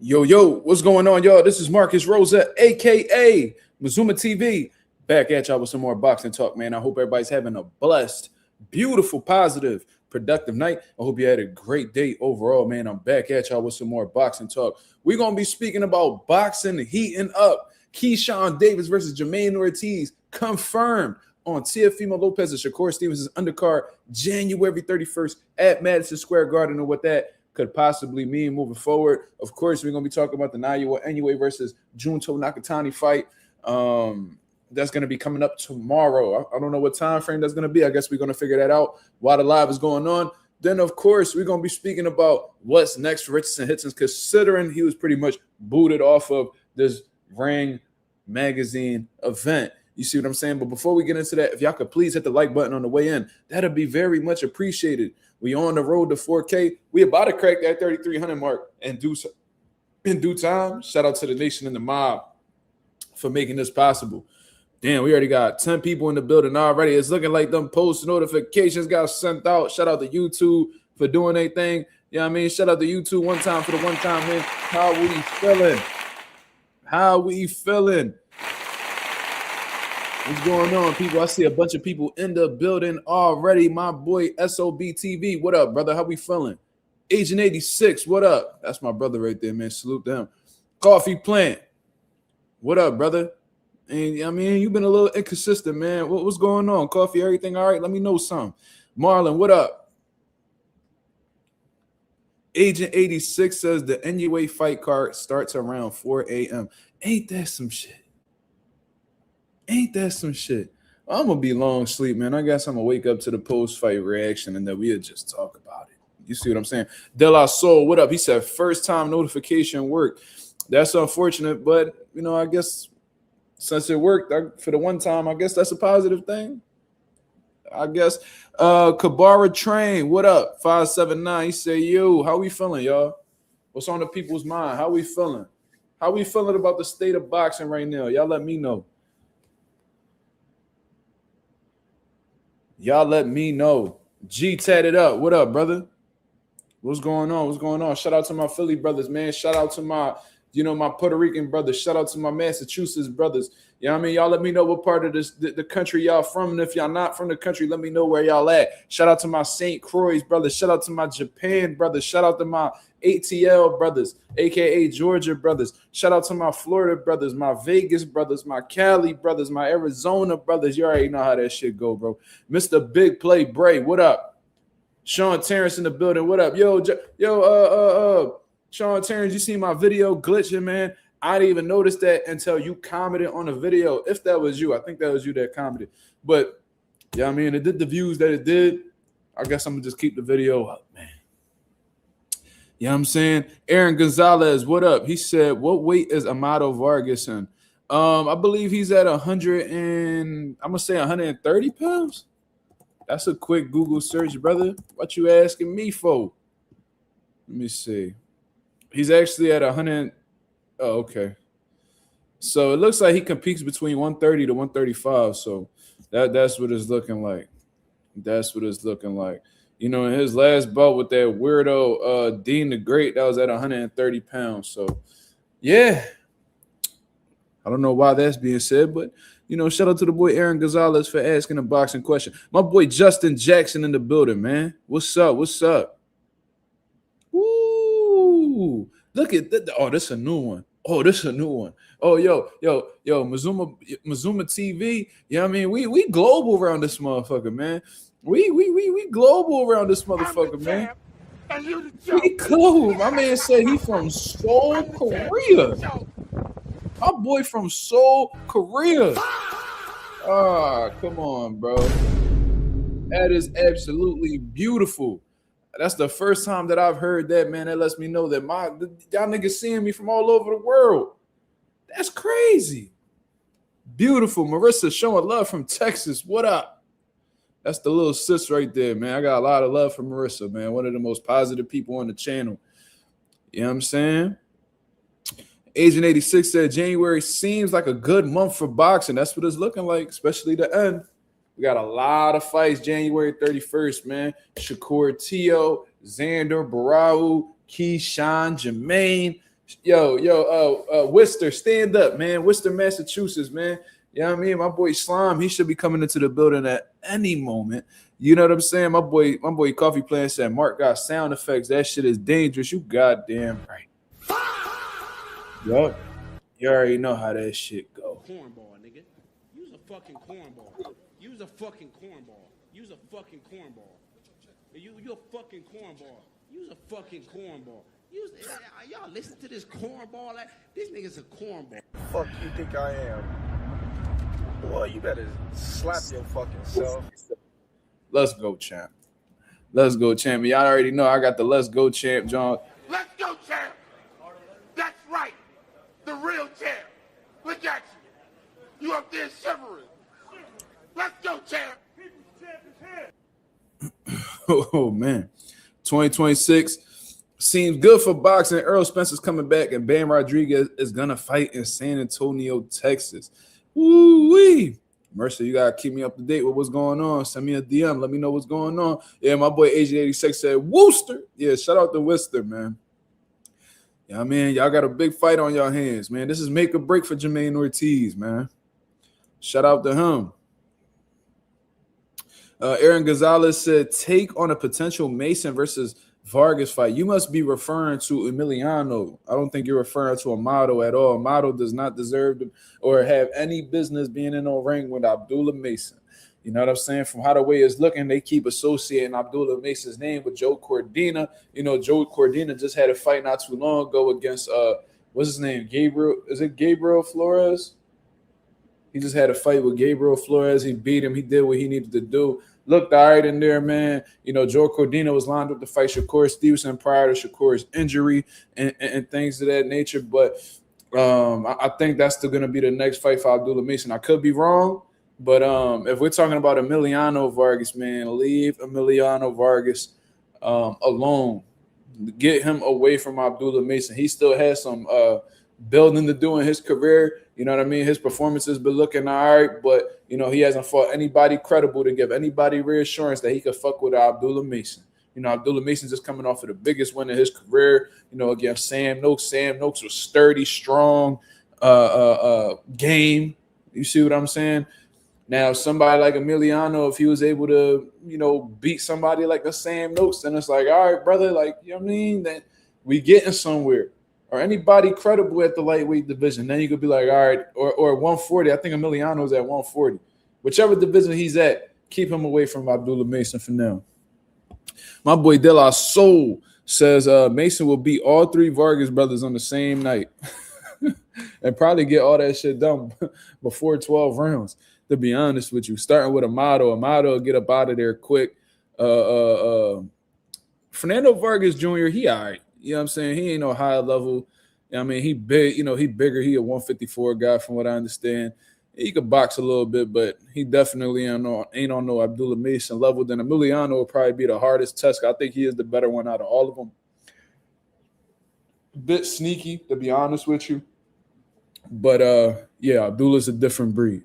Yo, what's going on, y'all? This is Marcus Rosa, aka MAZUMA TV, back at y'all with some more boxing talk, man. I hope everybody's having a blessed, beautiful, positive, productive night. I hope you had a great day overall, man. I'm back at y'all with some more boxing talk. We're going to be speaking about boxing heating up. Keyshawn Davis versus Jamaine Ortiz confirmed on Teófimo Lopez and Shakur Stevenson's undercard January 31st at Madison Square Garden, and what that could possibly mean moving forward. Of course, we're going to be talking about the Inoue versus Junto Nakatani fight. That's going to be coming up tomorrow. I don't know what time frame that's going to be. I guess we're going to figure that out while the live is going on. Then, of course, we're going to be speaking about what's next for Richardson Hitchens, considering he was pretty much booted off of this Ring magazine event. You see what I'm saying? But before we get into that, if y'all could please hit the like button on the way in, that'd be very much appreciated. We on the road to 4K. We about to crack that 3,300 mark in due time. Shout out to the nation and the mob for making this possible. Damn, we already got 10 people in the building already. It's looking like them post notifications got sent out. Shout out to YouTube for doing their thing. You know what I mean? Shout out to YouTube one time for the one time, man. How we feeling? How we feeling? What's going on, people? I see a bunch of people in the building already. My boy SOB TV, what up, brother? How we feeling? Agent 86, what up? That's my brother right there, man. Salute to him. Coffee Plant, what up, brother? And I mean, you've been a little inconsistent, man. What's going on? Coffee, everything all right? Let me know something. Marlon, what up? Agent 86 says the Inoue fight card starts around 4 a.m. Ain't that some shit? Ain't that some shit? I'm going to be long sleep, man. I guess I'm going to wake up to the post-fight reaction and then we'll just talk about it. You see what I'm saying? De La Soul, what up? He said first time notification worked. That's unfortunate, but, you know, I guess since it worked for the one time, I guess that's a positive thing. I guess. Kabara Train, what up? 579, he said, yo, how we feeling, y'all? What's on the people's mind? How we feeling? How we feeling about the state of boxing right now? Y'all let me know. Y'all let me know. G tatted up. What up, brother? What's going on? What's going on? Shout out to my Philly brothers, man. Shout out to my, my Puerto Rican brothers. Shout out to my Massachusetts brothers. You know what I mean? Y'all let me know what part of the country y'all from. And if y'all not from the country, let me know where y'all at. Shout out to my St. Croix brothers. Shout out to my Japan brothers. Shout out to my ATL brothers, a.k.a. Georgia brothers. Shout out to my Florida brothers, my Vegas brothers, my Cali brothers, my Arizona brothers. You already know how that shit go, bro. Mr. Big Play Bray, what up? Sean Terrence in the building, what up? Sean Terrence, you see my video glitching, man? I didn't even notice that until you commented on the video. If that was you, I think that was you that commented. But, yeah, I mean, it did the views that it did. I guess I'm going to just keep the video up, man. You know what I'm saying? Aaron Gonzalez, what up? He said, what weight is Amado Vargas in? I believe he's at 100 and I'm going to say 130 pounds. That's a quick Google search, brother. What you asking me for? Let me see. He's actually at 100. Oh, okay. So it looks like he competes between 130 to 135. So that's what it's looking like. That's what it's looking like. You know, in his last bout with that weirdo Dean the Great, that was at 130 pounds. So, yeah. I don't know why that's being said, but, shout out to the boy Aaron Gonzalez for asking a boxing question. My boy Justin Jackson in the building, man. What's up? What's up? Woo! Look at that. Oh, this is a new one. Oh, this is a new one. Oh, yo, MAZUMA TV. You know what I mean? We global around this motherfucker, man. We global around this motherfucker, man. We cool. My man said he from Seoul, Korea. My boy from Seoul, Korea. Ah, come on, bro. That is absolutely beautiful. That's the first time that I've heard that, man. That lets me know that y'all niggas seeing me from all over the world. That's crazy. Beautiful. Marissa showing love from Texas. What up? That's the little sis right there, man. I got a lot of love for Marissa, man. One of the most positive people on the channel. You know what I'm saying? Agent 86 said January seems like a good month for boxing. That's what it's looking like, especially the end. We got a lot of fights January 31st, man. Shakur Teo, Xander, Barau, Keyshawn, Jamaine. Worcester, stand up, man. Worcester, Massachusetts, man. You know what I mean? My boy Slime, he should be coming into the building at any moment. You know what I'm saying? My boy Coffee Plan said, Mark got sound effects. That shit is dangerous. You goddamn right. Yup. You already know how that shit go. Cornball, nigga. Use a fucking cornball. Use a fucking cornball. Use a fucking cornball. You a fucking cornball. Use a fucking cornball. Y'all listen to this cornball. This nigga's a cornball. Fuck you think I am? Boy, you better slap your fucking self. Let's go, champ. Let's go, champ. Y'all already know I got the let's go, champ, John. Let's go, champ. That's right. The real champ. Look at you. You up there shivering. Let's go, champ. Oh, man. 2026 seems good for boxing. Earl Spencer's coming back, and Bam Rodriguez is going to fight in San Antonio, Texas. Woo-wee. Mercer, you got to keep me up to date with what's going on. Send me a DM. Let me know what's going on. Yeah, my boy Agent 86 said, Worcester. Yeah, shout out to Worcester, man. Yeah, man, y'all got a big fight on y'all hands, man. This is make or break for Jamaine Ortiz, man. Shout out to him. Aaron Gonzalez said, take on a potential Mason versus Vargas fight. You must be referring to Emiliano. I don't think you're referring to Amado at all. Amado does not deserve to or have any business being in no ring with Abdullah Mason. You know what I'm saying? From how the way it's looking, they keep associating Abdullah Mason's name with Joe Cordina. You know, Joe Cordina just had a fight not too long ago against what's his name? Gabriel. Is it Gabriel Flores? He just had a fight with Gabriel Flores. He beat him. He did what he needed to do. Looked all right in there, man. You know, Joe Cordina was lined up to fight Shakur Stevenson prior to Shakur's injury and things of that nature. But I think that's still going to be the next fight for Abdullah Mason. I could be wrong, but if we're talking about Emiliano Vargas, man, leave Emiliano Vargas alone. Get him away from Abdullah Mason. He still has some building to do in his career. You know what I mean? His performance has been looking all right, but, you know, he hasn't fought anybody credible to give anybody reassurance that he could fuck with Abdullah Mason. You know, Abdullah Mason's just coming off of the biggest win of his career, you know, against Sam Noakes. Sam Noakes was sturdy, strong, game. You see what I'm saying? Now, somebody like Emiliano, if he was able to, you know, beat somebody like a Sam Noakes, then it's like, all right, brother, like, you know what I mean? Then we getting somewhere. Or anybody credible at the lightweight division. Then you could be like, all right, or 140. I think Emiliano's at 140. Whichever division he's at, keep him away from Abdullah Mason for now. My boy De La Soul says Mason will beat all three Vargas brothers on the same night and probably get all that shit done before 12 rounds, to be honest with you. Starting with Amado will get up out of there quick. Fernando Vargas Jr., he all right. You know what I'm saying? He ain't no high level. I mean, he big, you know, he bigger. He a 154 guy from what I understand. He could box a little bit, but he definitely ain't on no Abdullah Mason level. Then Emiliano will probably be the hardest test. I think he is the better one out of all of them. A bit sneaky, to be honest with you. But, yeah, Abdullah's a different breed.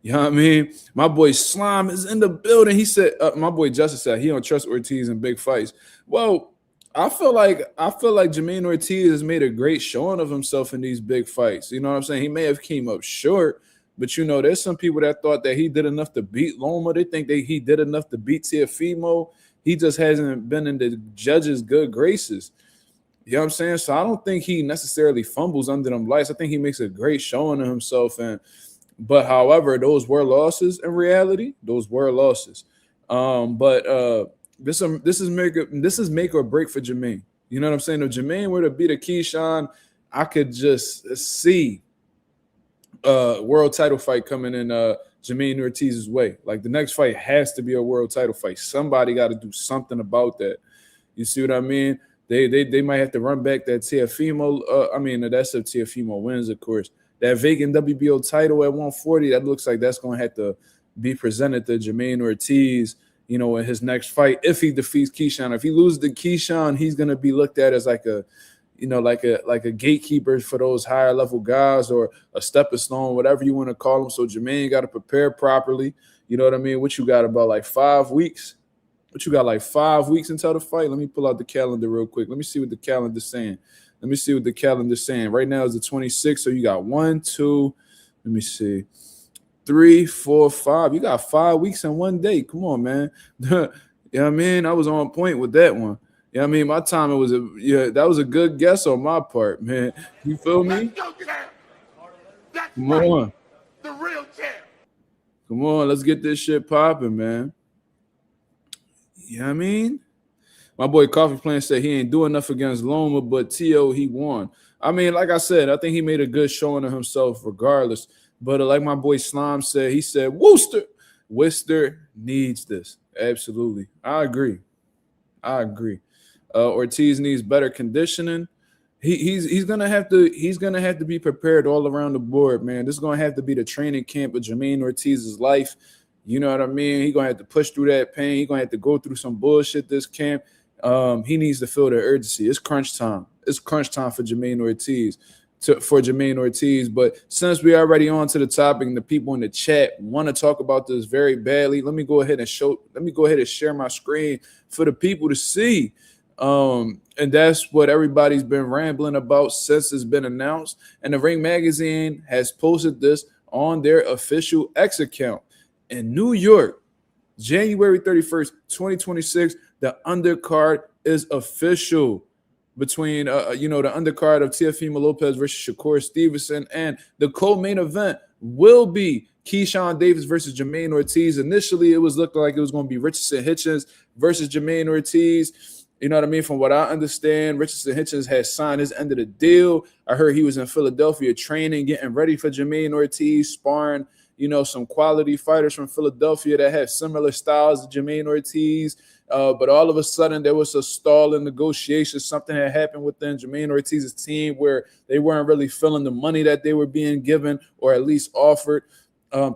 You know what I mean? My boy Slime is in the building. He said, my boy Justice said he don't trust Ortiz in big fights. Well, I feel like Jamaine Ortiz has made a great showing of himself in these big fights. You know what I'm saying? He may have came up short, but, you know, there's some people that thought that he did enough to beat Loma. They think that he did enough to beat Teófimo. He just hasn't been in the judges' good graces. You know what I'm saying? So I don't think he necessarily fumbles under them lights. I think he makes a great showing of himself. But however, those were losses in reality. Those were losses. This is make or break for Jamaine. You know what I'm saying? If Jamaine were to beat a Keyshawn, I could just see a world title fight coming in Jamaine Ortiz's way. Like, the next fight has to be a world title fight. Somebody got to do something about that. You see what I mean? They might have to run back that Teófimo. That's if Teófimo wins, of course. That vacant WBO title at 140, that looks like that's going to have to be presented to Jamaine Ortiz, you know, in his next fight, if he defeats Keyshawn. If he loses to Keyshawn, he's going to be looked at as like a gatekeeper for those higher level guys, or a stepping stone, whatever you want to call them. So Jamaine got to prepare properly. You know what I mean? What you got, about like 5 weeks? What you got, like 5 weeks until the fight? Let me pull out the calendar real quick. Let me see what the calendar's saying. Let me see what the calendar's saying. Right now is the 26th, so you got 1, 2, let me see, 3, 4, 5. You got 5 weeks and 1 day. Come on, man. You know what I mean? I was on point with that one. You know what I mean? My timing was that was a good guess on my part, man. You feel me? Let's go, champ. That's Come right. on. The real champ. Come on, let's get this shit popping, man. You know what I mean? My boy Coffee Plant said he ain't doing enough against Loma, but T.O. he won. I mean, like I said, I think he made a good showing of himself regardless. But like my boy Slime said, he said, Worcester needs this. Absolutely. I agree. Ortiz needs better conditioning. He's gonna have to be prepared all around the board, man. This is gonna have to be the training camp of Jamaine Ortiz's life. You know what I mean? He's gonna have to push through that pain. He's gonna have to go through some bullshit this camp. He needs to feel the urgency. It's crunch time. It's crunch time for Jamaine Ortiz. But since we're already on to the topic and the people in the chat want to talk about this very badly, let me go ahead and share my screen for the people to see. And that's what everybody's been rambling about since it's been announced. And the Ring Magazine has posted this on their official X account. In New York, January 31st, 2026, the undercard is official between, the undercard of Teófimo Lopez versus Shakur Stevenson, and the co-main event will be Keyshawn Davis versus Jamaine Ortiz. Initially, it was looking like it was going to be Richardson Hitchens versus Jamaine Ortiz. You know what I mean? From what I understand, Richardson Hitchens has signed his end of the deal. I heard he was in Philadelphia training, getting ready for Jamaine Ortiz, sparring, some quality fighters from Philadelphia that have similar styles to Jamaine Ortiz. But all of a sudden, there was a stall in negotiations. Something had happened within Jamaine Ortiz's team where they weren't really feeling the money that they were being given or at least offered.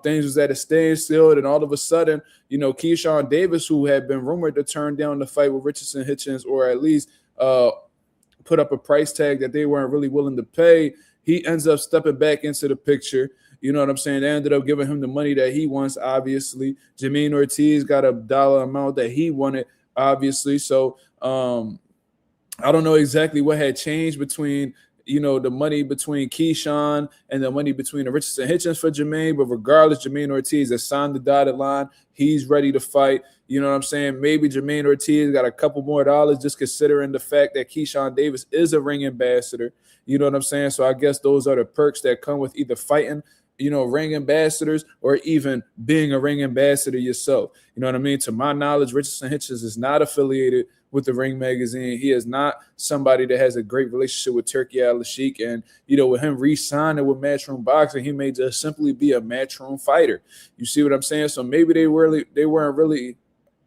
Things was at a standstill, and all of a sudden, Keyshawn Davis, who had been rumored to turn down the fight with Richardson Hitchens, or at least put up a price tag that they weren't really willing to pay, he ends up stepping back into the picture. You know what I'm saying? They ended up giving him the money that he wants, obviously. Jamaine Ortiz got a dollar amount that he wanted, obviously. So I don't know exactly what had changed between the money between Keyshawn and the money between the Richardson Hitchens for Jamaine. But regardless, Jamaine Ortiz has signed the dotted line. He's ready to fight. You know what I'm saying? Maybe Jamaine Ortiz got a couple more dollars just considering the fact that Keyshawn Davis is a ring ambassador. You know what I'm saying? So I guess those are the perks that come with either fighting, ring ambassadors or even being a ring ambassador yourself. You know what I mean? To my knowledge, Richardson Hitchens is not affiliated with the Ring Magazine. He is not somebody that has a great relationship with Turki Al-Sheikh. And, with him re-signing with Matchroom Boxing, he may just simply be a Matchroom fighter. You see what I'm saying? So maybe they weren't really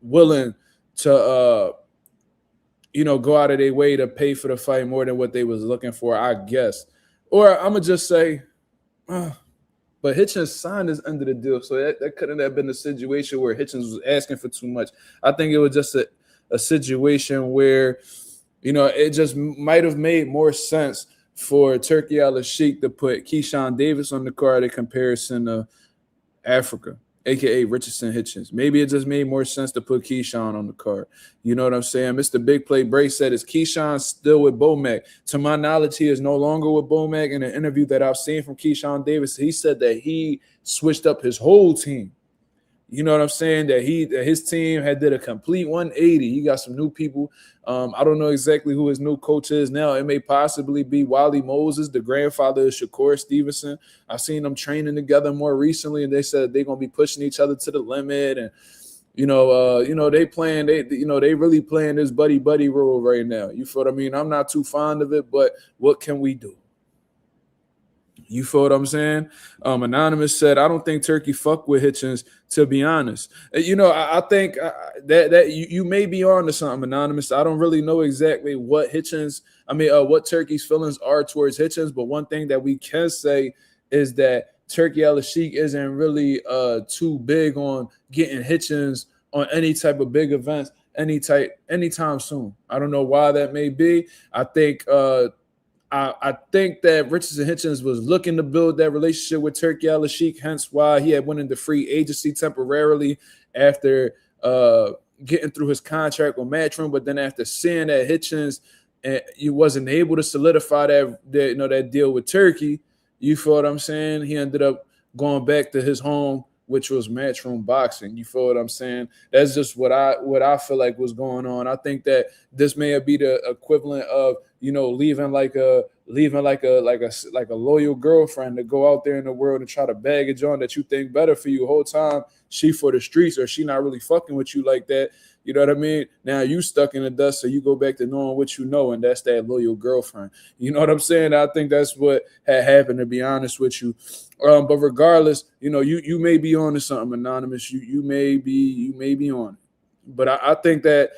willing to, go out of their way to pay for the fight more than what they was looking for, I guess. Or I'm going to just say, but Hitchens signed his end of the deal. So that couldn't have been a situation where Hitchens was asking for too much. I think it was just a situation where, it just might have made more sense for Turki Al-Sheikh to put Keyshawn Davis on the card in comparison to Africa, a.k.a. Richardson Hitchens. Maybe it just made more sense to put Keyshawn on the card. You know what I'm saying? Mr. Big Play Bray said, is Keyshawn still with Bomac? To my knowledge, he is no longer with Bomac. In an interview that I've seen from Keyshawn Davis, he said that he switched up his whole team. You know what I'm saying? That his team had did a complete 180. He got some new people. I don't know exactly who his new coach is now. It may possibly be Wally Moses, the grandfather of Shakur Stevenson. I've seen them training together more recently, and they said they're gonna be pushing each other to the limit. And they really playing this buddy role right now. You feel what I mean? I'm not too fond of it, but what can we do? You feel what I'm saying? Anonymous said, I don't think Turkey fuck with Hitchens, to be honest. I think that you may be on to something, Anonymous. I don't really know exactly what what Turkey's feelings are towards Hitchens, but one thing that we can say is that Turki Al-Sheikh isn't really too big on getting Hitchens on any type of big events anytime soon. I don't know why that may be. I think that Richardson Hitchens was looking to build that relationship with Turki Al-Sheikh, hence why he had went into free agency temporarily after getting through his contract with Matchroom. But then after seeing that Hitchens and you wasn't able to solidify that deal with Turkey. You feel what I'm saying? He ended up going back to his home, which was Matchroom Boxing. You feel what I'm saying? That's just what I feel like was going on. I think that this may be the equivalent of, you know, leaving like a loyal girlfriend to go out there in the world and try to baggage on that you think better for you the whole time. She for the streets, or she not really fucking with you like that. You know what I mean? Now you stuck in the dust, so you go back to knowing what you know, and that's that loyal girlfriend. You know what I'm saying? I think that's what had happened, to be honest with you. But regardless, you know, you may be on to something, Anonymous. You may be on it. But I think that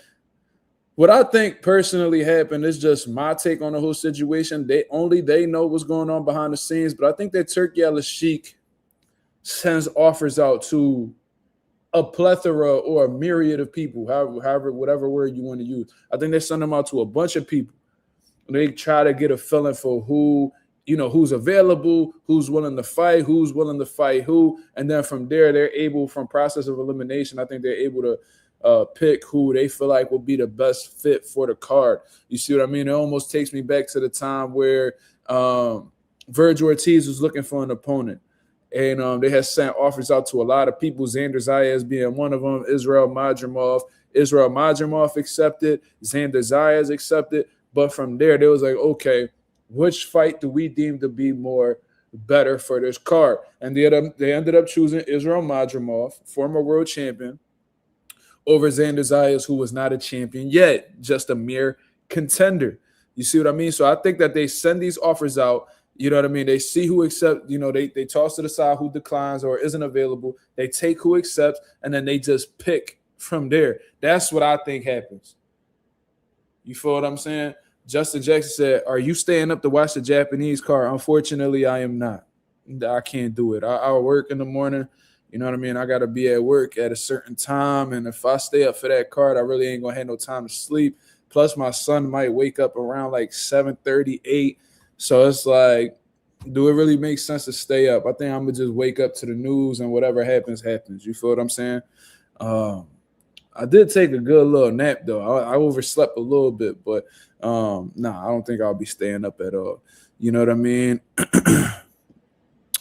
what I think personally happened is just my take on the whole situation. They know what's going on behind the scenes, but I think that Turki Al-Sheikh sends offers out to a plethora or a myriad of people, however, whatever word you want to use. I think they send them out to a bunch of people. They try to get a feeling for who's available, who's willing to fight who, and then from there, they're able, from process of elimination, I think they're able to pick who they feel like will be the best fit for the card. You see what I mean? It almost takes me back to the time where Virgil Ortiz was looking for an opponent. And they had sent offers out to a lot of people, Xander Zayas being one of them, Israel Madrimov accepted, Xander Zayas accepted. But from there, they was like, okay, which fight do we deem to be more better for this card? And they ended up choosing Israel Madrimov, former world champion, over Xander Zayas, who was not a champion yet, just a mere contender. You see what I mean? So I think that they send these offers out. You know what I mean? They see who accepts, you know, they toss to the side who declines or isn't available. They take who accepts, and then they just pick from there. That's what I think happens. You feel what I'm saying? Justin Jackson said, are you staying up to watch the Japanese card? Unfortunately, I am not. I can't do it. I'll work in the morning. You know what I mean? I got to be at work at a certain time, and if I stay up for that card, I really ain't going to have no time to sleep. Plus, my son might wake up around like 7:30, 8. So it's like, do it really make sense to stay up? I think I'm going to just wake up to the news, and whatever happens, happens. You feel what I'm saying? I did take a good little nap, though. I overslept a little bit, but I don't think I'll be staying up at all. You know what I mean?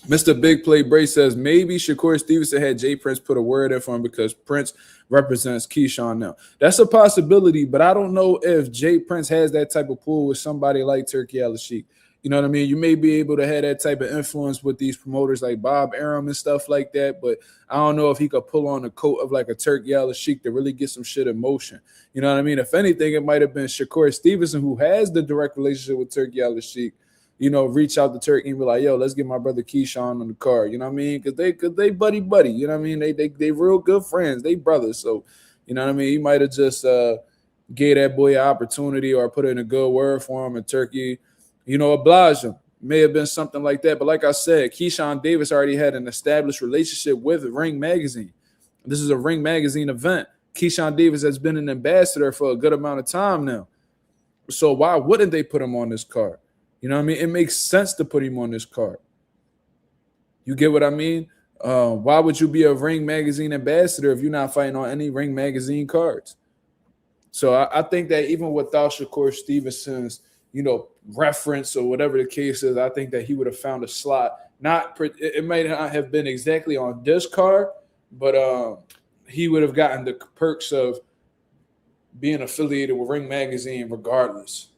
Mr. Big Play Bray says, maybe Shakur Stevenson had Jay Prince put a word in for him because Prince represents Keyshawn now. That's a possibility, but I don't know if Jay Prince has that type of pull with somebody like Turki Al-Sheikh. You know what I mean? You may be able to have that type of influence with these promoters like Bob Arum and stuff like that, but I don't know if he could pull on the coat of like a Turki Al-Sheikh to really get some shit in motion. You know what I mean? If anything, it might have been Shakur Stevenson, who has the direct relationship with Turki Al-Sheikh, you know, reach out to Turkey and be like, yo, let's get my brother Keyshawn on the card. You know what I mean? Because they buddy. You know what I mean? They real good friends. They brothers. So, you know what I mean? He might have just gave that boy an opportunity or put in a good word for him, and Turkey, you know, oblige him. May have been something like that. But like I said, Keyshawn Davis already had an established relationship with Ring Magazine. This is a Ring Magazine event. Keyshawn Davis has been an ambassador for a good amount of time now. So why wouldn't they put him on this card? You know what I mean? It makes sense to put him on this card. You get what I mean? Why would you be a Ring Magazine ambassador if you're not fighting on any Ring Magazine cards? So I think that even without Shakur Stevenson's, you know, reference or whatever the case is, I think that he would have found a slot. It might not have been exactly on this card, but he would have gotten the perks of being affiliated with Ring Magazine regardless.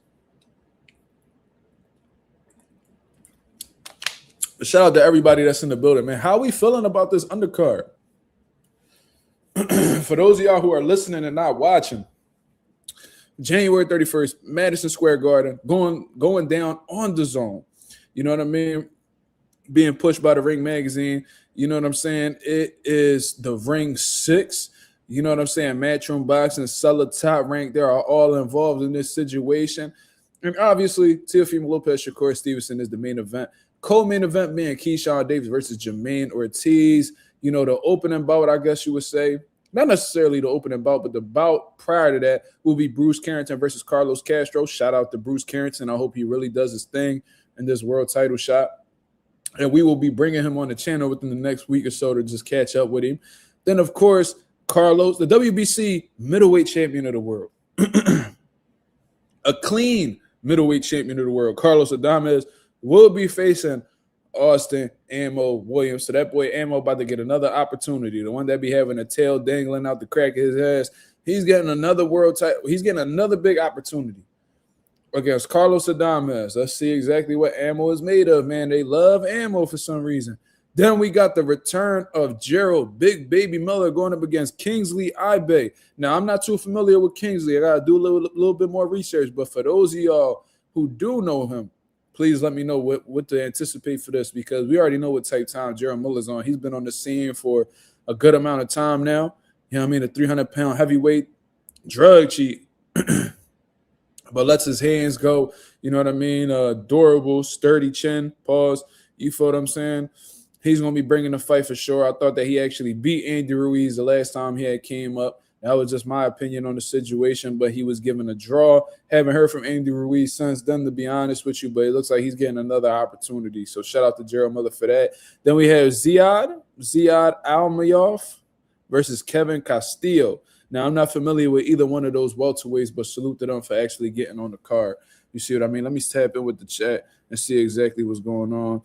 But shout out to everybody that's in the building, man. How are we feeling about this undercard? For those of y'all who are listening and not watching, January 31st, Madison Square Garden, going down on the zone. You know what I mean? Being pushed by the Ring Magazine. You know what I'm saying? It is the Ring 6. You know what I'm saying? Matchroom Boxing, Seller Top Rank. They are all involved in this situation. And obviously, Teófimo Lopez, Shakur Stevenson is the main event. Co-main event being Keyshawn Davis versus Jamaine Ortiz. You know, the opening bout, I guess you would say. Not necessarily the opening bout, but the bout prior to that will be Bruce Carrington versus Carlos Castro. Shout out to Bruce Carrington. I hope he really does his thing in this world title shot. And we will be bringing him on the channel within the next week or so to just catch up with him. Then, of course, Carlos, the WBC middleweight champion of the world. a clean middleweight champion of the world. Carlos Adames will be facing Austin Ammo Williams. So that boy Ammo about to get another opportunity. The one that be having a tail dangling out the crack of his ass. He's getting another world title. He's getting another big opportunity against Carlos Adames. Let's see exactly what Ammo is made of, man. They love Ammo for some reason. Then we got the return of Gerald Big Baby Miller going up against Kingsley Ibe. Now, I'm not too familiar with Kingsley. I got to do a little bit more research. But for those of y'all who do know him, please let me know what to anticipate for this, because we already know what type time Gerald Miller's on. He's been on the scene for a good amount of time now. You know what I mean? A 300-pound heavyweight drug cheat. But lets his hands go. You know what I mean? Durable, sturdy chin. Pause. You feel what I'm saying? He's going to be bringing the fight for sure. I thought that he actually beat Andy Ruiz the last time he had came up. That was just my opinion on the situation, but he was given a draw. Haven't heard from Andy Ruiz since then, to be honest with you, but it looks like he's getting another opportunity. So shout out to Gerald Miller for that. Then we have Ziad Almayov versus Kevin Castillo. Now, I'm not familiar with either one of those welterweights, but salute to them for actually getting on the card. You see what I mean? Let me tap in with the chat and see exactly what's going on.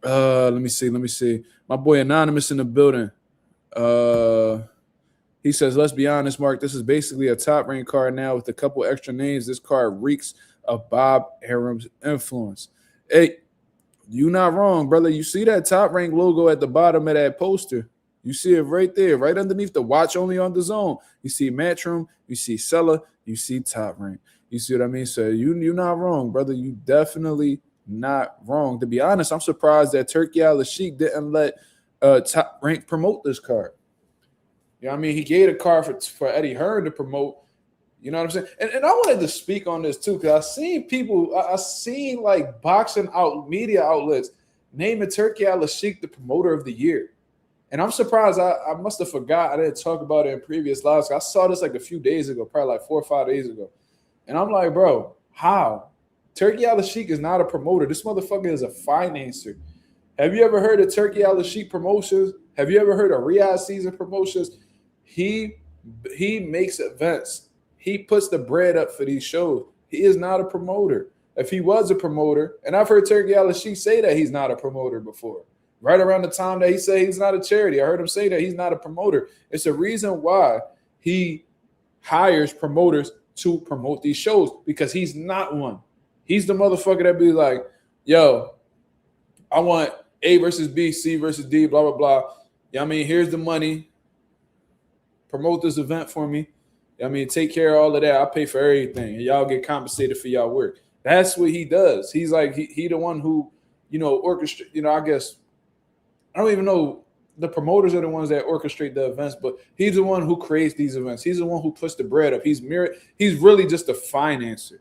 Let me see. My boy Anonymous in the building. He says, let's be honest, Mark, this is basically a top-ranked card now with a couple extra names. This card reeks of Bob Arum's influence. Hey, you not wrong, brother. You see that top-ranked logo at the bottom of that poster? You see it right there, right underneath the watch only on the zone. You see Matchroom, you see Seller, you see Top Rank. You see what I mean? So you're not wrong, brother. You definitely not wrong. To be honest, I'm surprised that Turki Al-Sheikh didn't let Top Rank promote this card. You know what I mean? He gave a card for Eddie Hearn to promote. You know what I'm saying? And I wanted to speak on this too, because I seen like boxing media outlets naming Turki Al-Sheikh the promoter of the year. And I'm surprised. I must have forgot. I didn't talk about it in previous lives. I saw this like a few days ago, probably like 4 or 5 days ago. And I'm like, bro, how? Turki Al-Sheikh is not a promoter. This motherfucker is a financer. Have you ever heard of Turki Al-Sheikh Promotions? Have you ever heard of Riyadh Season Promotions? He makes events. He puts the bread up for these shows. He is not a promoter. If he was a promoter, and I've heard Turki Al-Sheikh say that he's not a promoter before. Right around the time that he said he's not a charity. I heard him say that he's not a promoter. It's a reason why he hires promoters to promote these shows, because he's not one. He's the motherfucker that be like, yo, I want A versus B, C versus D, blah, blah, blah. Yeah, I mean, here's the money. Promote this event for me. I mean, take care of all of that. I'll pay for everything, and y'all get compensated for y'all work. That's what he does. He's like, he the one who, orchestrate, I guess, I don't even know. The promoters are the ones that orchestrate the events, but he's the one who creates these events. He's the one who puts the bread up. He's really just a financer.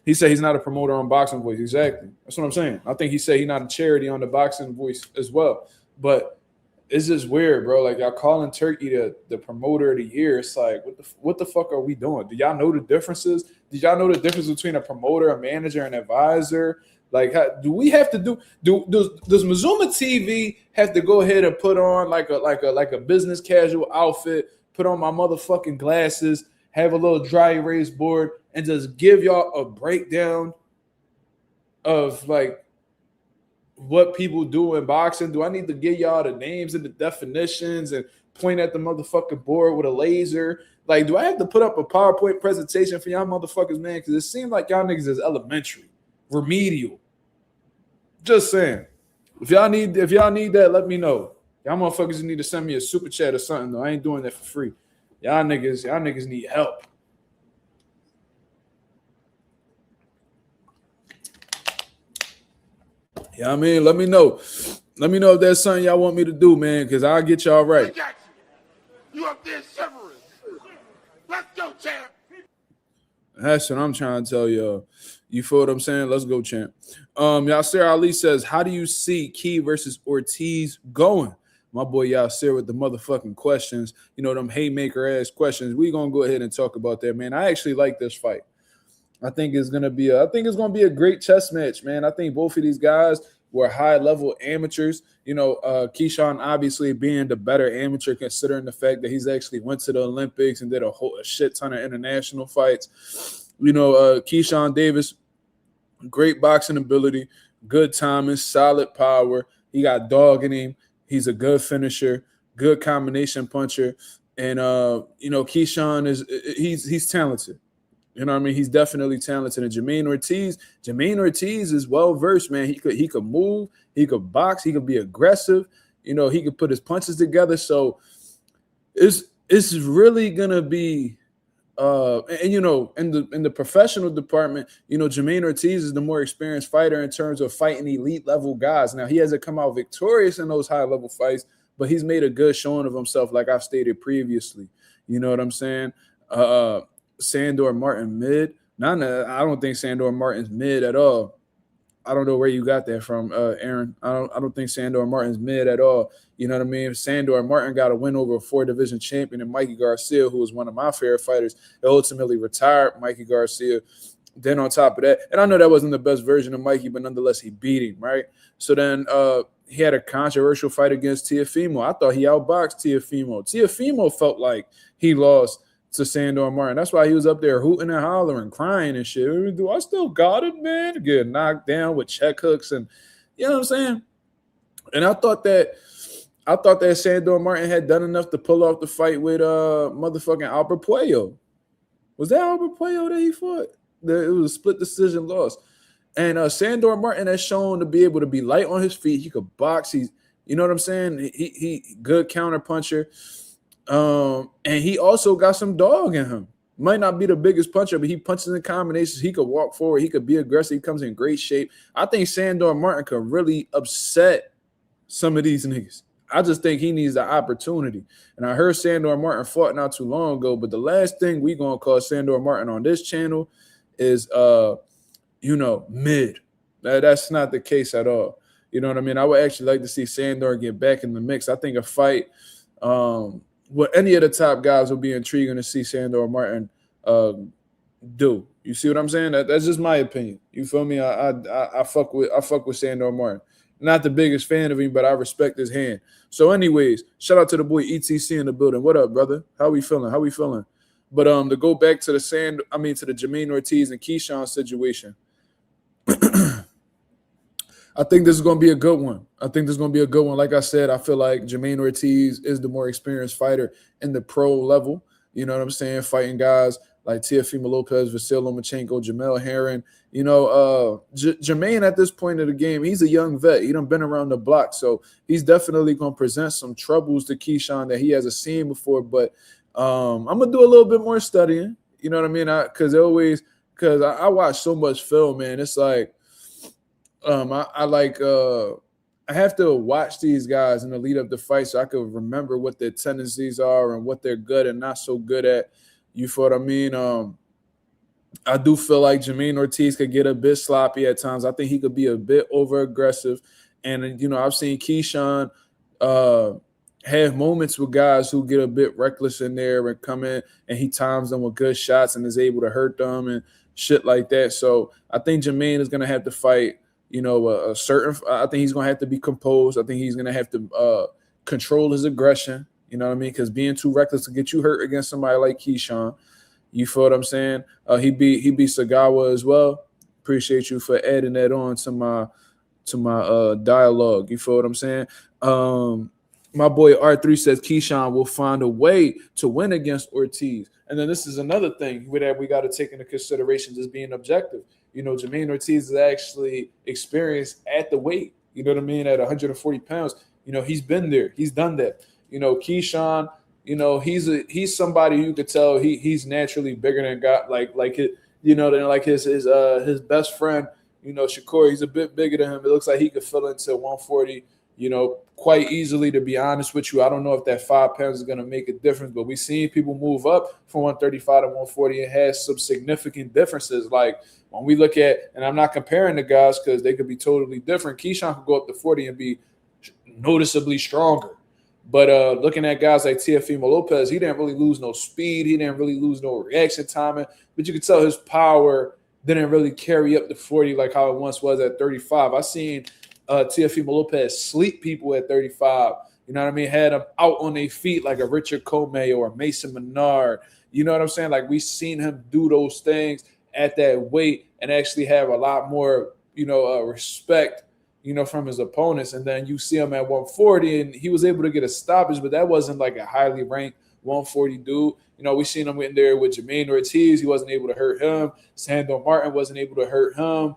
He said he's not a promoter on Boxing Voice. Exactly. That's what I'm saying. I think he said he's not a charity on the Boxing Voice as well. But it's just weird, bro. Like, y'all calling Turkey the promoter of the year. It's like, what the fuck are we doing? Do y'all know the differences? Did y'all know the difference between a promoter, a manager, and an advisor? Like, do we have to does MAZUMA TV have to go ahead and put on like a business casual outfit, put on my motherfucking glasses, have a little dry erase board, and just give y'all a breakdown of like what people do in boxing? Do I need to give y'all the names and the definitions and point at the motherfucking board with a laser? Like, do I have to put up a PowerPoint presentation for y'all motherfuckers, man? Because it seems like y'all niggas is elementary, remedial. Just saying. If y'all need that, let me know. Y'all motherfuckers need to send me a super chat or something, though. I ain't doing that for free. Y'all niggas need help. Yeah, I mean, let me know. Let me know if there's something y'all want me to do, man, because I'll get y'all right. You up there shivering. Let's go, champ. That's what I'm trying to tell y'all. You feel what I'm saying? Let's go, champ. Yasser Ali says, how do you see Key versus Ortiz going? My boy Yasser with the motherfucking questions. You know, them haymaker-ass questions. We're going to go ahead and talk about that, man. I actually like this fight. I think it's gonna be a great chess match, man. I think both of these guys were high-level amateurs. You know, Keyshawn obviously being the better amateur, considering the fact that he's actually went to the Olympics and did a shit ton of international fights. Keyshawn Davis, great boxing ability, good timing, solid power. He got dog in him. He's a good finisher, good combination puncher. And Keyshawn he's talented. You know what I mean? He's definitely talented. And Jamaine Ortiz is well versed, man. He could move, he could box, he could be aggressive. He could put his punches together. So it's really gonna be in the professional department, Jamaine Ortiz is the more experienced fighter in terms of fighting elite level guys. Now, he hasn't come out victorious in those high level fights, but he's made a good showing of himself, like I've stated previously. You know what I'm saying? Sandor Martin mid. I don't think Sandor Martin's mid at all. I don't know where you got that from, Aaron. I don't think Sandor Martin's mid at all. You know what I mean? Sandor Martin got a win over a 4-division champion in Mikey Garcia, who was one of my favorite fighters. He ultimately retired Mikey Garcia. Then on top of that, and I know that wasn't the best version of Mikey, but nonetheless, he beat him, right? So then he had a controversial fight against Teófimo. I thought he outboxed Teófimo. Teófimo felt like he lost to Sandor Martin. That's why he was up there hooting and hollering, crying and shit. Do I still got it, man? Get knocked down with check hooks and you know what I'm saying? And I thought that Sandor Martin had done enough to pull off the fight with motherfucking Albert Puello. Was that Albert Puello that he fought? It was a split decision loss. And Sandor Martin has shown to be able to be light on his feet. He could box. He's, you know what I'm saying? He good counter puncher. And he also got some dog in him. Might not be the biggest puncher, but he punches in combinations. He could walk forward. He could be aggressive. He comes in great shape. I think Sandor Martin could really upset some of these niggas. I just think he needs the opportunity. And I heard Sandor Martin fought not too long ago, but the last thing we gonna call Sandor Martin on this channel is mid. That's not the case at all. You know what I mean? I would actually like to see Sandor get back in the mix. I think a fight with any of the top guys will be intriguing to see Sandor Martin do. You see what I'm saying? That's just my opinion. You feel me? I fuck with Sandor Martin. Not the biggest fan of him, but I respect his hand. So, anyways, shout out to the boy ETC in the building. What up, brother? How we feeling? But to go back to the Jamaine Ortiz and Keyshawn situation, I think this is going to be a good one. Like I said, I feel like Jamaine Ortiz is the more experienced fighter in the pro level. You know what I'm saying? Fighting guys like Teófimo Lopez, Vasyl Lomachenko, Jamel Herring. Jamaine at this point of the game, he's a young vet. He done been around the block, so he's definitely going to present some troubles to Keyshawn that he hasn't seen before. But I'm going to do a little bit more studying. You know what I mean? Because I watch so much film, man. It's like I have to watch these guys in the lead up to fight so I can remember what their tendencies are and what they're good and not so good at. You feel what I mean? I do feel like Jamaine Ortiz could get a bit sloppy at times. I think he could be a bit over aggressive. And, I've seen Keyshawn have moments with guys who get a bit reckless in there and come in and he times them with good shots and is able to hurt them and shit like that. So I think Jamaine is going to have to fight, I think he's going to have to be composed. I think he's going to have to control his aggression. You know what I mean? Because being too reckless to get you hurt against somebody like Keyshawn, you feel what I'm saying? He beat Sagawa as well. Appreciate you for adding that on to my dialogue. You feel what I'm saying? My boy R3 says Keyshawn will find a way to win against Ortiz. And then this is another thing that we got to take into consideration, just being objective. Jamaine Ortiz is actually experienced at the weight. You know what I mean? At 140 pounds. He's been there. He's done that. Keyshawn, he's somebody you could tell he's naturally bigger than God, his best friend, Shakur, he's a bit bigger than him. It looks like he could fill into 140, quite easily, to be honest with you. I don't know if that 5 pounds is going to make a difference, but we've seen people move up from 135 to 140 and has some significant differences. Like when we look at, and I'm not comparing the guys because they could be totally different. Keyshawn could go up to 40 and be noticeably stronger. But looking at guys like Teófimo Lopez, he didn't really lose no speed. He didn't really lose no reaction timing. But you could tell his power didn't really carry up to 40 like how it once was at 35. I seen Teófimo Lopez sleep people at 35. You know what I mean? Had them out on their feet like a Richard Comey or a Mason Menard. You know what I'm saying? Like we seen him do those things at that weight and actually have a lot more, respect, from his opponents. And then you see him at 140, and he was able to get a stoppage, but that wasn't like a highly ranked 140 dude. We seen him in there with Jamaine Ortiz. He wasn't able to hurt him. Sandor Martin wasn't able to hurt him.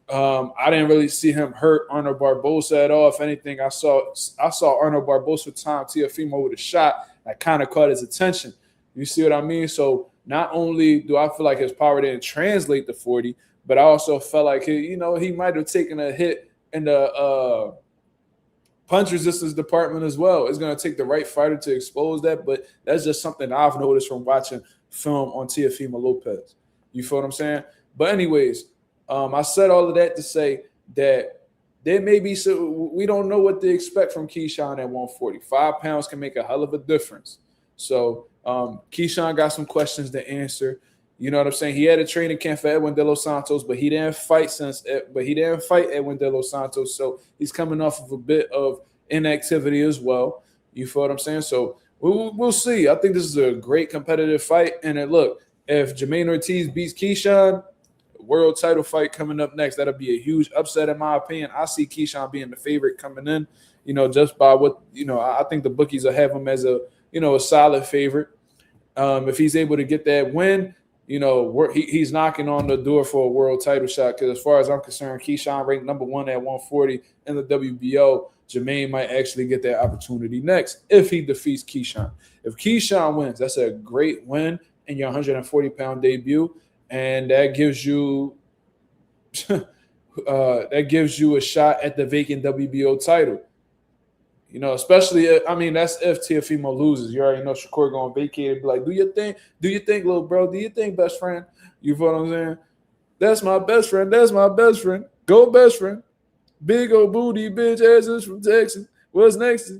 I didn't really see him hurt Arnold Barbosa at all. If anything, I saw Arnold Barbosa time Teófimo with a shot that kind of caught his attention. You see what I mean? So not only do I feel like his power didn't translate to 40, but I also felt like he might have taken a hit in the punch resistance department as well. It's going to take the right fighter to expose that, but that's just something I've noticed from watching film on Teófimo Lopez. You feel what I'm saying? But anyways, I said all of that to say that there may be we don't know what to expect from Keyshawn at 140. 5 pounds can make a hell of a difference. So Keyshawn got some questions to answer. You know what I'm saying? He had a training camp for Edwin De Los Santos, but he didn't fight Edwin De Los Santos. So he's coming off of a bit of inactivity as well. You feel what I'm saying? So we'll see. I think this is a great competitive fight. And look, if Jamaine Ortiz beats Keyshawn, world title fight coming up next, that'll be a huge upset in my opinion. I see Keyshawn being the favorite coming in, just by what, I think the bookies will have him as a solid favorite. If he's able to get that win, he's knocking on the door for a world title shot, because as far as I'm concerned, Keyshawn ranked number 1 at 140 in the WBO. Jamaine might actually get that opportunity next if he defeats Keyshawn. If Keyshawn wins, that's a great win in your 140-pound debut, and that gives you a shot at the vacant WBO title. Especially, that's if Teófimo loses. You already know Shakur going to vacate and be like, do your thing, little bro. Do your thing, best friend. You feel what I'm saying? That's my best friend. That's my best friend. Go best friend. Big old booty bitch asses from Texas. What's next?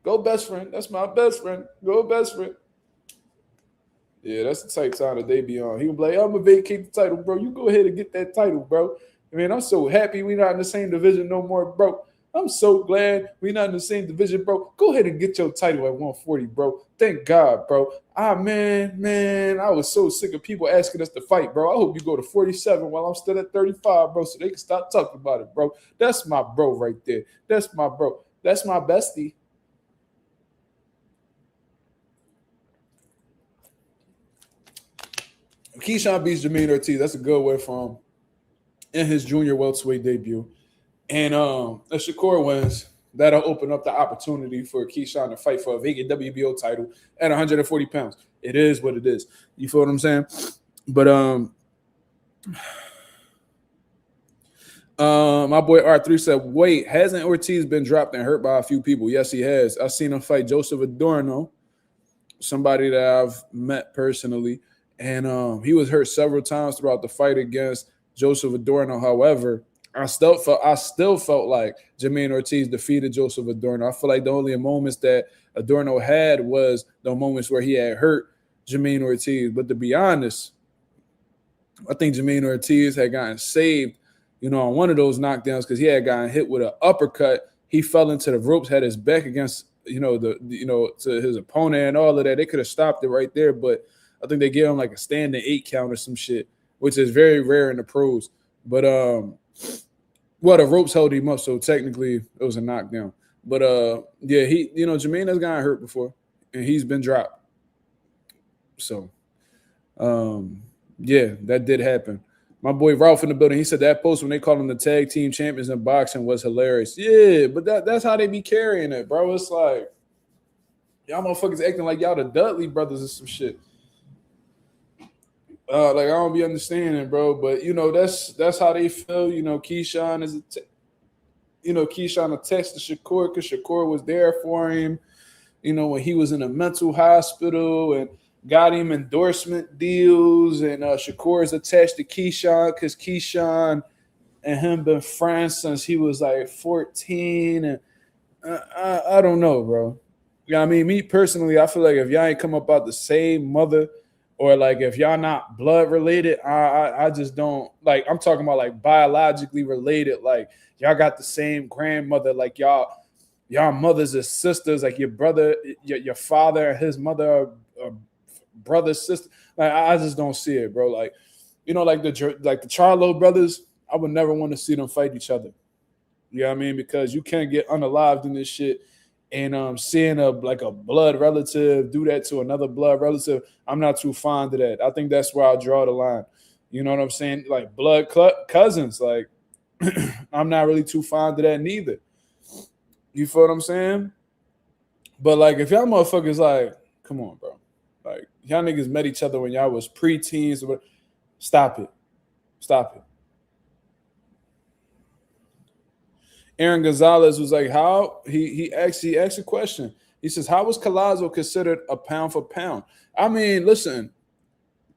Go best friend. That's my best friend. Go best friend. Yeah, that's the type time that they be on. He gonna be like, I'm gonna vacate the title, bro. You go ahead and get that title, bro. I'm so happy we're not in the same division no more, bro. I'm so glad we're not in the same division, bro. Go ahead and get your title at 140, bro. Thank God, bro. Man, I was so sick of people asking us to fight, bro. I hope you go to 47 while I'm still at 35, bro, so they can stop talking about it, bro. That's my bro right there. That's my bro. That's my bestie. Keyshawn beats Jamaine Ortiz. That's a good win for him in his junior welterweight debut. And if Shakur wins, that'll open up the opportunity for Keyshawn to fight for a vacant WBO title at 140 pounds. It is what it is. You feel what I'm saying? But my boy R3 said, wait, hasn't Ortiz been dropped and hurt by a few people? Yes, he has. I've seen him fight Joseph Adorno, somebody that I've met personally. And he was hurt several times throughout the fight against Joseph Adorno. However, I still felt like Jamaine Ortiz defeated Joseph Adorno. I feel like the only moments that Adorno had was the moments where he had hurt Jamaine Ortiz. But to be honest, I think Jamaine Ortiz had gotten saved, on one of those knockdowns, because he had gotten hit with an uppercut. He fell into the ropes, had his back against, to his opponent and all of that. They could have stopped it right there, but I think they gave him like a standing 8 count or some shit, which is very rare in the pros. But the ropes held him up, so technically it was a knockdown. But yeah, Jamaine has gotten hurt before, and he's been dropped. So yeah, that did happen. My boy Ralph in the building, he said that post when they called them the tag team champions in boxing was hilarious. Yeah, but that's how they be carrying it, bro. It's like y'all motherfuckers acting like y'all the Dudley brothers or some shit. Like I don't be understanding, bro, but that's how they feel. Keyshawn is Keyshawn attached to Shakur because Shakur was there for him, when he was in a mental hospital and got him endorsement deals, and Shakur is attached to Keyshawn because Keyshawn and him been friends since he was like 14, and I don't know, bro. Me personally, I feel like if y'all ain't come up out the same mother, or like if y'all not blood related, I just don't like. I'm talking about like biologically related. Like y'all got the same grandmother. Like y'all mothers are sisters. Like your brother, your father and his mother are brother, sister. Like I just don't see it, bro. Like, you know, like the Charlo brothers, I would never want to see them fight each other. You know what I mean? Because you can't get unalived in this shit. And seeing a blood relative do that to another blood relative, I'm not too fond of that. I think that's where I draw the line. You know what I'm saying? Like blood cousins, like I'm not really too fond of that neither. You feel what I'm saying? But like if y'all motherfuckers like, come on, bro. Like y'all niggas met each other when y'all was preteens. Stop it. Stop it. Aaron Gonzalez was like, how he asked a question. He says, how was Collazo considered a pound for pound? I mean, listen,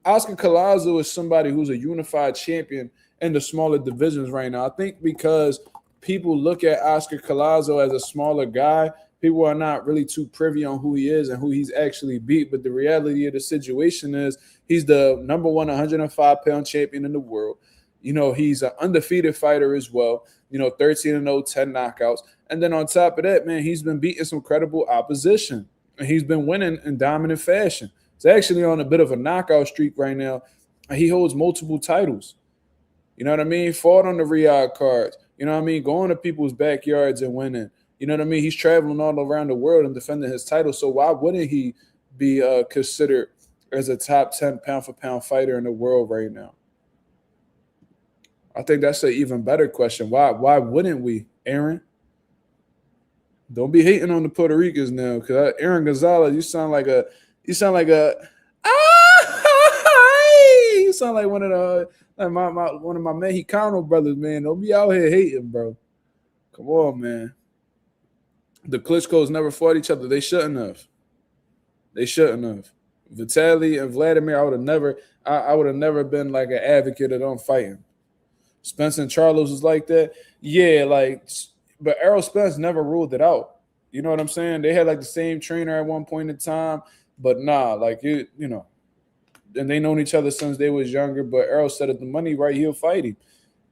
Oscar Collazo is somebody who's a unified champion in the smaller divisions right now. I think because people look at Oscar Collazo as a smaller guy, people are not really too privy on who he is and who he's actually beat. But the reality of the situation is he's the number one 105-pound champion in the world. You know, he's an undefeated fighter as well. You know, 13-0, 10 knockouts. And then on top of that, man, he's been beating some credible opposition. And he's been winning in dominant fashion. He's actually on a bit of a knockout streak right now. And he holds multiple titles. You know what I mean? Fought on the Riyadh cards. You know what I mean? Going to people's backyards and winning. You know what I mean? He's traveling all around the world and defending his title. So why wouldn't he be considered as a top 10 pound-for-pound fighter in the world right now? I think that's an even better question. Why wouldn't we, Aaron? Don't be hating on the Puerto Ricans now, because Aaron Gonzalez, you sound like one of my Mexicano brothers, man. Don't be out here hating, bro. Come on, man. The Klitschko's never fought each other. They shouldn't have. Vitaly and Vladimir, I would have never been like an advocate of them fighting. Spence and Charlos was like that. Yeah, but Errol Spence never ruled it out. You know what I'm saying? They had like the same trainer at one point in time, but nah, you know, and they known each other since they was younger, but Errol said if the money right, he'll fight him.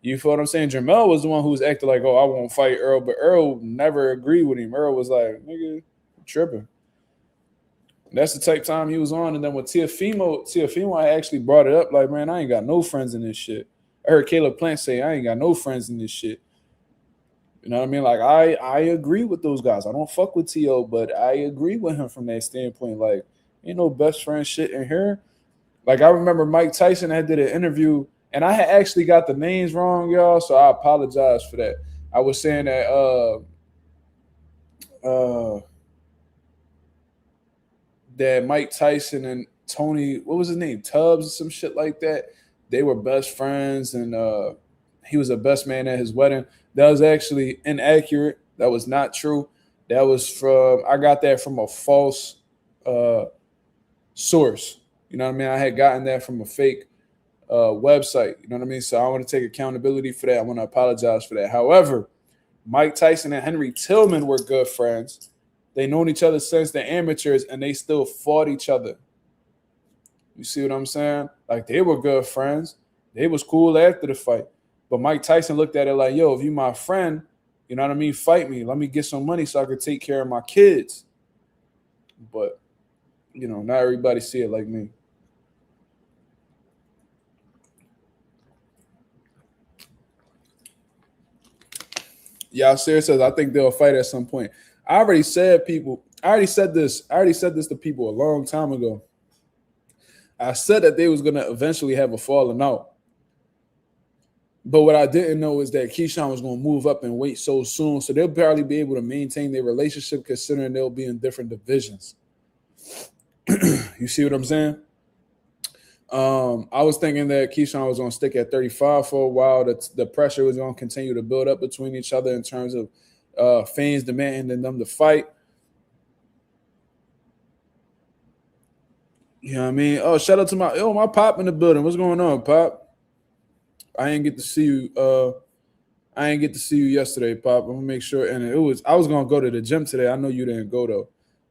You feel what I'm saying? Jamel was the one who was acting like, oh, I won't fight Earl, but Earl never agreed with him. Earl was like, nigga, I'm tripping. That's the type time he was on. And then with Teófimo, I actually brought it up like, man, I ain't got no friends in this shit. I heard Caleb Plant say, I ain't got no friends in this shit. You know what I mean? Like, I agree with those guys. I don't fuck with T.O., but I agree with him from that standpoint. Like, ain't no best friend shit in here. Like, I remember Mike Tyson had did an interview, and I had actually got the names wrong, y'all, so I apologize for that. I was saying that that Mike Tyson and Tony, what was his name? Tubbs or some shit like that. They were best friends, and he was the best man at his wedding. That was actually inaccurate. That was not true. That was I got that from a false source. You know what I mean? I had gotten that from a fake website. You know what I mean? So I want to take accountability for that. I want to apologize for that. However, Mike Tyson and Henry Tillman were good friends. They known each other since they're amateurs, and they still fought each other. You see what I'm saying? Like, they were good friends. They was cool after the fight. But Mike Tyson looked at it like, yo, if you my friend, you know what I mean? Fight me. Let me get some money so I can take care of my kids. But, you know, not everybody see it like me. Yasir says, I think they'll fight at some point. I already said this to people a long time ago. I said that they was going to eventually have a falling out. But what I didn't know is that Keyshawn was going to move up and weight so soon. So they'll barely be able to maintain their relationship considering they'll be in different divisions. You see what I'm saying? I was thinking that Keyshawn was going to stick at 35 for a while. That the pressure was going to continue to build up between each other in terms of fans demanding them to fight. You know what I mean? Oh, shout out to my Pop in the building. What's going on, Pop? I didn't get to see you. I didn't get to see you yesterday, Pop. I'm gonna make sure. And I was gonna go to the gym today. I know you didn't go though.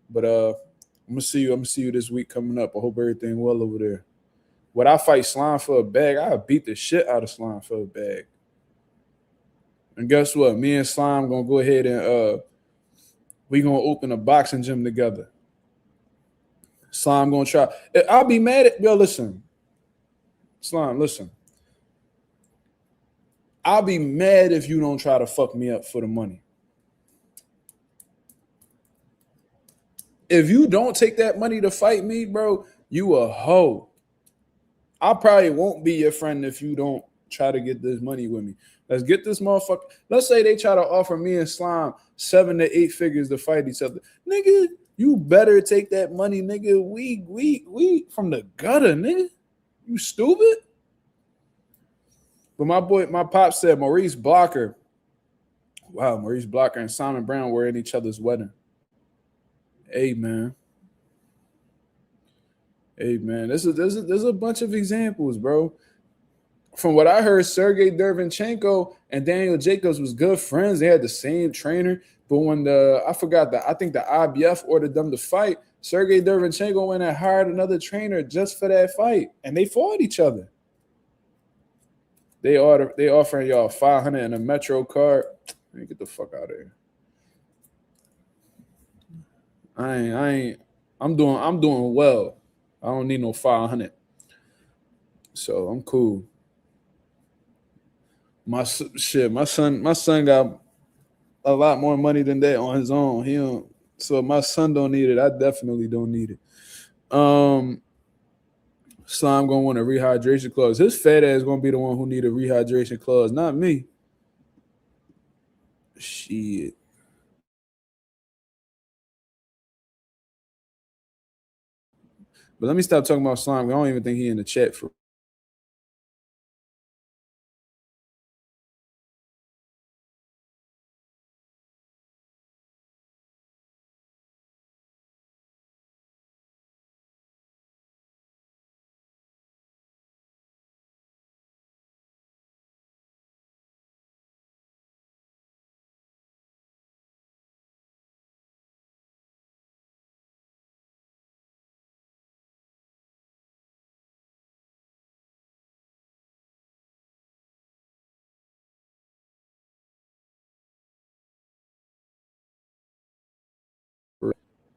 But I'm gonna see you. I'm gonna see you this week coming up. I hope everything well over there. Would I fight Slime for a bag? I beat the shit out of Slime for a bag. And guess what? Me and Slime gonna go ahead and we gonna open a boxing gym together. Slime gonna try. I'll be mad at yo. Listen, Slime. Listen. I'll be mad if you don't try to fuck me up for the money. If you don't take that money to fight me, bro, you a hoe. I probably won't be your friend if you don't try to get this money with me. Let's get this motherfucker. Let's say they try to offer me and Slime 7 to 8 figures to fight each other. Nigga, you better take that money, nigga. We from the gutter, nigga. You stupid? But my pop said Maurice Blocker. Wow, Maurice Blocker and Simon Brown were in each other's wedding. Hey, man. Hey, man. There's a bunch of examples, bro. From what I heard, Sergey Derevchenko and Daniel Jacobs was good friends. They had the same trainer. But when I think the IBF ordered them to fight, Sergey Derevchenko went and hired another trainer just for that fight. And they fought each other. They offering y'all 500 and a Metro card. Let me get the fuck out of here. I'm doing well. I don't need no 500. So I'm cool. My son got a lot more money than that on his own. He don't. So if my son don't need it, I definitely don't need it. Slime gonna want a rehydration clause. His fat ass gonna be the one who need a rehydration clause, not me. Shit. But let me stop talking about Slime. I don't even think he in the chat for.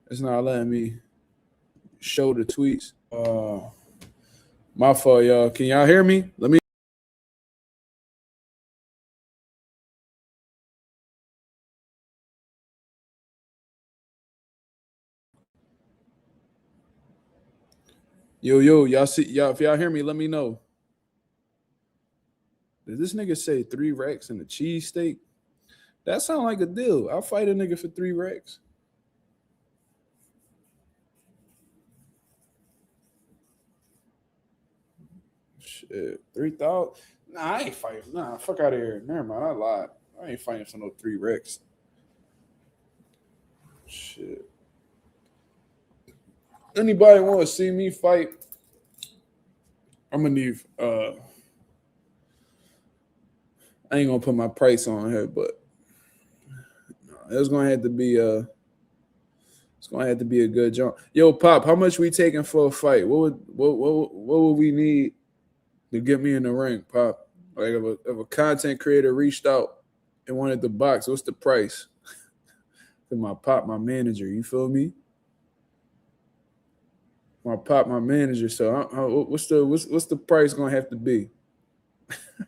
It's not letting me show the tweets. My fault, y'all. Can y'all hear me? Let me. Yo, y'all see y'all? If y'all hear me, let me know. Did this nigga say 3 racks and a cheesesteak? That sound like a deal. I'll fight a nigga for 3 racks. Shit, 3,000. Nah, I ain't fighting. Nah, fuck out of here. Never mind, I lied. I ain't fighting for no 3 racks. Shit. Anybody want to see me fight? I'm gonna need. I ain't gonna put my price on here, but it's gonna have to be it's gonna have to be a good jump. Yo, Pop, how much we taking for a fight? What would we need to get me in the ring, Pop? Like if a content creator reached out and wanted the box, what's the price? For my manager, you feel me? My manager. So what's the price gonna have to be?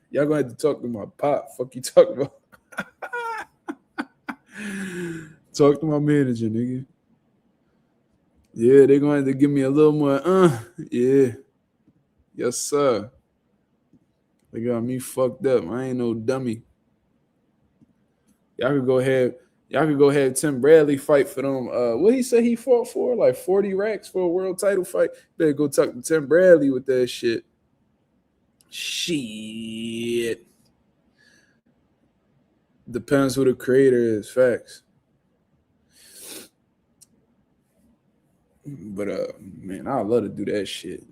Y'all gonna have to talk to my pop. Fuck you talking about? Talk to my manager, nigga. Yeah, they're gonna have to give me a little more. Yeah, yes sir. They got me fucked up. I ain't no dummy. Y'all could go have Tim Bradley fight for them. What he said he fought for? Like 40 racks for a world title fight. Better go talk to Tim Bradley with that shit. Shit. Depends who the creator is. Facts. But man, I love to do that shit.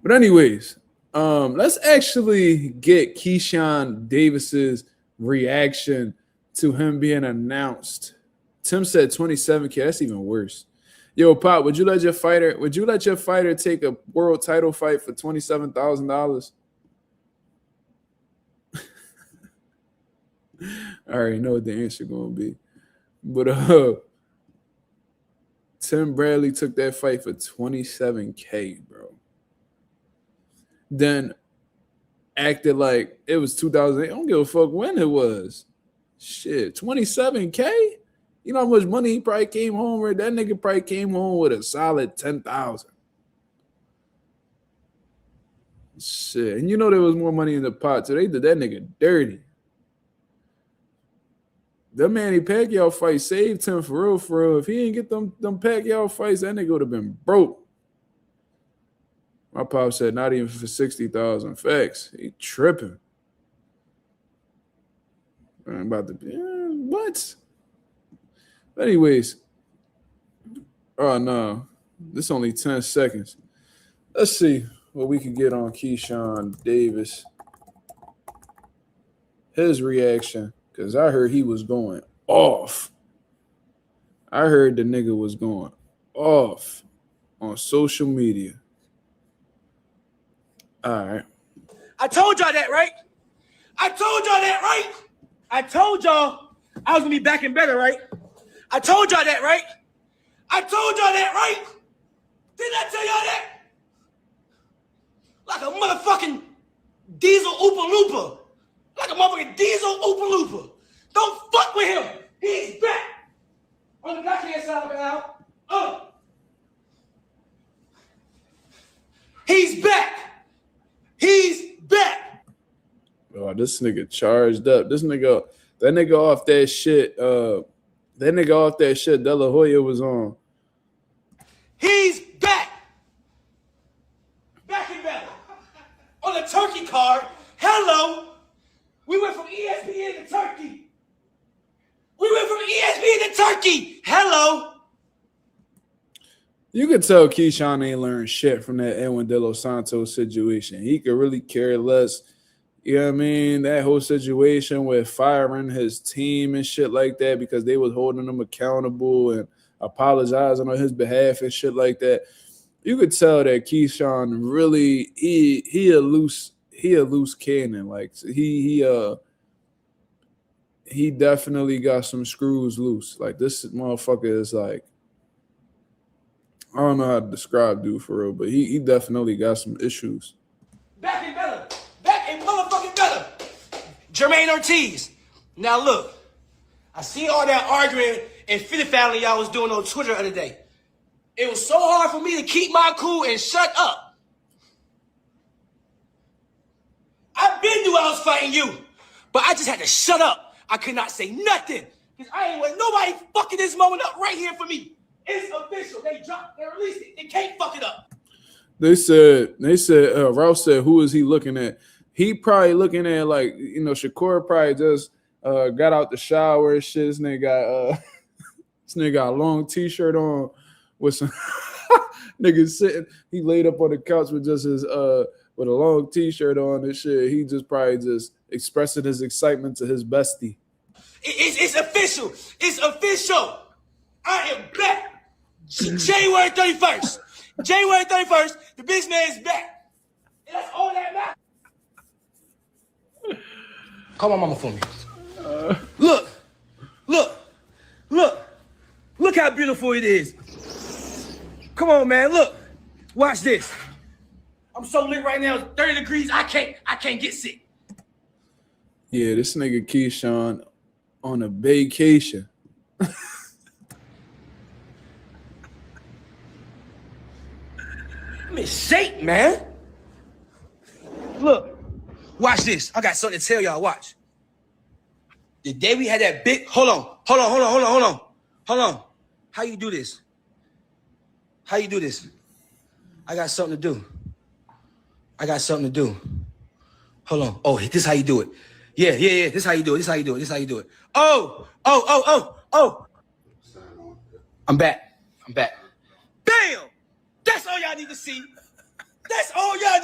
But anyways, let's actually get Keyshawn Davis's reaction to him being announced. Tim said 27K. That's even worse. Yo, Pop, would you let your fighter take a world title fight for $27,000? I already know what the answer gonna be. But Tim Bradley took that fight for $27K, bro. Then acted like it was 2008. I don't give a fuck when it was. Shit, $27K? You know how much money he probably came home with? That nigga probably came home with a solid $10,000. Shit. And you know there was more money in the pot, so they did that nigga dirty. That Manny Pacquiao fight saved him for real, for real. If he didn't get them Pacquiao fights, that nigga would have been broke. My pop said not even for 60,000. Facts. He tripping. I'm about to be what? Anyways. Oh no. This only 10 seconds. Let's see what we can get on Keyshawn Davis. His reaction. Because I heard he was going off. I heard the nigga was going off on social media. All right. I told y'all that, right? I told y'all that, right? I told y'all I was going to be back and better, right? I told y'all that, right? I told y'all that, right? Didn't I tell y'all that? Like a motherfucking diesel Oopa Loopa. Like a motherfucking diesel Oopa Loopa. Don't fuck with him. He's back. On the backhand side of the aisle. Oh. He's back. He's back. Oh, this nigga charged up. That nigga off that shit. That nigga off that shit De La Hoya was on. He's back. Back in battle. On the turkey card. Hello. We went from ESPN to Turkey. We went from ESPN to Turkey. Hello. You could tell Keyshawn ain't learned shit from that Edwin De Los Santos situation. He could really care less. You know what I mean? That whole situation with firing his team and shit like that because they was holding him accountable and apologizing on his behalf and shit like that. You could tell that Keyshawn really he a loose cannon. Like he definitely got some screws loose. Like this motherfucker is like, I don't know how to describe dude for real, but he definitely got some issues. Back in better. Back in motherfucking better. Jamaine Ortiz. Now look, I see all that arguing and Philly family y'all was doing on Twitter the other day. It was so hard for me to keep my cool and shut up. I've been knew I was fighting you, but I just had to shut up. I could not say nothing because I ain't want nobody fucking this moment up right here for me. It's official. They released it. They can't fuck it up. They said, Ralph said, who is he looking at? He probably looking at like, you know, Shakur probably just got out the shower and shit. This nigga got a long t-shirt on with some nigga sitting. He laid up on the couch with just his with a long t-shirt on and shit. He just probably just expressing his excitement to his bestie. It's official. It's official. I am back. January 31st. January 31st, the big man's back. And that's all that matters. Call my mama for me. Look how beautiful it is. Come on, man, look. Watch this. I'm so lit right now, it's 30 degrees, I can't get sick. Yeah, this nigga Keyshawn on a vacation. I'm in shape, man. Look, watch this. I got something to tell y'all. Watch. The day we had that big, hold on. How you do this? I got something to do. Hold on. Oh, this is how you do it. Yeah. This is how you do it. Oh. I'm back. Bam! That's all y'all need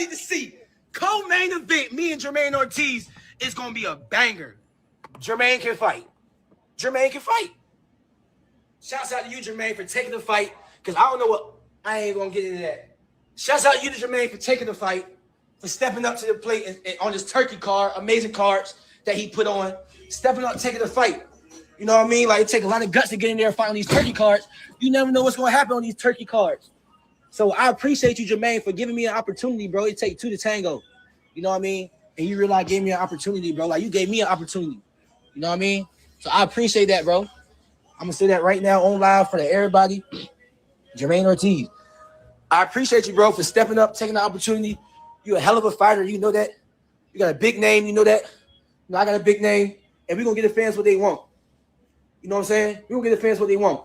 to see. Co-main event, me and Jamaine Ortiz is going to be a banger. Jamaine can fight. Shouts out to you, Jamaine, for taking the fight. Because I ain't going to get into that. Shouts out to you, Jamaine, for taking the fight. For stepping up to the plate and on this turkey card, amazing cards that he put on. Stepping up, taking the fight. You know what I mean? Like, it take a lot of guts to get in there and fight on these turkey cards. You never know what's going to happen on these turkey cards. So I appreciate you, Jamaine, for giving me an opportunity, bro. It take two to tango. You know what I mean? And you really gave me an opportunity, bro. Like, you gave me an opportunity. You know what I mean? So I appreciate that, bro. I'm going to say that right now on live for everybody. Jamaine Ortiz, I appreciate you, bro, for stepping up, taking the opportunity. You're a hell of a fighter. You know that. You got a big name. You know that. You know, I got a big name. And we're going to get the fans what they want. You know what I'm saying? We're going to get the fans what they want.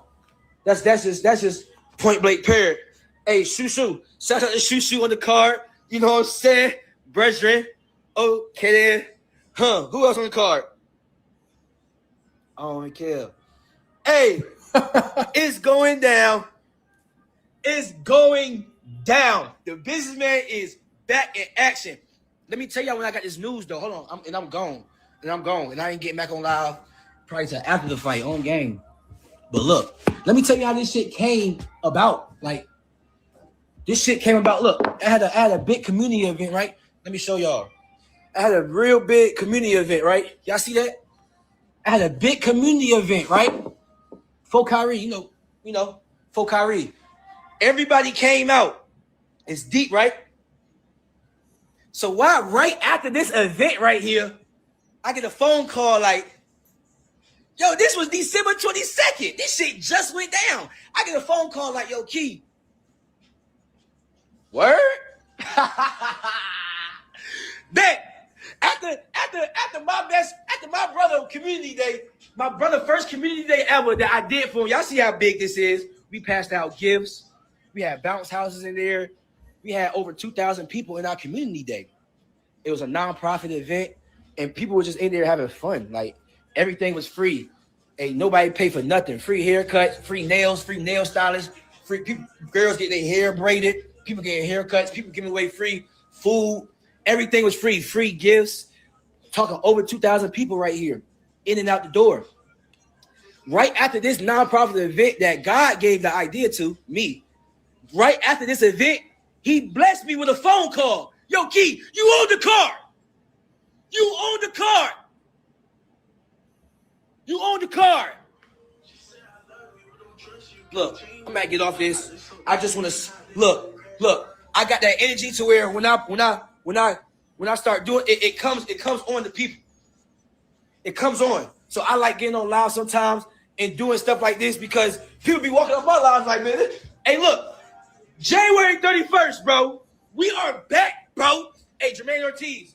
That's just point blank period. Hey, Shushu. Shout out to Shushu on the card. You know what I'm saying? Brethren. Okay then. Who else on the card? I don't care. Hey, it's going down. It's going down. The businessman is back in action. Let me tell y'all when I got this news, though. Hold on. I'm gone. And I ain't getting back on live probably till after the fight on game. But look, let me tell you how this shit came about. Like, this shit came about. Look, I had a big community event, right? Let me show y'all. I had a real big community event, right? Y'all see that? I had a big community event, right? For Kyrie, you know, for Kyrie. Everybody came out. It's deep, right? So why right after this event right here, I get a phone call like, yo, this was December 22nd. This shit just went down. I get a phone call like, yo, Key. Word? Bet. After my brother community day, my brother first community day ever that I did for him. Y'all see how big this is. We passed out gifts. We had bounce houses in there. We had over 2,000 people in our community day. It was a nonprofit event, and people were just in there having fun. Like, everything was free. Ain't nobody paid for nothing. Free haircuts, free nails, free nail stylists, free people, girls get their hair braided, people getting haircuts, people giving away free food. Everything was free. Free gifts. Talking over 2,000 people right here, in and out the door. Right after this nonprofit event that God gave the idea to me, right after this event, he blessed me with a phone call. Yo, Key, you own the card. You own the card. You own the card. Look, I'm gonna get off this. I just want to look. I got that energy to where when I start doing it, it comes on to people. It comes on. So I like getting on live sometimes and doing stuff like this because people be walking up my lives like, man, hey, look, January 31st, bro. We are back, bro. Hey, Jamaine Ortiz.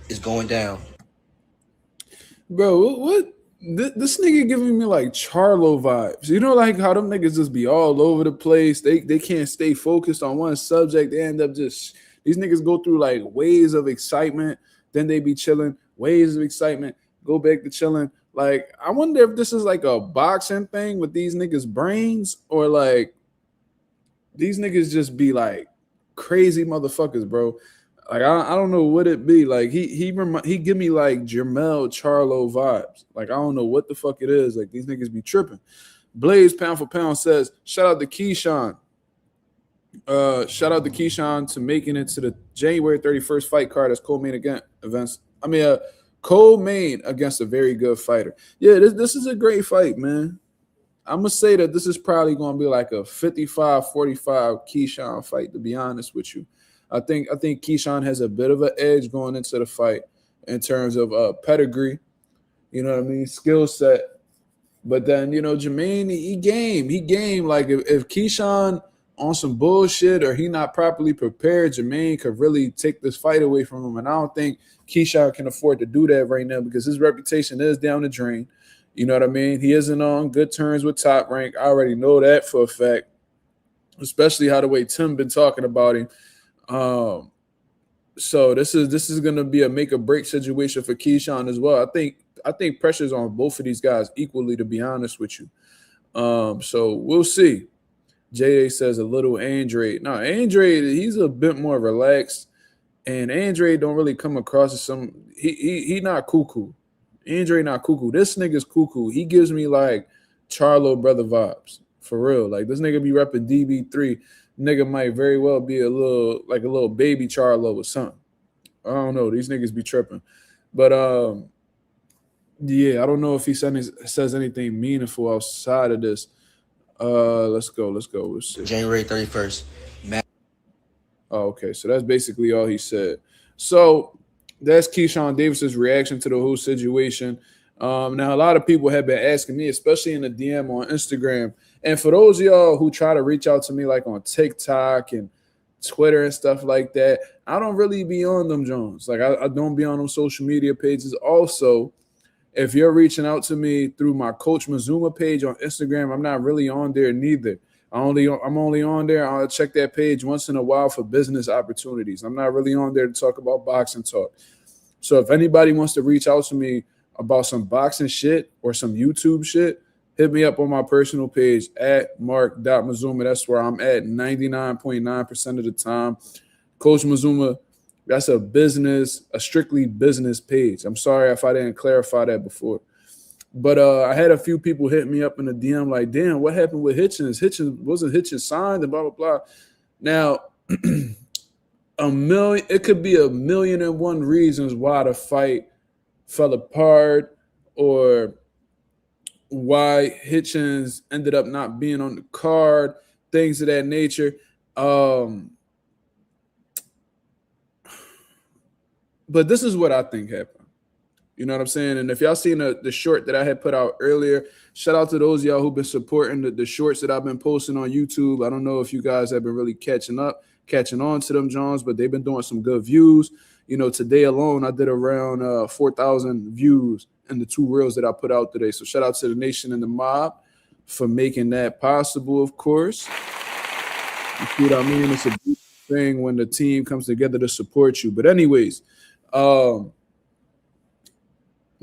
It's going down. Bro, what? This nigga giving me like Charlo vibes. You know, like how them niggas just be all over the place. They can't stay focused on one subject. They end up just, these niggas go through like waves of excitement. Then they be chilling. Waves of excitement. Go back to chilling. Like, I wonder if this is like a boxing thing with these niggas' brains, or like these niggas just be like crazy motherfuckers, bro. Like, I don't know what it be. Like, he give me like Jermel Charlo vibes. Like, I don't know what the fuck it is. Like, these niggas be tripping. Blaze Pound for Pound says, shout out to Keyshawn. Shout out to Keyshawn to making it to the January 31st fight card as co-main events. Co-main against a very good fighter. Yeah, this is a great fight, man. I'm going to say that this is probably going to be like a 55-45 Keyshawn fight, to be honest with you. I think Keyshawn has a bit of an edge going into the fight in terms of pedigree, you know what I mean, skill set. But then, you know, Jamaine, he game. Like, if Keyshawn on some bullshit or he not properly prepared, Jamaine could really take this fight away from him. And I don't think Keyshawn can afford to do that right now because his reputation is down the drain. You know what I mean? He isn't on good terms with Top Rank. I already know that for a fact, especially how the way Tim been talking about him. So this is gonna be a make or break situation for Keyshawn as well. I think pressure's on both of these guys equally, to be honest with you. So we'll see. J.A. says a little Andre. No, Andre, he's a bit more relaxed, and Andre don't really come across as some. He not cuckoo. Andre not cuckoo. This nigga's cuckoo. He gives me like Charlo brother vibes for real. Like, this nigga be repping DB3. nigga might very well be a little baby Charlo or something. I don't know. These niggas be tripping. But yeah, I don't know if he says anything meaningful outside of this. Let's go. We'll see. January 31st. Oh, okay. So that's basically all he said. So that's Keyshawn Davis's reaction to the whole situation. Now, a lot of people have been asking me, especially in the DM on Instagram. And for those of y'all who try to reach out to me like on TikTok and Twitter and stuff like that, I don't really be on them Jones. Like I don't be on them social media pages. Also, if you're reaching out to me through my Coach MAZUMA page on Instagram, I'm not really on there neither. I'm only on there. I'll check that page once in a while for business opportunities. I'm not really on there to talk about boxing talk. So if anybody wants to reach out to me about some boxing shit or some YouTube shit, hit me up on my personal page at mark.mazuma. That's where I'm at 99.9% of the time. Coach MAZUMA, that's a strictly business page. I'm sorry if I didn't clarify that before. But I had a few people hit me up in the DM like, damn, what happened with Hitchens? Wasn't Hitchens signed and blah, blah, blah. Now, it could be 1,000,001 reasons why the fight fell apart or why Hitchens ended up not being on the card, things of that nature. But this is what I think happened. You know what I'm saying? And if y'all seen the short that I had put out earlier, shout out to those of y'all who've been supporting the shorts that I've been posting on YouTube. I don't know if you guys have been really catching on to them, Johns, but they've been doing some good views. You know, today alone, I did around 4,000 views in the 2 reels that I put out today. So shout out to the nation and the mob for making that possible, of course. You see what I mean? It's a beautiful thing when the team comes together to support you. But anyways,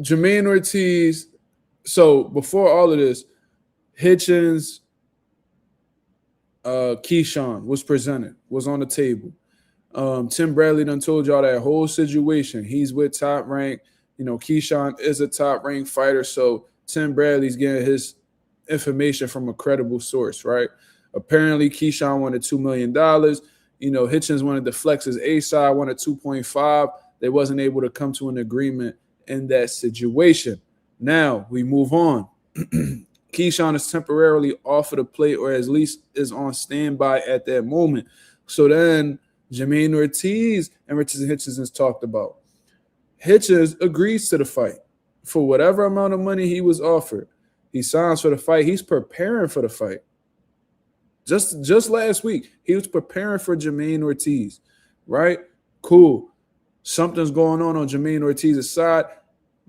Jamaine Ortiz. So before all of this, Hitchens, Keyshawn was on the table. Tim Bradley done told y'all that whole situation. He's with Top Rank. You know, Keyshawn is a Top Rank fighter, so Tim Bradley's getting his information from a credible source, right? Apparently, Keyshawn wanted $2 million. You know, Hitchens wanted to flex his A side, wanted 2.5. They wasn't able to come to an agreement in that situation. Now we move on. Keyshawn is temporarily off of the plate, or at least is on standby at that moment. So then Jamaine Ortiz and Richardson Hitchens is talked about. Hitchens agrees to the fight for whatever amount of money he was offered. He signs for the fight. He's preparing for the fight. Just last week, he was preparing for Jamaine Ortiz, right? Cool. Something's going on Jamaine Ortiz's side.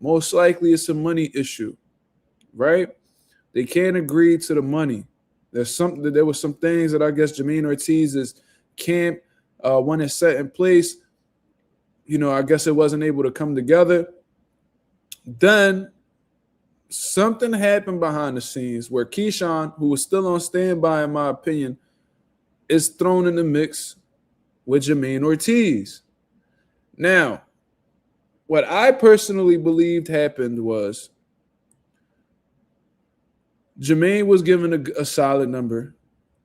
Most likely it's a money issue, right? They can't agree to the money. There was some things that I guess Jamaine Ortiz's camp, when it's set in place, you know, I guess it wasn't able to come together. Then something happened behind the scenes where Keyshawn, who was still on standby, in my opinion, is thrown in the mix with Jamaine Ortiz. Now, what I personally believed happened was Jamaine was given a solid number.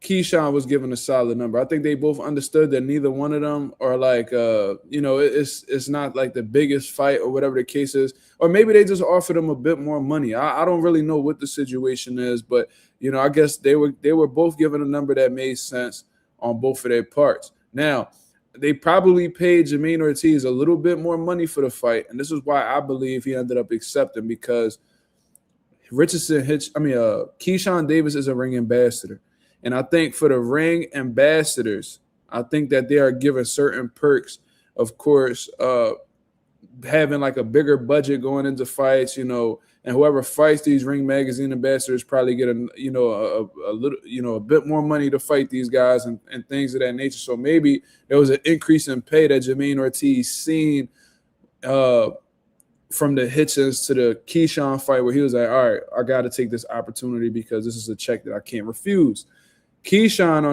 Keyshawn was given a solid number. I think they both understood that neither one of them are like, you know, it's not like the biggest fight or whatever the case is. Or maybe they just offered them a bit more money. I don't really know what the situation is, but, you know, I guess they were both given a number that made sense on both of their parts. Now, they probably paid Jamaine Ortiz a little bit more money for the fight, and this is why I believe he ended up accepting, because Keyshawn Davis is a ring ambassador. And I think for the ring ambassadors, I think that they are given certain perks, of course, having like a bigger budget going into fights, you know, and whoever fights these ring magazine ambassadors probably get a little, you know, a bit more money to fight these guys and things of that nature. So maybe there was an increase in pay that Jamaine Ortiz seen from the Hitchens to the Keyshawn fight, where he was like, all right, I got to take this opportunity because this is a check that I can't refuse. Keyshawn,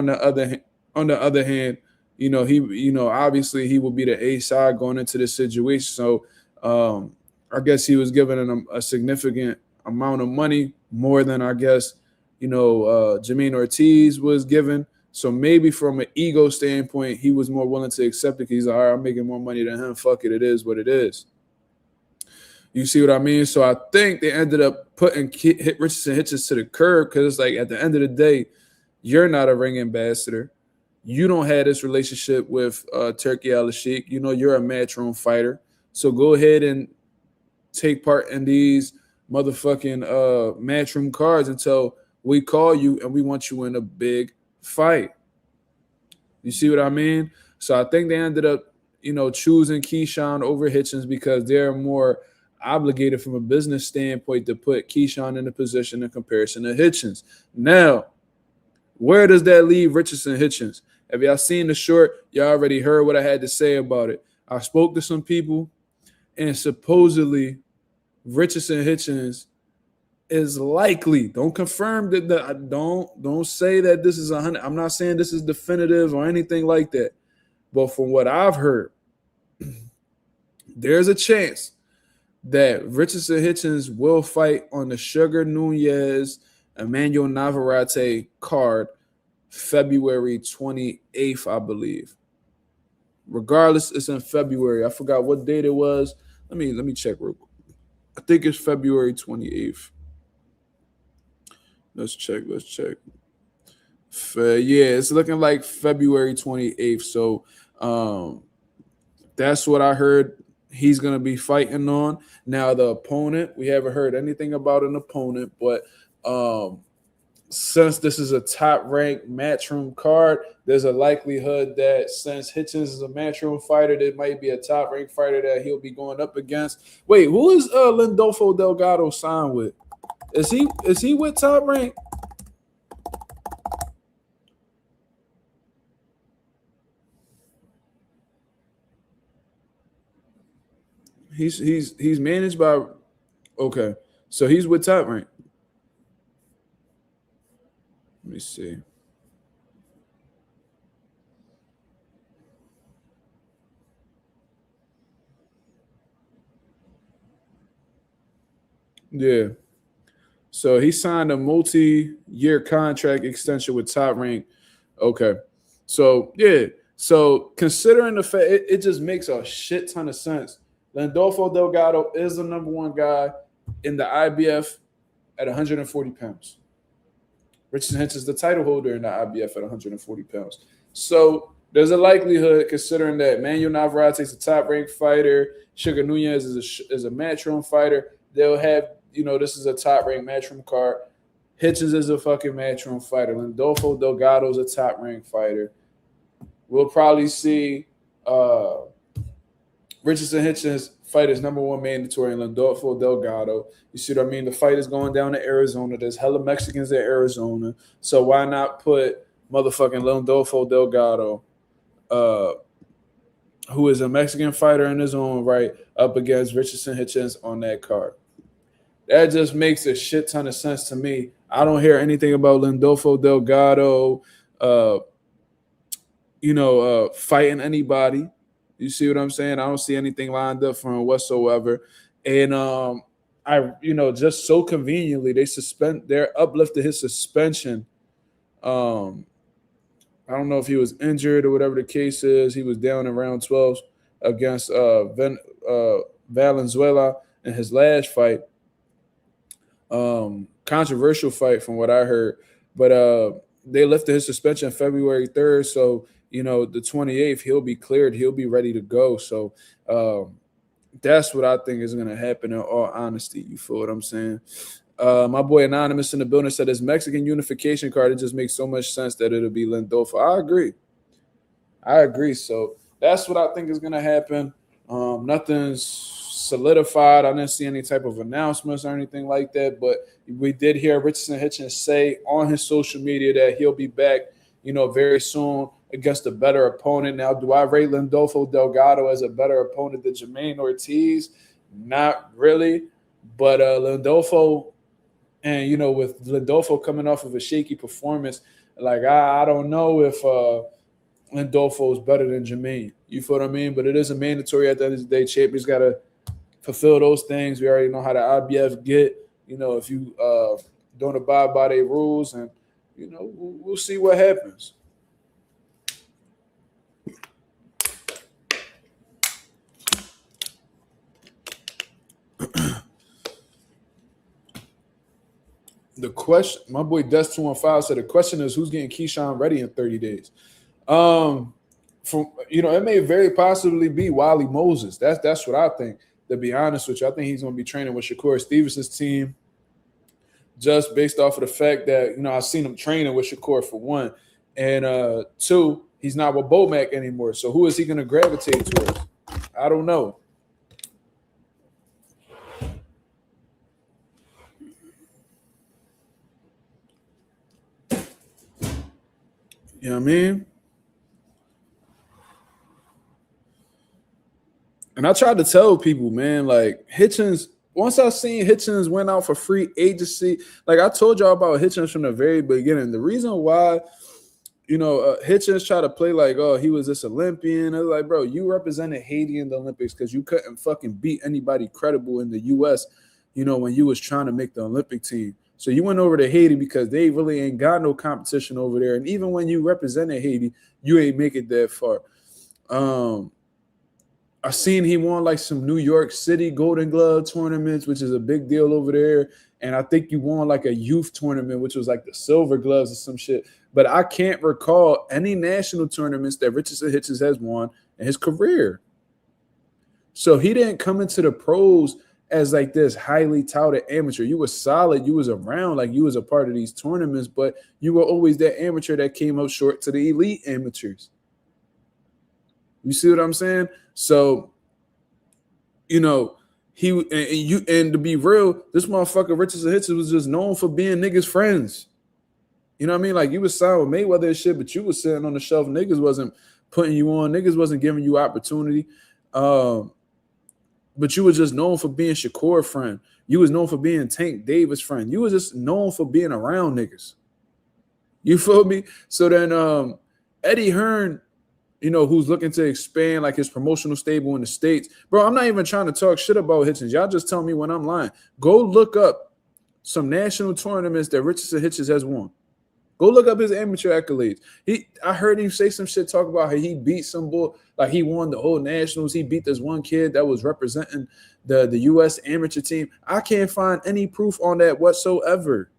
on the other hand, you know, obviously he will be the A side going into this situation. So I guess he was given a significant amount of money, more than I guess, you know, Jamaine Ortiz was given. So maybe from an ego standpoint, he was more willing to accept it. He's like, all right, I'm making more money than him. Fuck it. It is what it is. You see what I mean? So I think they ended up putting Richardson Hitchens to the curb because it's like at the end of the day, you're not a ring ambassador. You don't have this relationship with Turki Al-Sheikh. You know, you're a matchroom fighter. So go ahead and take part in these motherfucking matchroom cards until we call you and we want you in a big fight. You see what I mean? So I think they ended up, choosing Keyshawn over Hitchens because they're more obligated from a business standpoint to put Keyshawn in a position in comparison to Hitchens. Now, where does that leave Richardson Hitchens? Have y'all seen the short? Y'all already heard what I had to say about it. I spoke to some people, and supposedly Richardson Hitchens is likely. Don't confirm that. Don't say that this is 100. I'm not saying this is definitive or anything like that. But from what I've heard, there's a chance that Richardson Hitchens will fight on the Sugar Nunez Emmanuel Navarrete card February 28th, I believe. Regardless, it's in February. I forgot what date it was. Let me check real quick. I think it's February 28th. Let's check. Yeah, it's looking like February 28th. So that's what I heard he's going to be fighting on. Now, the opponent, we haven't heard anything about an opponent, but since this is a top-ranked matchroom card, there's a likelihood that since Hitchens is a matchroom fighter, there might be a top-ranked fighter that he'll be going up against. Wait, who is Lindolfo Delgado signed with? Is he with Top Rank? He's managed by, okay, so he's with Top Rank. Let me see. Yeah. So he signed a multi-year contract extension with Top Rank. Okay. So, yeah. So considering the fact, it just makes a shit ton of sense. Lindolfo Delgado is the number one guy in the IBF at 140 pounds. Richardson Hitchens is the title holder in the IBF at 140 pounds. So there's a likelihood, considering that Manuel Navarrete is a top-ranked fighter, Sugar Nunez is a matchroom fighter, they'll have, this is a top-ranked matchroom card. Hitchens is a fucking matchroom fighter. Lindolfo Delgado is a top-ranked fighter. We'll probably see Richardson Hitchens fight his number one mandatory in Lindolfo Delgado. You see what I mean? The fight is going down to Arizona. There's hella Mexicans in Arizona. So why not put motherfucking Lindolfo Delgado, who is a Mexican fighter in his own right, up against Richardson Hitchens on that card? That just makes a shit ton of sense to me. I don't hear anything about Lindolfo Delgado, fighting anybody. You see what I'm saying? I don't see anything lined up for him whatsoever. And just so conveniently, they uplifted his suspension. I don't know if he was injured or whatever the case is. He was down in round 12 against Valenzuela in his last fight. Controversial fight from what I heard. But they lifted his suspension February 3rd. So, the 28th, he'll be cleared. He'll be ready to go. So that's what I think is going to happen in all honesty. You feel what I'm saying? My boy Anonymous in the building said his Mexican unification card, it just makes so much sense that it'll be Lindolfo. I agree. So that's what I think is going to happen. Nothing's solidified. I didn't see any type of announcements or anything like that, but we did hear Richardson Hitchens say on his social media that he'll be back, very soon against a better opponent. Now, do I rate Lindolfo Delgado as a better opponent than Jamaine Ortiz? Not really, but Lindolfo, and with Lindolfo coming off of a shaky performance, like I don't know if Lindolfo is better than Jamaine. You feel what I mean? But it is a mandatory at the end of the day. Champions got to fulfill those things. We already know how the IBF get. If you don't abide by their rules, and we'll see what happens. The question, my boy Dust 215 said the question is who's getting Keyshawn ready in 30 days. From it may very possibly be Wally Moses. That's what I think. To be honest with you, I think he's going to be training with Shakur Stevenson's team, just based off of the fact that I've seen him training with Shakur for one, and two, he's not with Bomac anymore. So who is he going to gravitate towards? I don't know. You know what I mean? And I tried to tell people, man, like Hitchens, once I seen Hitchens went out for free agency, like I told y'all about Hitchens from the very beginning. The reason why, Hitchens tried to play like, oh, he was this Olympian. I was like, bro, you represented Haiti in the Olympics because you couldn't fucking beat anybody credible in the U.S., when you was trying to make the Olympic team. So you went over to Haiti because they really ain't got no competition over there. And even when you represented Haiti, you ain't make it that far. I seen he won like some New York City Golden Glove tournaments, which is a big deal over there. And I think you won like a youth tournament, which was like the Silver Gloves or some shit. But I can't recall any national tournaments that Richardson Hitchens has won in his career. So he didn't come into the pros as like this highly touted amateur. You were solid. You was around, like you was a part of these tournaments, but you were always that amateur that came up short to the elite amateurs. You see what I'm saying? So, and to be real, this motherfucker Richardson Hitchens was just known for being niggas' friends. You know what I mean? Like you was signed with Mayweather and shit, but you was sitting on the shelf. Niggas wasn't putting you on. Niggas wasn't giving you opportunity. But you was just known for being Shakur friend. You was known for being Tank Davis friend. You was just known for being around niggas. You feel me? So then Eddie Hearn, who's looking to expand like his promotional stable in the States. Bro, I'm not even trying to talk shit about Hitchens. Y'all just tell me when I'm lying. Go look up some national tournaments that Richardson Hitchens has won. Go look up his amateur accolades. I heard him say some shit, talk about how he beat some bull, like he won the whole nationals. He beat this one kid that was representing the U.S. amateur team. I can't find any proof on that whatsoever.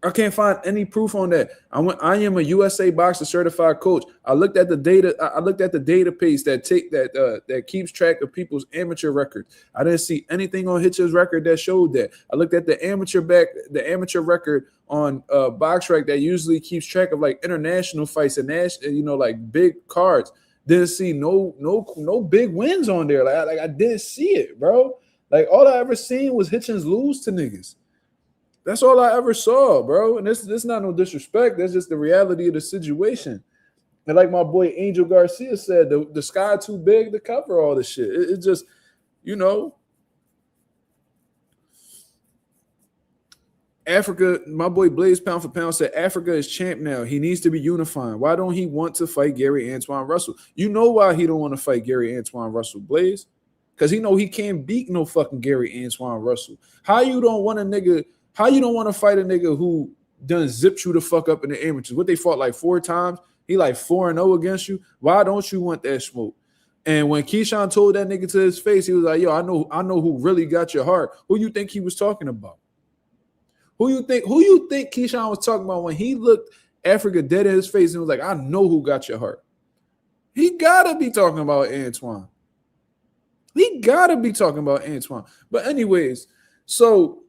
I can't find any proof on that. I am a USA Boxer certified coach. I looked at the data. I looked at the database that keeps track of people's amateur records. I didn't see anything on Hitchens' record that showed that. I looked at the amateur record on BoxRec that usually keeps track of like international fights and like big cards. Didn't see no big wins on there. Like I didn't see it, bro. Like all I ever seen was Hitchens lose to niggas. That's all I ever saw, bro. And this not no disrespect. That's just the reality of the situation. And like my boy Angel Garcia said, the sky too big to cover all this shit. It just, Africa, my boy Blaze Pound for Pound said, Africa is champ now. He needs to be unifying. Why don't he want to fight Gary Antoine Russell? You know why he don't want to fight Gary Antoine Russell, Blaze? Because he know he can't beat no fucking Gary Antoine Russell. How you don't want to fight a nigga who done zipped you the fuck up in the amateurs? What, they fought like 4 times? He like 4-0 against you. Why don't you want that smoke? And when Keyshawn told that nigga to his face, he was like, yo, I know who really got your heart. Who you think he was talking about? Who you think Keyshawn was talking about when he looked Africa dead in his face and was like, I know who got your heart? He gotta be talking about Antoine. But anyways, so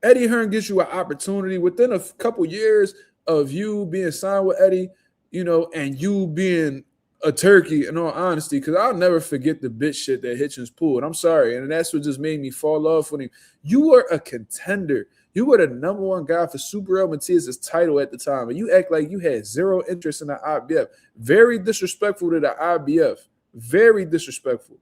Eddie Hearn gives you an opportunity within a couple years of you being signed with Eddie, and you being a turkey, in all honesty, because I'll never forget the bitch shit that Hitchens pulled. I'm sorry. And that's what just made me fall off with him. You were a contender. You were the number one guy for Super El Matias's title at the time, and you act like you had zero interest in the IBF. Very disrespectful to the IBF. Very disrespectful.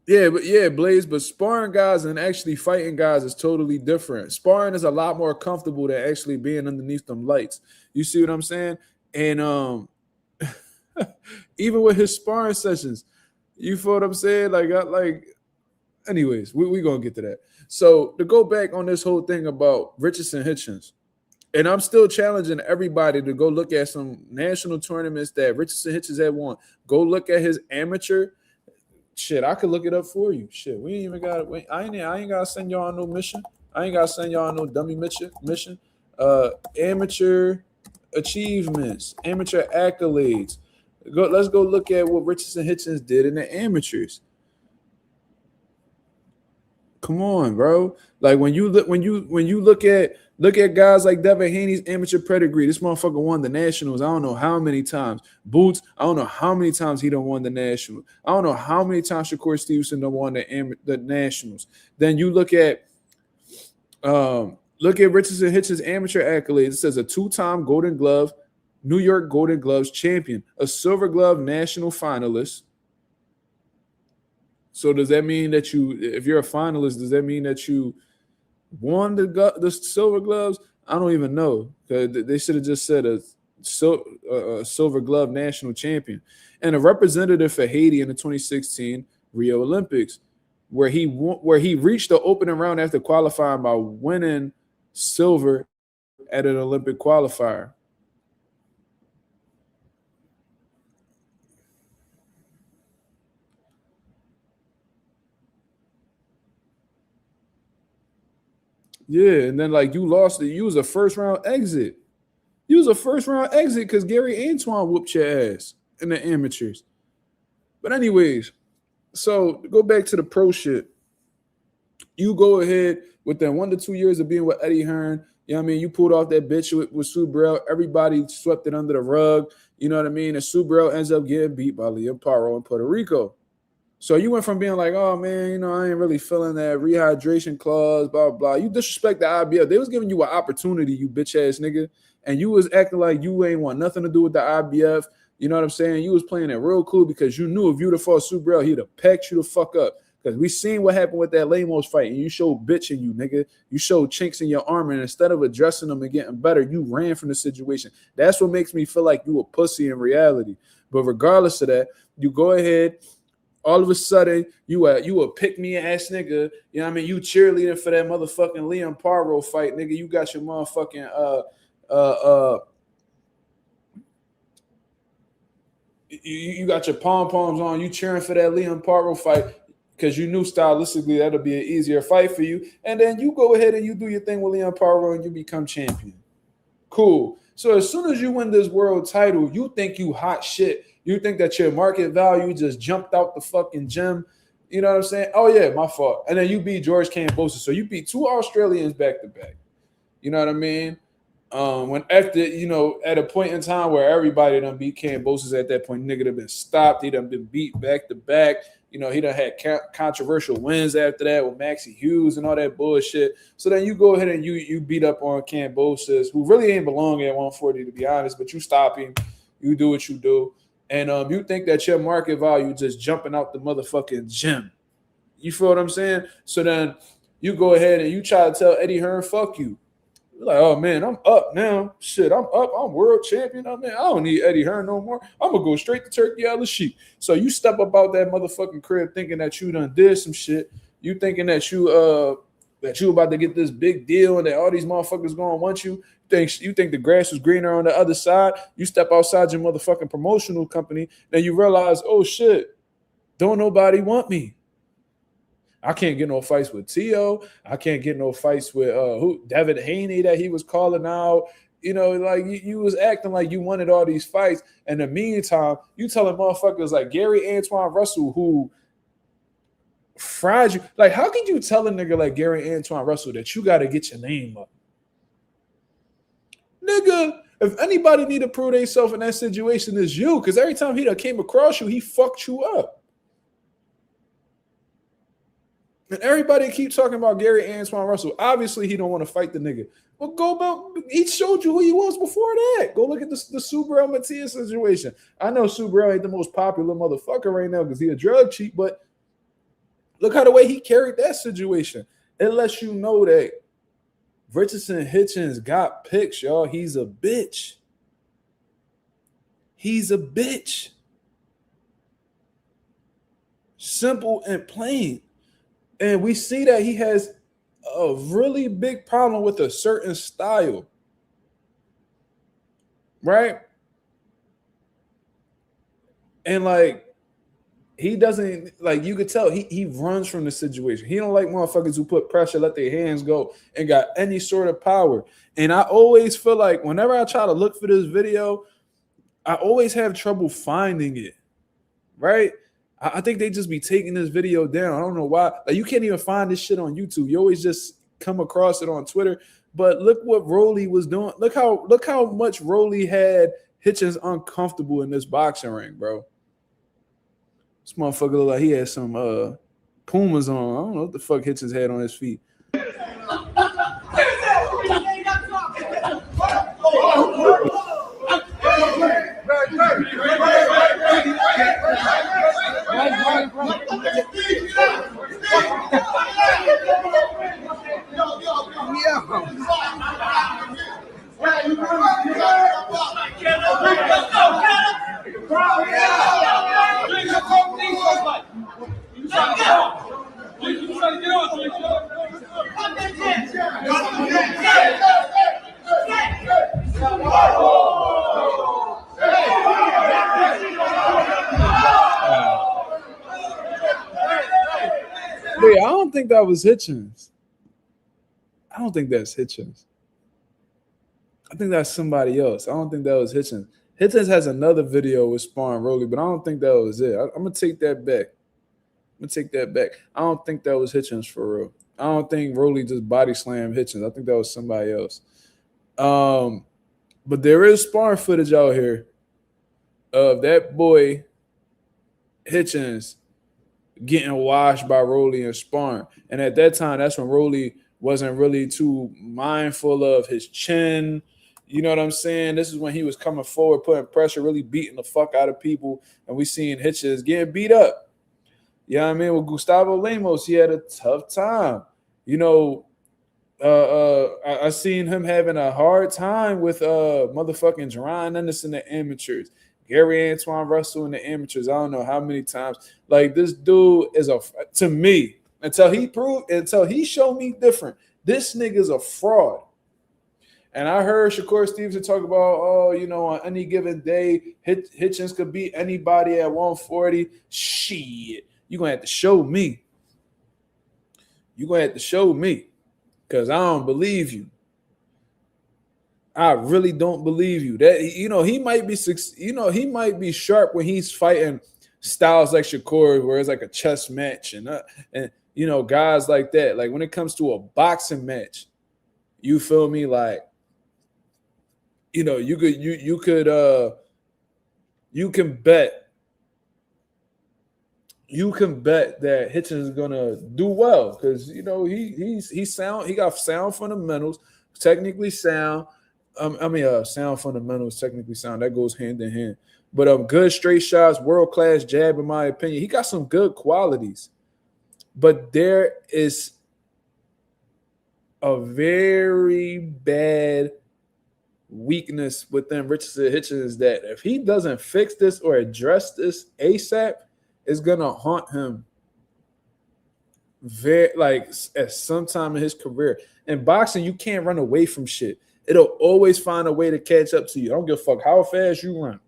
Yeah, Blaze, but sparring guys and actually fighting guys is totally different. Sparring is a lot more comfortable than actually being underneath them lights. You see what I'm saying? And even with his sparring sessions, you feel what I'm saying? Anyways, we're going to get to that. So to go back on this whole thing about Richardson Hitchens, and I'm still challenging everybody to go look at some national tournaments that Richardson Hitchens had won. Go look at his amateur Shit, I could look it up for you. Shit, we ain't even got it. I ain't gotta send y'all on no mission. I ain't gotta send y'all on no dummy mission. Amateur achievements, amateur accolades. Let's go look at what Richardson Hitchens did in the amateurs. Come on, bro. Like when you look at guys like Devin Haney's amateur pedigree, this motherfucker won the Nationals. I don't know how many times. Boots, I don't know how many times he done won the Nationals. I don't know how many times Shakur Stevenson done won the Nationals. Then you look at Richardson Hitchens' amateur accolades. It says a 2-time Golden Glove, New York Golden Gloves champion, a Silver Glove national finalist. So does that mean that if you're a finalist, does that mean that you won the Silver Gloves? I don't even know. They should have just said a Silver Glove national champion and a representative for Haiti in the 2016 Rio Olympics, where he reached the opening round after qualifying by winning silver at an Olympic qualifier. Yeah, and then like you lost it. You was a first round exit. You was a first round exit because Gary Antoine whooped your ass in the amateurs. But anyways, so go back to the pro shit. You go ahead within 1 to 2 years of being with Eddie Hearn. You know what I mean? You pulled off that bitch with Sue Burrell. Everybody swept it under the rug. You know what I mean? And Sue Burrell ends up getting beat by Liam Paro in Puerto Rico. So you went from being like, oh, man, you know, I ain't really feeling that rehydration clause, blah, blah. You disrespect the IBF. They was giving you an opportunity, you bitch-ass nigga, and you was acting like you ain't want nothing to do with the IBF. You know what I'm saying? You was playing it real cool because you knew if you'd have fought Sue Burrell, he'd have pecked you the fuck up. Because we seen what happened with that Lemos fight, and you showed bitch in you, nigga. You showed chinks in your armor, and instead of addressing them and getting better, you ran from the situation. That's what makes me feel like you a pussy in reality. But regardless of that, you go ahead. All of a sudden, you a pick-me-ass nigga. You know what I mean? You cheerleading for that motherfucking Liam Paro fight, nigga. You got your motherfucking you got your pom-poms on. You cheering for that Liam Paro fight because you knew stylistically that'll be an easier fight for you. And then you go ahead and you do your thing with Liam Paro and you become champion. Cool. So as soon as you win this world title, you think you hot shit. You think that your market value just jumped out the fucking gym. You know what I'm saying? Oh, yeah, my fault. And then you beat George Kambosos. So you beat 2 Australians back-to-back. You know what I mean? When after, you know, at a point in time where everybody done beat Kambosos at that point, nigga done been stopped. He done been beat back-to-back. You know, he done had controversial wins after that with Maxie Hughes and all that bullshit. So then you go ahead and you beat up on Kambosos, who really ain't belong at 140, to be honest, but you stop him. You do what you do. And you think that your market value just jumping out the motherfucking gym. You feel what I'm saying? So then you go ahead and you try to tell Eddie Hearn, fuck you. You're like, oh, man, I'm up now. Shit, I'm up. I'm world champion. I don't need Eddie Hearn no more. I'm going to go straight to Turkey out of sheep. So you step up out that motherfucking crib thinking that you done did some shit. You thinking that you about to get this big deal and that all these motherfuckers going to want you. You think the grass was greener on the other side. You step outside your motherfucking promotional company, then you realize, oh shit, don't nobody want me. I can't get no fights with Tio. I can't get no fights with David Haney that he was calling out. You know, like you was acting like you wanted all these fights. In the meantime, you telling motherfuckers like Gary Antoine Russell who fried you. Like, how can you tell a nigga like Gary Antoine Russell that you got to get your name up? Nigga, if anybody need to prove themselves in that situation, it's you. Because every time he done came across you, he fucked you up. And everybody keep talking about Gary Antoine Russell. Obviously, he don't want to fight the nigga. Well, go about. He showed you who he was before that. Go look at the Sue Burrell Matias situation. I know Sue Burrell ain't the most popular motherfucker right now because he a drug cheat, but look how the way he carried that situation. It lets you know that Richardson Hitchens got picks, y'all. He's a bitch. He's a bitch. Simple and plain. And we see that he has a really big problem with a certain style. Right? And like, he doesn't like. You could tell he runs from the situation. He don't like motherfuckers who put pressure, let their hands go, and got any sort of power. And I always feel like whenever I try to look for this video, I always have trouble finding it. Right? I think they just be taking this video down. I don't know why. Like you can't even find this shit on YouTube. You always just come across it on Twitter. But look what Rolly was doing. Look how much Rolly had Hitchens uncomfortable in this boxing ring, bro. This motherfucker look like he had some Pumas on. I don't know what the fuck Hitchens had on his feet. Wait, I don't think that was Hitchens. I don't think that's Hitchens. I think that's somebody else. I don't think that was Hitchens. Hitchens has another video with Spawn Rolly, but I don't think that was it. I'm gonna take that back. I don't think that was Hitchens for real. I don't think Rolly just body slammed Hitchens. I think that was somebody else. But there is sparring footage out here of that boy Hitchens getting washed by Rolly and sparring. And at that time, that's when Rolly wasn't really too mindful of his chin. You know what I'm saying? This is when he was coming forward, putting pressure, really beating the fuck out of people. And we seen Hitchens getting beat up. You know what I mean? With Gustavo Lemos, he had a tough time. You know, I seen him having a hard time with motherfucking Jerron Ennis in the amateurs. Gary Antoine Russell in the amateurs. I don't know how many times. Like, this dude is to me, until he showed me different, this nigga's a fraud. And I heard Shakur Stevenson talk about, on any given day, Hitchens could beat anybody at 140. Shit, you're going to have to show me. Because I don't believe you. I really don't believe you. That he might be sharp when he's fighting styles like Shakur, where it's like a chess match and guys like that. Like when it comes to a boxing match, you feel me? Like, you can bet that Hitchens is gonna do well because he's sound. He got sound fundamentals, technically sound. Sound fundamentals, technically sound. That goes hand in hand. But good straight shots, world class jab, in my opinion. He got some good qualities, but there is a very bad weakness within Richardson Hitchens that if he doesn't fix this or address this ASAP, it's gonna haunt him at some time in his career. In boxing, you can't run away from shit. It'll always find a way to catch up to you. I don't give a fuck how fast you run.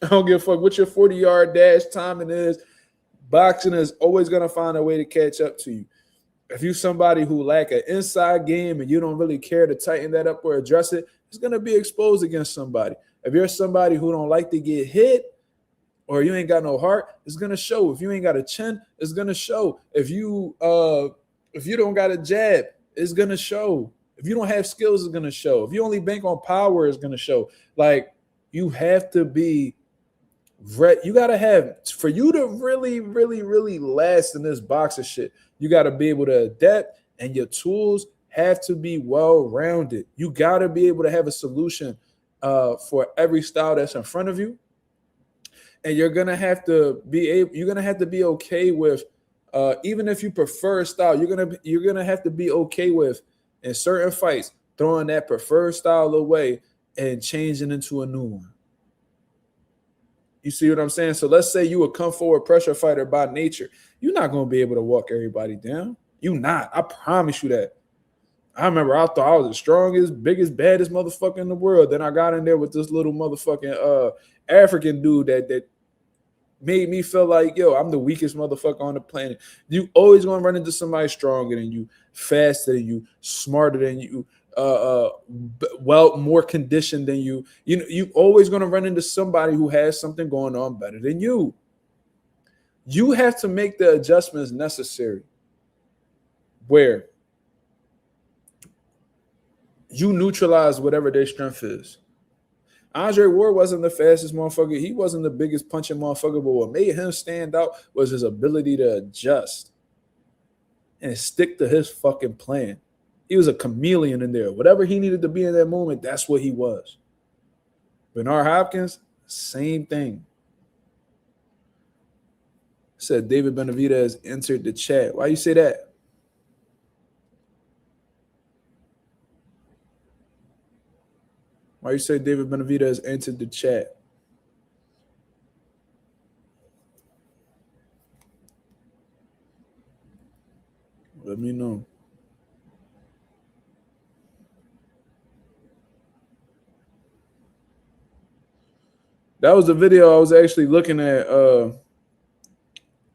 I don't give a fuck what your 40-yard dash timing is. Boxing is always going to find a way to catch up to you. If you're somebody who lack an inside game and you don't really care to tighten that up or address it, it's going to be exposed against somebody. If you're somebody who don't like to get hit or you ain't got no heart, it's going to show. If you ain't got a chin, it's going to show. If you don't got a jab, it's going to show. If you don't have skills, it's going to show. If you only bank on power, it's going to show. Like, you have to be you got to have, for you to really, really, really last in this boxing shit, you got to be able to adapt, and your tools have to be well-rounded. You got to be able to have a solution for every style that's in front of you. And you're going to have to be okay with, even if you prefer a style, you're going to have to be okay with, in certain fights, throwing that preferred style away and changing into a new one. You see what I'm saying? So let's say you a come forward pressure fighter by nature. You're not going to be able to walk everybody down. You're not. I promise you that. I remember I thought I was the strongest, biggest, baddest motherfucker in the world. Then I got in there with this little motherfucking African dude that made me feel like, yo, I'm the weakest motherfucker on the planet. You always gonna run into somebody stronger than you, faster than you, smarter than you, well, more conditioned than you. You know, you always gonna run into somebody who has something going on better than you. You have to make the adjustments necessary where you neutralize whatever their strength is. Andre Ward wasn't the fastest motherfucker. He wasn't the biggest punching motherfucker, but what made him stand out was his ability to adjust and stick to his fucking plan. He was a chameleon in there. Whatever he needed to be in that moment, that's what he was. Bernard Hopkins, same thing. Said David Benavidez entered the chat. Why you say that? Why you say David Benavidez entered the chat? Let me know. That was the video I was actually looking at.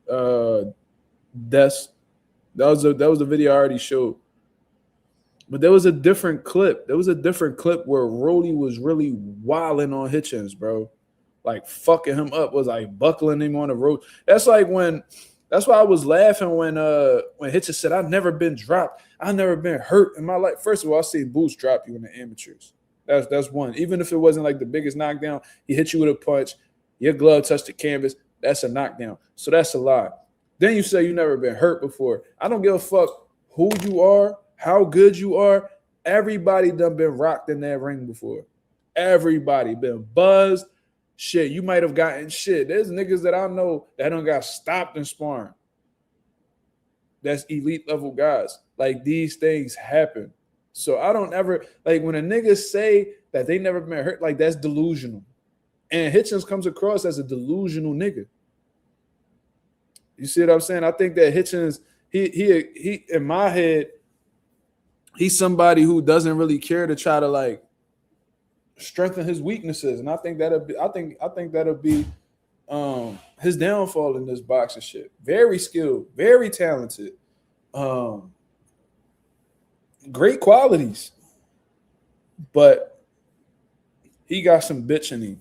That was the video I already showed. But there was a different clip. There was a different clip where Rolly was really wilding on Hitchens, bro. Like fucking him up, was like buckling him on the road. That's why I was laughing when Hitchens said, I've never been dropped. I've never been hurt in my life. First of all, I seen Boots drop you in the amateurs. That's one. Even if it wasn't like the biggest knockdown, he hit you with a punch, your glove touched the canvas, that's a knockdown. So that's a lie. Then you say you never been hurt before. I don't give a fuck who you are, how good you are. Everybody done been rocked in that ring before. Everybody been buzzed. Shit, you might have gotten shit. There's niggas that I know that don't got stopped in sparring. That's elite level guys. Like, these things happen. So I don't ever, like, when a nigga say that they never been hurt, like, that's delusional. And Hitchens comes across as a delusional nigga. You see what I'm saying? I think that Hitchens, he in my head, he's somebody who doesn't really care to try to like strengthen his weaknesses, and I think that'll be his downfall in this boxing shit. Very skilled, very talented, great qualities, but he got some bitch in him,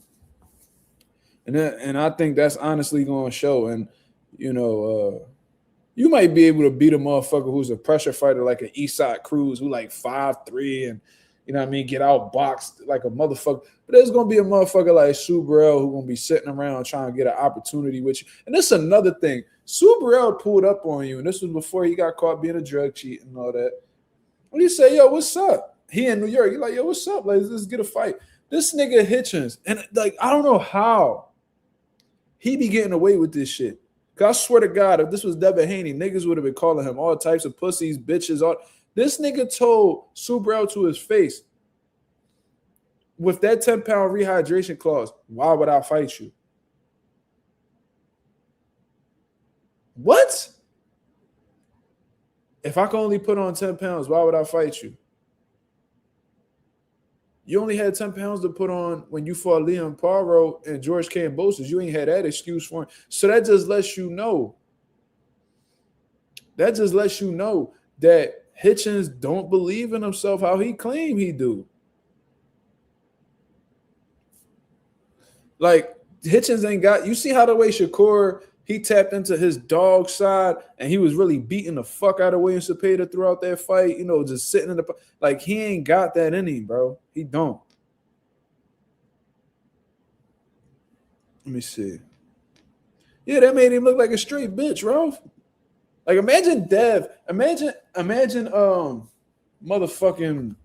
and I think that's honestly going to show. And you might be able to beat a motherfucker who's a pressure fighter like an Eastside Cruz who like 5'3" and get outboxed like a motherfucker. But there's gonna be a motherfucker like Sue Burrell who's gonna be sitting around trying to get an opportunity with you. And this is another thing. Sue Burrell pulled up on you, and this was before he got caught being a drug cheat and all that. When you say, yo, what's up? He in New York, you're like, yo, what's up? Like, let's get a fight. This nigga Hitchens, and like, I don't know how he be getting away with this shit. Cause I swear to God, if this was Devin Haney, niggas would have been calling him all types of pussies, bitches. All this nigga told Sue Burrell to his face, with that 10-pound rehydration clause, why would I fight you? What? If I can only put on 10 pounds, why would I fight you? You only had 10 pounds to put on when you fought Liam Poirot and George Kambosos. You ain't had that excuse for him. So that just lets you know. That just lets you know that Hitchens don't believe in himself how he claimed he do. Like, Hitchens ain't got – you see how the way Shakur, he tapped into his dog side and he was really beating the fuck out of William Cepeda throughout that fight, just sitting in the – like, he ain't got that in him, bro. He don't. Let me see. Yeah, that made him look like a straight bitch, Ralph. Like, imagine Dev. Imagine motherfucking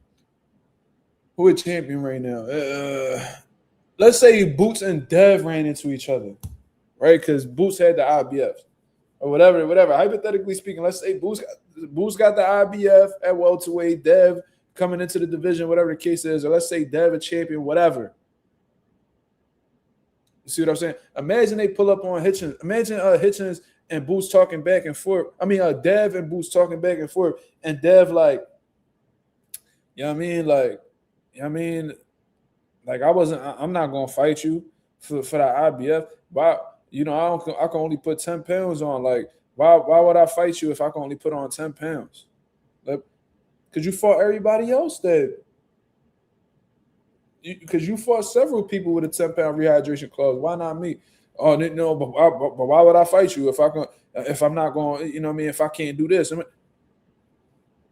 – who a champion right now? Let's say Boots and Dev ran into each other, right? Because Boots had the IBF or whatever. Hypothetically speaking, let's say Boots got the IBF at welterweight, Dev coming into the division, whatever the case is, or let's say Dev a champion, whatever. You see what I'm saying? Imagine they pull up on Hitchens. Imagine Hitchens and Boots talking back and forth. I mean, Dev and Boots talking back and forth, and Dev like, Like, I'm not gonna fight you for the IBF. You know, I can only put 10 pounds on. Like, why would I fight you if I can only put on 10 pounds? Like, because you fought everybody else that because you fought several people with a 10-pound rehydration clause. Why not me? Oh no, but why would I fight you if I'm not going? You know what I mean? If I can't do this, I mean,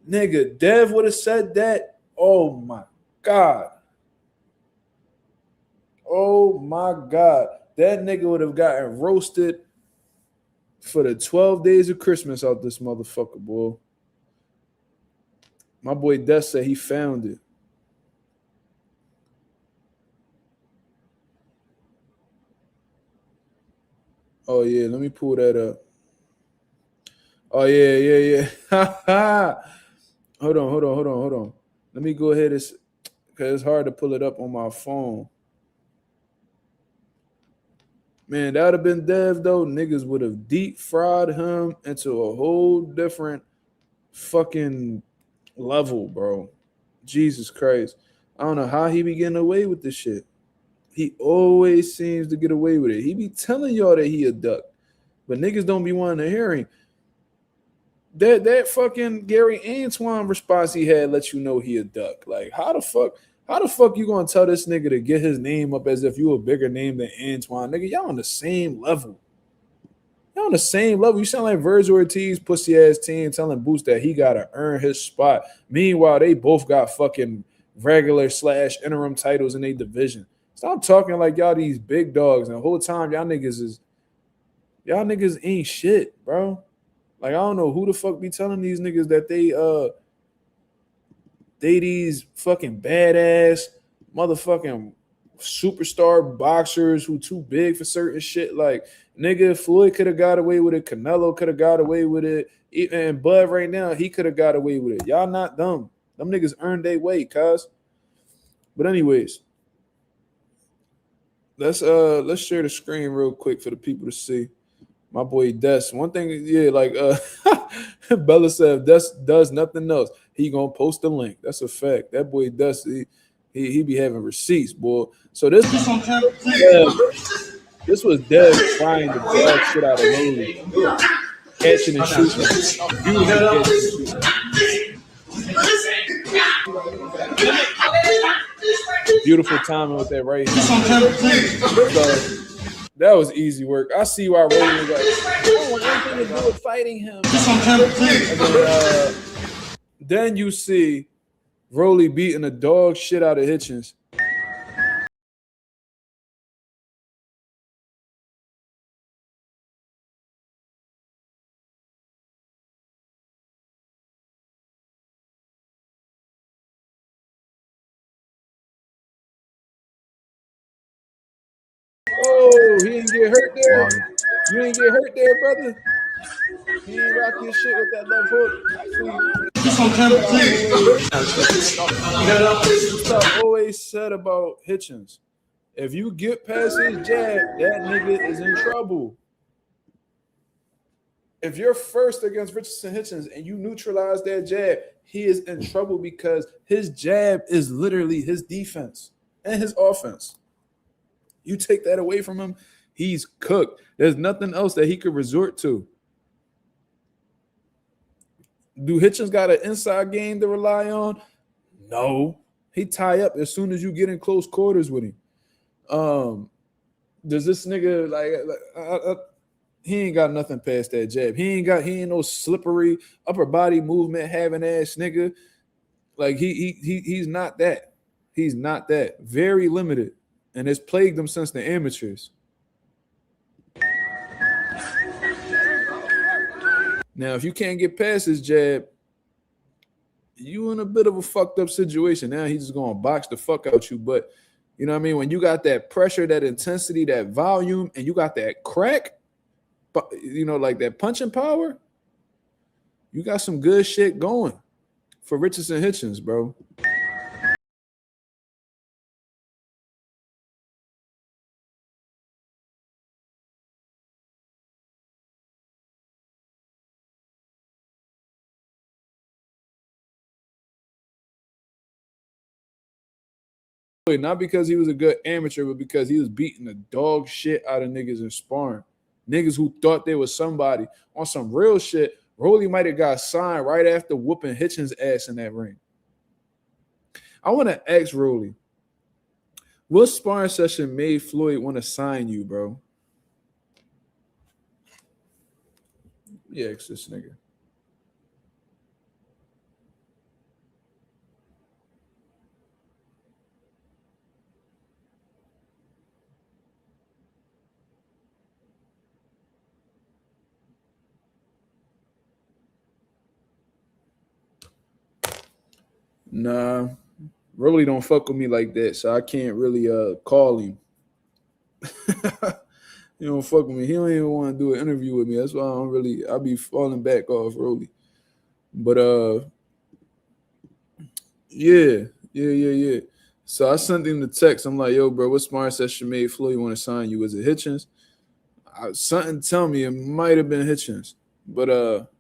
nigga, Dev would have said that. Oh my god. Oh my god. That nigga would have gotten roasted for the 12 days of Christmas out this motherfucker, boy. My boy Des said he found it. Oh yeah, let me pull that up. Oh yeah. Hold on. Let me go ahead because it's hard to pull it up on my phone. Man, that would have been Dev though. Niggas would have deep fried him into a whole different fucking level, bro. Jesus Christ. I don't know how he be getting away with this shit. He always seems to get away with it. He be telling y'all that he a duck, but niggas don't be wanting to hear him. That fucking Gary Antoine response he had let you know he a duck. Like, how the fuck you gonna tell this nigga to get his name up as if you a bigger name than Antoine? Nigga, y'all on the same level. Y'all on the same level. You sound like Virgil Ortiz, pussy ass team, telling Boost that he gotta earn his spot. Meanwhile, they both got fucking regular / interim titles in their division. Stop talking like y'all these big dogs, and the whole time y'all niggas ain't shit, bro. Like, I don't know who the fuck be telling these niggas that they these fucking badass motherfucking superstar boxers who too big for certain shit. Like, nigga, Floyd could have got away with it. Canelo could have got away with it. And Bud right now, he could have got away with it. Y'all not dumb. Them niggas earned their weight, cuz. But anyways, let's share the screen real quick for the people to see. My boy Des. One thing, yeah, like Bella said, Des does nothing else. He gonna post the link. That's a fact. That boy Des, he be having receipts, boy. So this was Des trying to dog shit out of Lily, catching and shooting. Beautiful catching and shooting. Beautiful timing with that right hand. That was easy work. I see why Reyes was like, I don't want anything to do with fighting him. And then you see Rolly beating the dog shit out of Hitchens. Oh, he didn't get hurt there. You ain't get hurt there, brother. He ain't rock your shit with that left hook. Stuff always said about Hitchens. If you get past his jab, that nigga is in trouble. If you're first against Richardson Hitchens and you neutralize that jab, he is in trouble because his jab is literally his defense and his offense. You take that away from him, he's cooked. There's nothing else that he could resort to. Do Hitchens got an inside game to rely on? No. He tie up as soon as you get in close quarters with him. Does this nigga he ain't got nothing past that jab. He ain't no slippery upper body movement having ass nigga. Like he's not that. He's not that. Very limited. And it's plagued them since the amateurs. Now, if you can't get past his jab, you in a bit of a fucked up situation. Now he's just gonna box the fuck out you. But you know what I mean? When you got that pressure, that intensity, that volume, and you got that crack, you know, like that punching power, you got some good shit going for Richardson Hitchens, bro. not because he was a good amateur, but because he was beating the dog shit out of niggas in sparring. Niggas who thought they was somebody on some real shit. Rolly might have got signed right after whooping Hitchens' ass in that ring. I want to ask Rolly, what sparring session made Floyd want to sign you, bro? Yeah, it's this nigga. Nah, Rolly don't fuck with me like that, so I can't really call him. He don't fuck with me. He don't even want to do an interview with me. That's why I be falling back off Rolly. But yeah. So I sent him the text. I'm like, yo, bro, what sparring session made Floyd want to sign you? Was it Hitchens? Something tell me it might have been Hitchens. But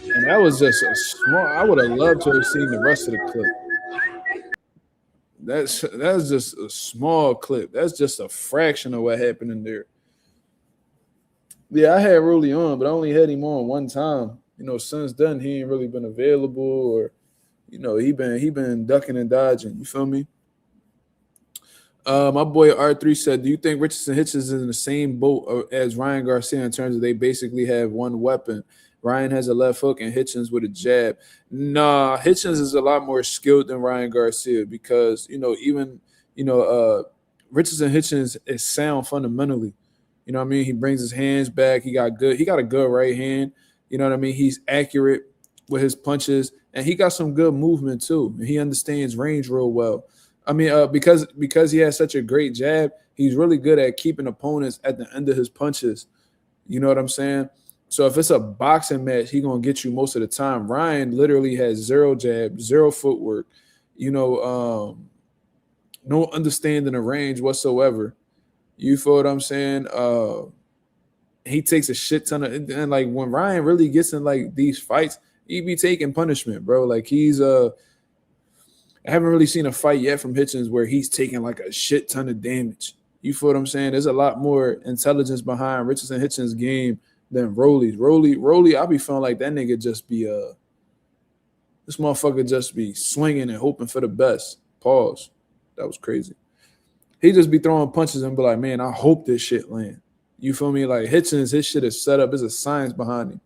and that was just a small. I would have loved to have seen the rest of the clip. That's just a small clip. That's just a fraction of what happened in there. Yeah, I had Rolly on, but I only had him on one time. You know, since then he ain't really been available, or you know, he been ducking and dodging. You feel me? My boy R3 said, do you think Richardson Hitchens is in the same boat as Ryan Garcia in terms of they basically have one weapon? Ryan has a left hook and Hitchens with a jab. Nah, Hitchens is a lot more skilled than Ryan Garcia because, you know, even, you know, Richardson Hitchens is sound fundamentally. You know what I mean? He brings his hands back. He got a good right hand. You know what I mean? He's accurate with his punches, and he got some good movement too. He understands range real well. I mean, because he has such a great jab, he's really good at keeping opponents at the end of his punches. You know what I'm saying? So if it's a boxing match, he's going to get you most of the time. Ryan literally has zero jab, zero footwork, you know, no understanding of range whatsoever. You feel what I'm saying? He takes a shit ton of, and like when Ryan really gets in like these fights, he be taking punishment, bro. Like he's I haven't really seen a fight yet from Hitchens where he's taking like a shit ton of damage. You feel what I'm saying? There's a lot more intelligence behind Richardson Hitchens' game than Rolly's. Rolly, I be feeling like that nigga just be this motherfucker just be swinging and hoping for the best. Pause. That was crazy. He just be throwing punches and be like, man, I hope this shit land. You feel me? Like Hitchens, his shit is set up. There's a science behind him.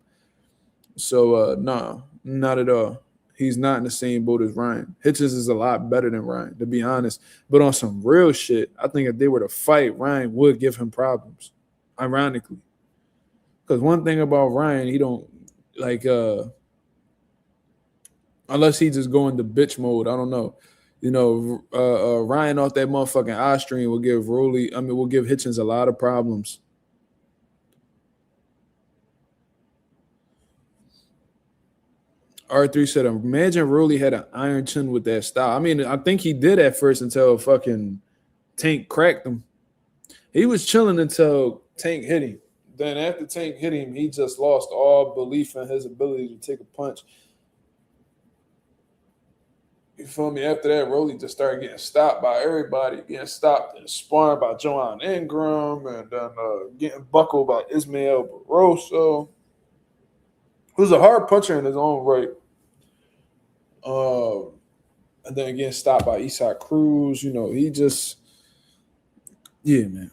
So nah, not at all. He's not in the same boat as Ryan. Hitchens is a lot better than Ryan, to be honest. But on some real shit, I think if they were to fight, Ryan would give him problems, ironically. Because one thing about Ryan, he don't, like, unless he just go into bitch mode, I don't know. You know, Ryan off that motherfucking eye stream will give Hitchens a lot of problems. R3 said, imagine Rolly had an iron chin with that style. I mean, I think he did at first until fucking Tank cracked him. He was chilling until Tank hit him. Then after Tank hit him, he just lost all belief in his ability to take a punch. You feel me? After that, Rolly just started getting stopped by everybody, getting stopped and sparring by Joanne Ingram, and then getting buckled by Ismael Barroso, who's a hard puncher in his own right. And then getting stopped by Isaac Cruz. You know, he just, yeah, man.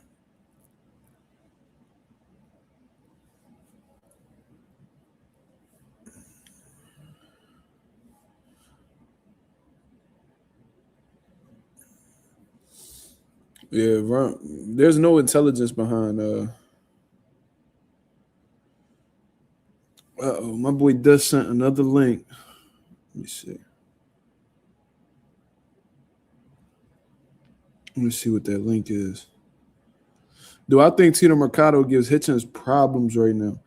Yeah, there's no intelligence behind my boy does sent another link. Let me see. Let me see what that link is. Do I think Tito Mercado gives Hitchens problems right now?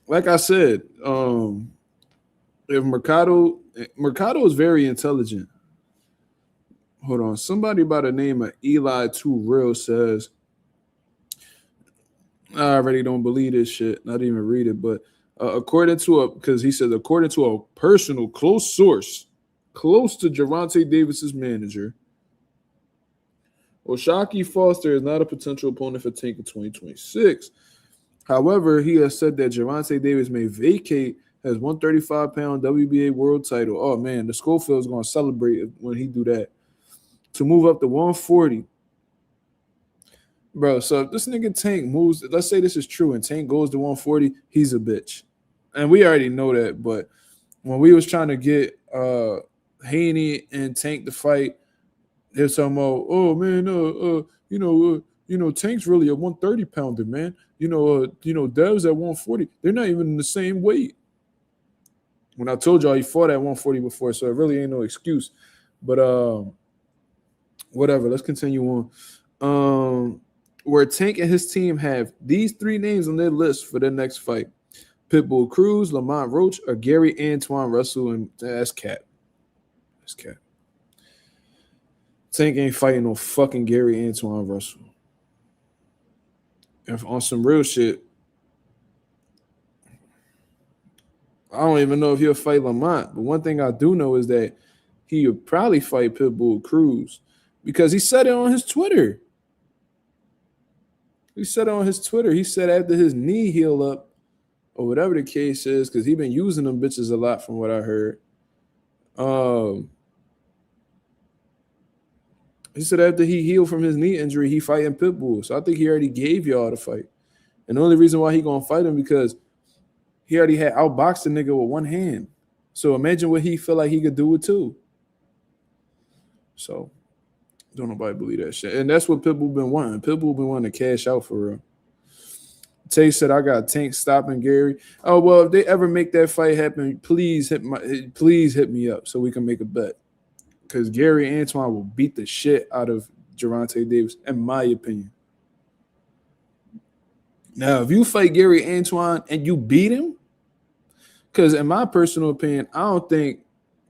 like I said, if Mercado is very intelligent. Hold on. Somebody by the name of Eli Too Real says, I already don't believe this shit. Not even read it, but because he says, according to a personal close source, close to Gervonta Davis's manager, O'Shaquie Foster is not a potential opponent for Tank in 2026. However, he has said that Gervonta Davis may vacate his 135-pound WBA world title. Oh, man, the Schofield's going to celebrate when he do that. To move up to 140. Bro, so if this nigga Tank moves, let's say this is true, and Tank goes to 140, he's a bitch. And we already know that, but when we was trying to get Haney and Tank to fight, they're talking about, oh man, Tank's really a 130-pounder, man. Dev's at 140. They're not even in the same weight. When I told y'all he fought at 140 before, so it really ain't no excuse. But whatever, let's continue on. Where Tank and his team have these three names on their list for their next fight: Pitbull Cruz, Lamont Roach, or Gary Antoine Russell, and that's Cat. That's Cat. Tank ain't fighting no fucking Gary Antoine Russell. And on some real shit, I don't even know if he'll fight Lamont. But one thing I do know is that he would probably fight Pitbull Cruz because he said it on his Twitter. He said after his knee healed up, or whatever the case is, because he been using them bitches a lot from what I heard. He said after he healed from his knee injury, he fighting Pitbull. So I think he already gave y'all the fight. And the only reason why he gonna fight him because he already had outboxed the nigga with one hand. So imagine what he feel like he could do with two. So don't nobody believe that shit. And that's what Pitbull been wanting. Pitbull been wanting to cash out for real. Tay said, I got Tank stopping Gary. Oh, well, if they ever make that fight happen, please hit me up so we can make a bet. Because Gary Antoine will beat the shit out of Gervonta Davis, in my opinion. Now, if you fight Gary Antoine and you beat him, because in my personal opinion, I don't think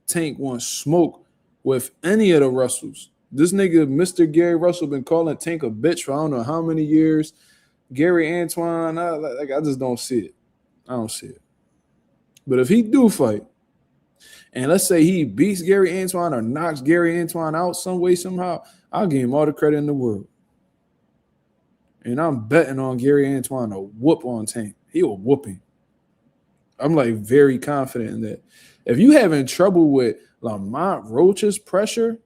Tank wants smoke with any of the Russells. This nigga, Mr. Gary Russell, been calling Tank a bitch for I don't know how many years. Gary Antoine, I just don't see it. I don't see it. But if he do fight, and let's say he beats Gary Antoine or knocks Gary Antoine out some way, somehow, I'll give him all the credit in the world. And I'm betting on Gary Antoine to whoop on Tank. He will whoop him. I'm like very confident in that. If you having trouble with Lamont Roach's pressure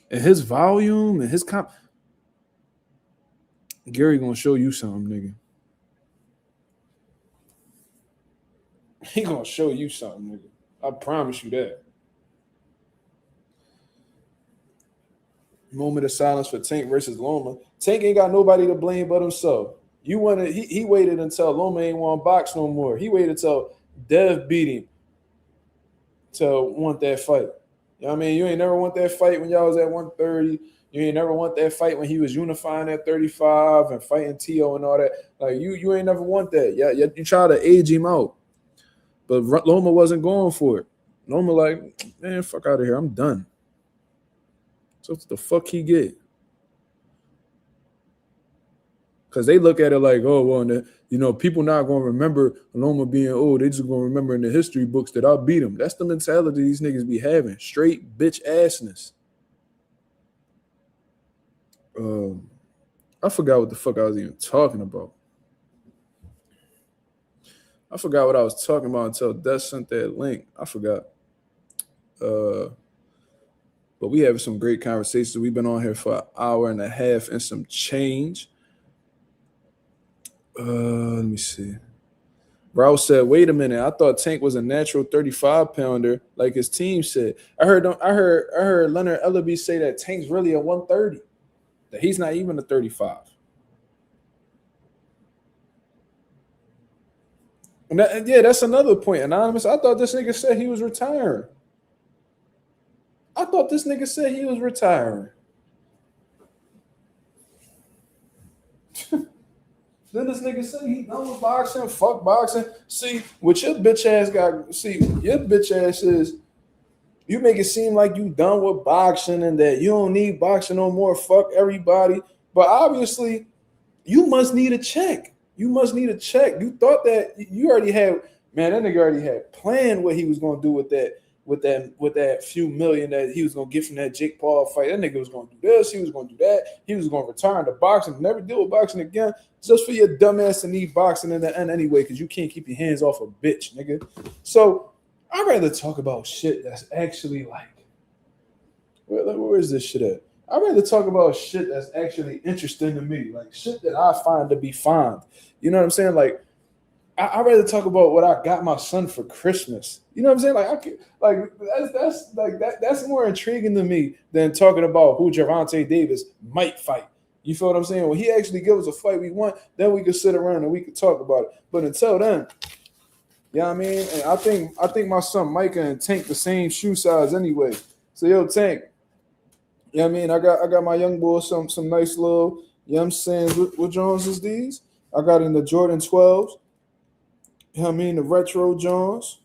and his volume and his Gary gonna show you something, nigga. He gonna show you something, nigga. I promise you that. Moment of silence for Tank versus Loma. Tank ain't got nobody to blame but himself. He waited until Loma ain't want to box no more. He waited until Dev beat him to want that fight. You know what I mean? You ain't never want that fight when y'all was at 130. You ain't never want that fight when he was unifying at 35 and fighting T.O. and all that. Like, you ain't never want that. Yeah, you try to age him out. But Loma wasn't going for it. Loma like, man, fuck out of here. I'm done. So what the fuck he get? Because they look at it like, oh, well, people not going to remember Loma being old. They just going to remember in the history books that I beat him. That's the mentality these niggas be having. Straight bitch assness. I forgot what the fuck I was even talking about. I forgot what I was talking about until Des sent that link. I forgot. But we have some great conversations. We've been on here for an hour and a half and some change. Let me see. Rouse said, wait a minute. I thought Tank was a natural 35-pounder, like his team said. I heard Leonard Ellaby say that Tank's really a 130. That he's not even a 35. And that's another point. Anonymous, I thought this nigga said he was retiring. Then this nigga say he done with boxing, fuck boxing. See, what your bitch ass got, see, your bitch ass is, you make it seem like you done with boxing and that you don't need boxing no more, fuck everybody. But obviously, you must need a check. You must need a check. You thought that you already had, man, that nigga already had planned what he was gonna do with that few million that he was gonna get from that Jake Paul fight. That nigga was gonna do this, he was gonna do that, he was gonna return to boxing, never deal with boxing again, just for your dumb ass to need boxing in the end anyway, because you can't keep your hands off a bitch, nigga. So I'd rather talk about shit that's actually like, where is this shit at? I'd rather talk about shit that's actually interesting to me, like shit that I find to be fun. You know what I'm saying? Like, I'd rather talk about what I got my son for Christmas. You know what I'm saying? Like, I could, like that's more intriguing to me than talking about who Gervonta Davis might fight. You feel what I'm saying? When he actually gives us a fight we want, then we could sit around and we could talk about it. But until then, you know what I mean? And I think my son Micah and Tank the same shoe size anyway. So yo, Tank, you know what I mean? I got my young boy some nice little, you know what I'm saying? What Jones is these? I got in the Jordan 12s. You know what I mean? The retro Jones.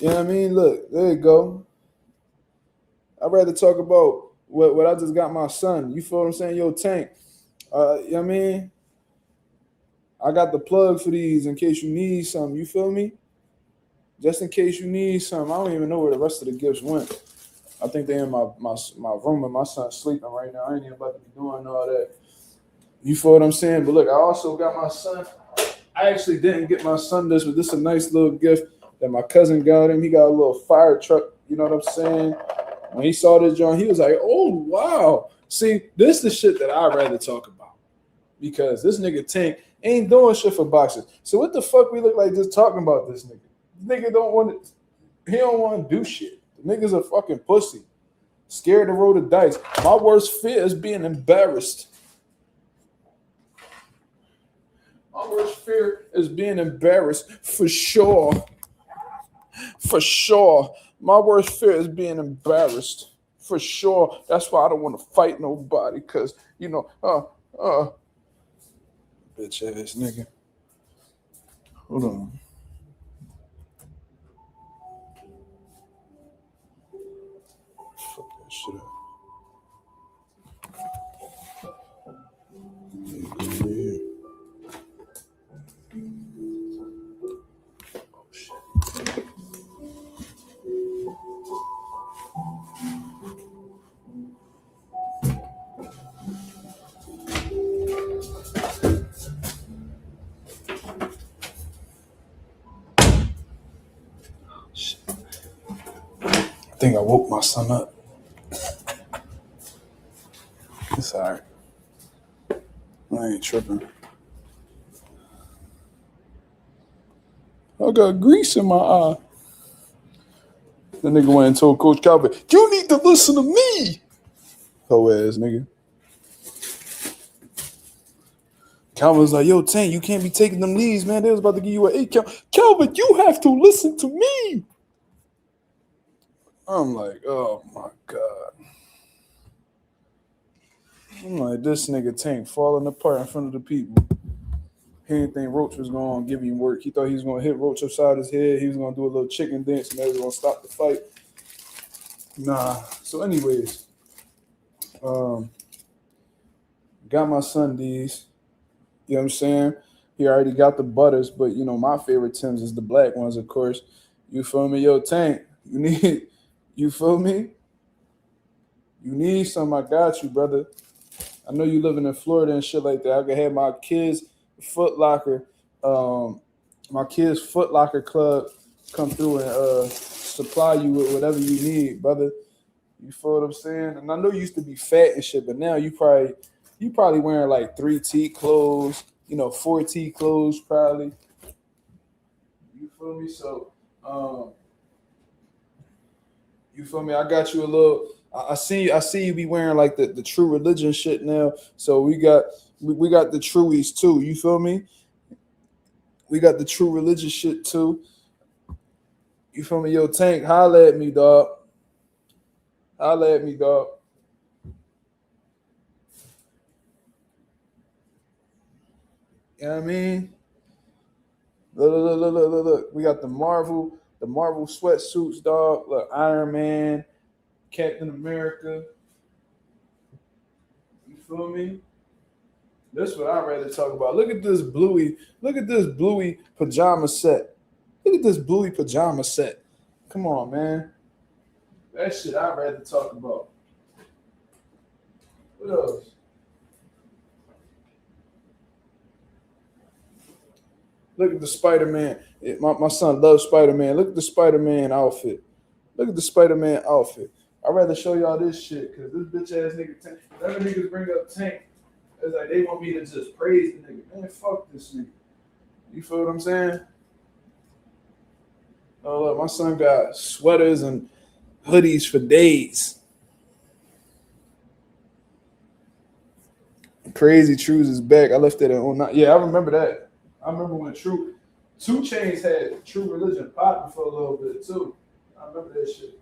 You know what I mean? Look, there you go. I'd rather talk about what I just got my son. You feel what I'm saying? Yo, Tank. You know what I mean? I got the plug for these in case you need some. You feel me? Just in case you need some. I don't even know where the rest of the gifts went. I think they're in my room and my son's sleeping right now. I ain't even about to be doing all that. You feel what I'm saying? But look, I also got my son. I actually didn't get my son this, but this is a nice little gift that my cousin got him. He got a little fire truck. You know what I'm saying? When he saw this joint, he was like, oh, wow. See, this is the shit that I'd rather talk about because this nigga Tank ain't doing shit for boxers. So what the fuck we look like just talking about this nigga? This nigga don't want to, he don't want to do shit. The nigga's a fucking pussy. Scared to roll the dice. My worst fear is being embarrassed. My worst fear is being embarrassed for sure. For sure. My worst fear is being embarrassed. For sure. That's why I don't want to fight nobody. Cause you know, bitch ass nigga. Hold on. Fuck that shit up. Yeah. Oh shit. I think I woke my son up. It's all right. I ain't tripping. I got grease in my eye. The nigga went and told Coach Calvin, you need to listen to me. Ho ass nigga. Calvin was like, yo, Tank, you can't be taking them knees, man. They was about to give you an 8 count. Calvin, you have to listen to me. I'm like, oh my God. I'm like, this nigga Tank falling apart in front of the people. He didn't think Roach was going to give him work. He thought he was going to hit Roach upside his head. He was going to do a little chicken dance and they was going to stop the fight. Nah. So anyways, got my son these. You know what I'm saying? He already got the butters, but, you know, my favorite Timbs is the black ones, of course. You feel me? Yo, Tank, you feel me? You need some, I got you, brother. I know you living in Florida and shit like that. I could have my kids' Foot Locker club come through and supply you with whatever you need, brother. You feel what I'm saying? And I know you used to be fat and shit, but now you probably wearing like 3T clothes, you know, 4T clothes probably. You feel me? So, you feel me? I got you a little. I see you be wearing like the True Religion shit now. So we got the Truies too. You feel me? We got the True Religion shit too. You feel me? Yo, Tank, holla at me, dog. Holla at me, dog. You know what I mean? Look. We got the Marvel sweatsuits, dog. Look, Iron Man, Captain America. You feel me? That's what I'd rather talk about. Look at this bluey pajama set. Look at this bluey pajama set. Come on, man. That shit I'd rather talk about. What else? Look at the Spider-Man. My son loves Spider-Man. Look at the Spider-Man outfit. I'd rather show y'all this shit because this bitch ass nigga Tank. Whenever niggas bring up Tank, it's like they want me to just praise the nigga. Man, fuck this nigga. You feel what I'm saying? Oh, look, my son got sweaters and hoodies for days. Crazy Trues is back. I left it on. Yeah, I remember that. I remember when 2 Chainz had True Religion popping for a little bit too. I remember that shit.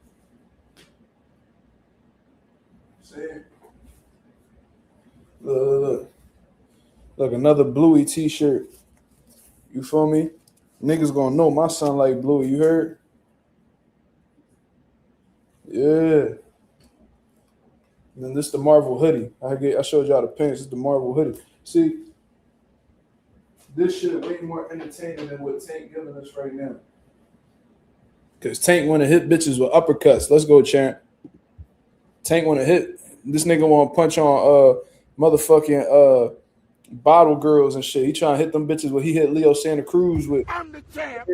See? Look, another Bluey t-shirt. You feel me? Niggas gonna know my son like Bluey. You heard? Yeah. And then this the Marvel hoodie. I showed y'all the pants. This is the Marvel hoodie. See? This shit way more entertaining than what Tank giving us right now. Because Tank want to hit bitches with uppercuts. Let's go, Sharon. Tank want to hit. This nigga want to punch on motherfucking bottle girls and shit. He trying to hit them bitches what he hit Leo Santa Cruz with. I'm the champ,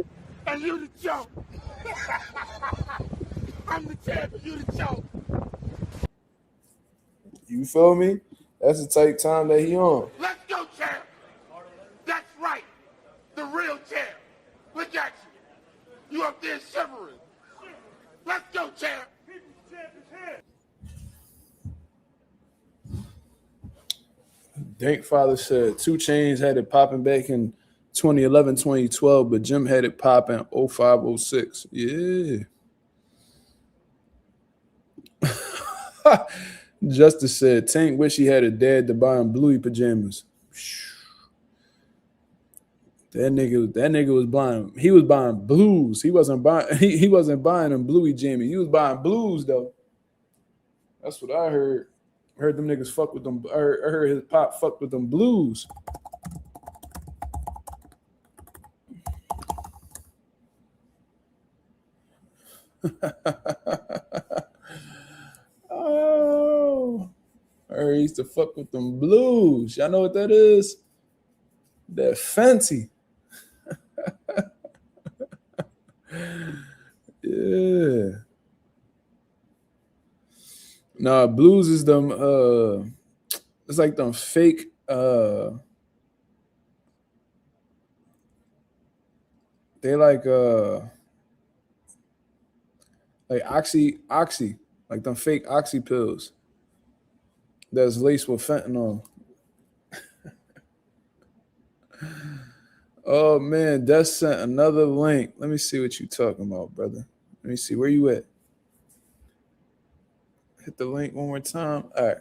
and you the joke. I'm the champ, and you the joke. You feel me? That's the type time that he on. Let's go, champ. That's right. The real champ. Look at you. You up there shivering. Let's go, champ. Dank Father said 2 Chainz had it popping back in 2011, 2012, but Jim had it popping 05, 06. Yeah. Justice said Tank wish he had a dad to buy him Bluey pajamas. That nigga was buying. He was buying blues. He wasn't buying. He wasn't buying them Bluey jammies. He was buying blues though. That's what I heard. I heard them niggas fuck with them. I heard his pop fuck with them blues. Oh, I heard he used to fuck with them blues. Y'all know what that is? That Fenty. Yeah. Nah, blues is them it's like them fake they like oxy, like them fake oxy pills that's laced with fentanyl. Oh man, Des sent another link. Let me see what you talking about, brother. Let me see where you at. Hit the link one more time. All right.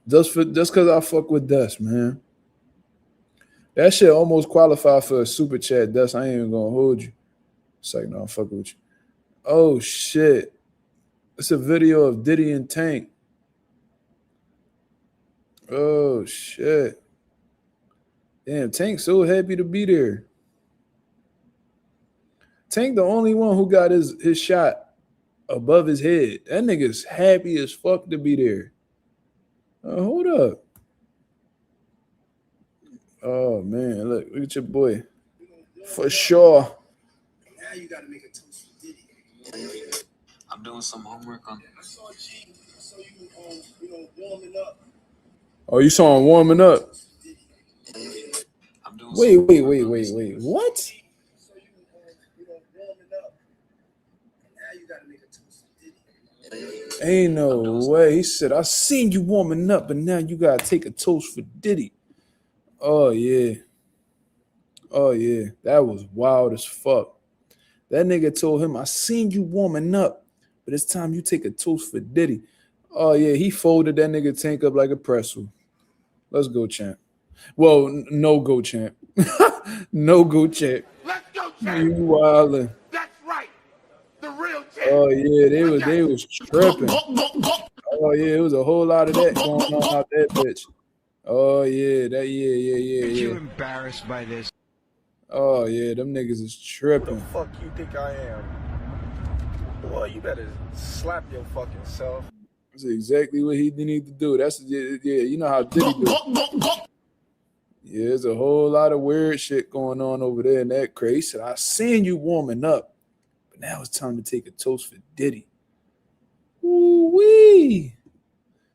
Just because I fuck with Des, man. That shit almost qualified for a super chat, Des. I ain't even gonna hold you. It's like, no, I'm fucking with you. Oh shit. It's a video of Diddy and Tank. Oh shit. Damn, Tank's so happy to be there. Tank the only one who got his shot above his head. That nigga's happy as fuck to be there. Hold up. Oh man, look at your boy. For sure. Now you gotta make a toast for Diddy. I'm doing some homework on. I saw you warming up. Oh, you saw him warming up. I'm doing Wait. What? warming up. Now you gotta make a toast for Diddy. Ain't no way. He said, I seen you warming up, but now you gotta take a toast for Diddy. Oh yeah. That was wild as fuck. That nigga told him, I seen you warming up, but it's time you take a toast for Diddy. Oh yeah, he folded that nigga Tank up like a pretzel. Let's go, champ. Well, no go champ. No go champ. Let's go, You champ. wildin'. That's right. The real champ. Oh yeah, they Look at was tripping. Oh yeah, it was a whole lot of that going on out that bitch. Oh yeah, that yeah. Embarrassed by this? Oh yeah, them niggas is Who the tripping. fuck you think I am? Boy, you better slap your fucking self. That's exactly what he need to do. That's yeah, you know how Diddy do. Yeah, there's a whole lot of weird shit going on over there in that crate. He said, I seen you warming up, but now it's time to take a toast for Diddy. Ooh-wee.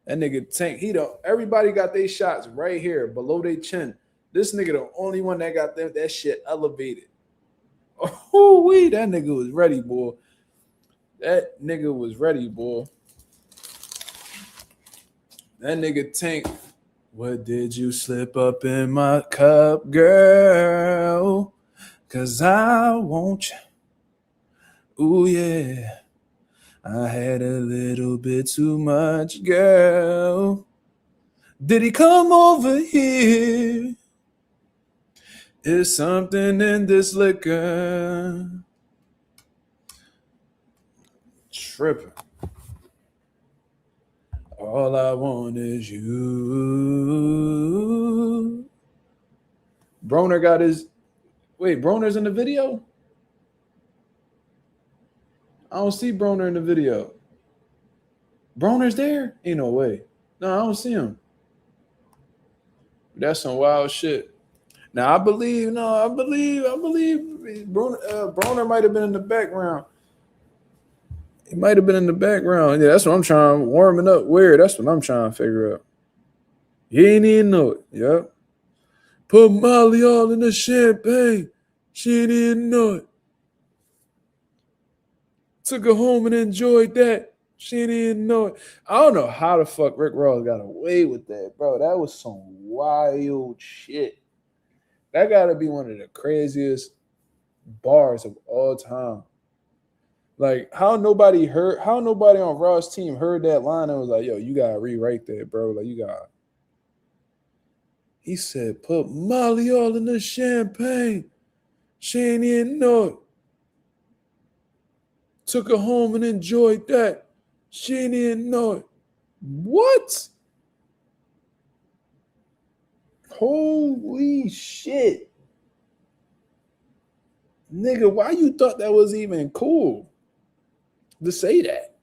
That nigga Tank, everybody got their shots right here below their chin. This nigga the only one that got that shit elevated. Ooh-wee, that nigga was ready, boy. That nigga was ready, boy. That nigga Tank, what did you slip up in my cup, girl? 'Cause I want you. Ooh, yeah. I had a little bit too much, girl. Did he come over here? Is something in this liquor? Tripping. All I want is you. Broner got his. Wait, Broner's in the video? I don't see Broner in the video. Broner's there? Ain't no way. No, I don't see him. That's some wild shit. Now I believe Broner might have been in the background. He might have been in the background. Yeah, that's what I'm trying. Warming up weird. That's what I'm trying to figure out. He ain't even know it. Yep. Put Molly all in the champagne. She ain't even know it. Took her home and enjoyed that. She ain't even know it. I don't know how the fuck Rick Ross got away with that, bro. That was some wild shit. That got to be one of the craziest bars of all time. Like, how nobody on Ross' team heard that line and was like, yo, you got to rewrite that, bro. Like, you got. He said, put Molly all in the champagne. She ain't even know it. Took her home and enjoyed that. She ain't even know it. What? Holy shit. Nigga, why you thought that was even cool to say that?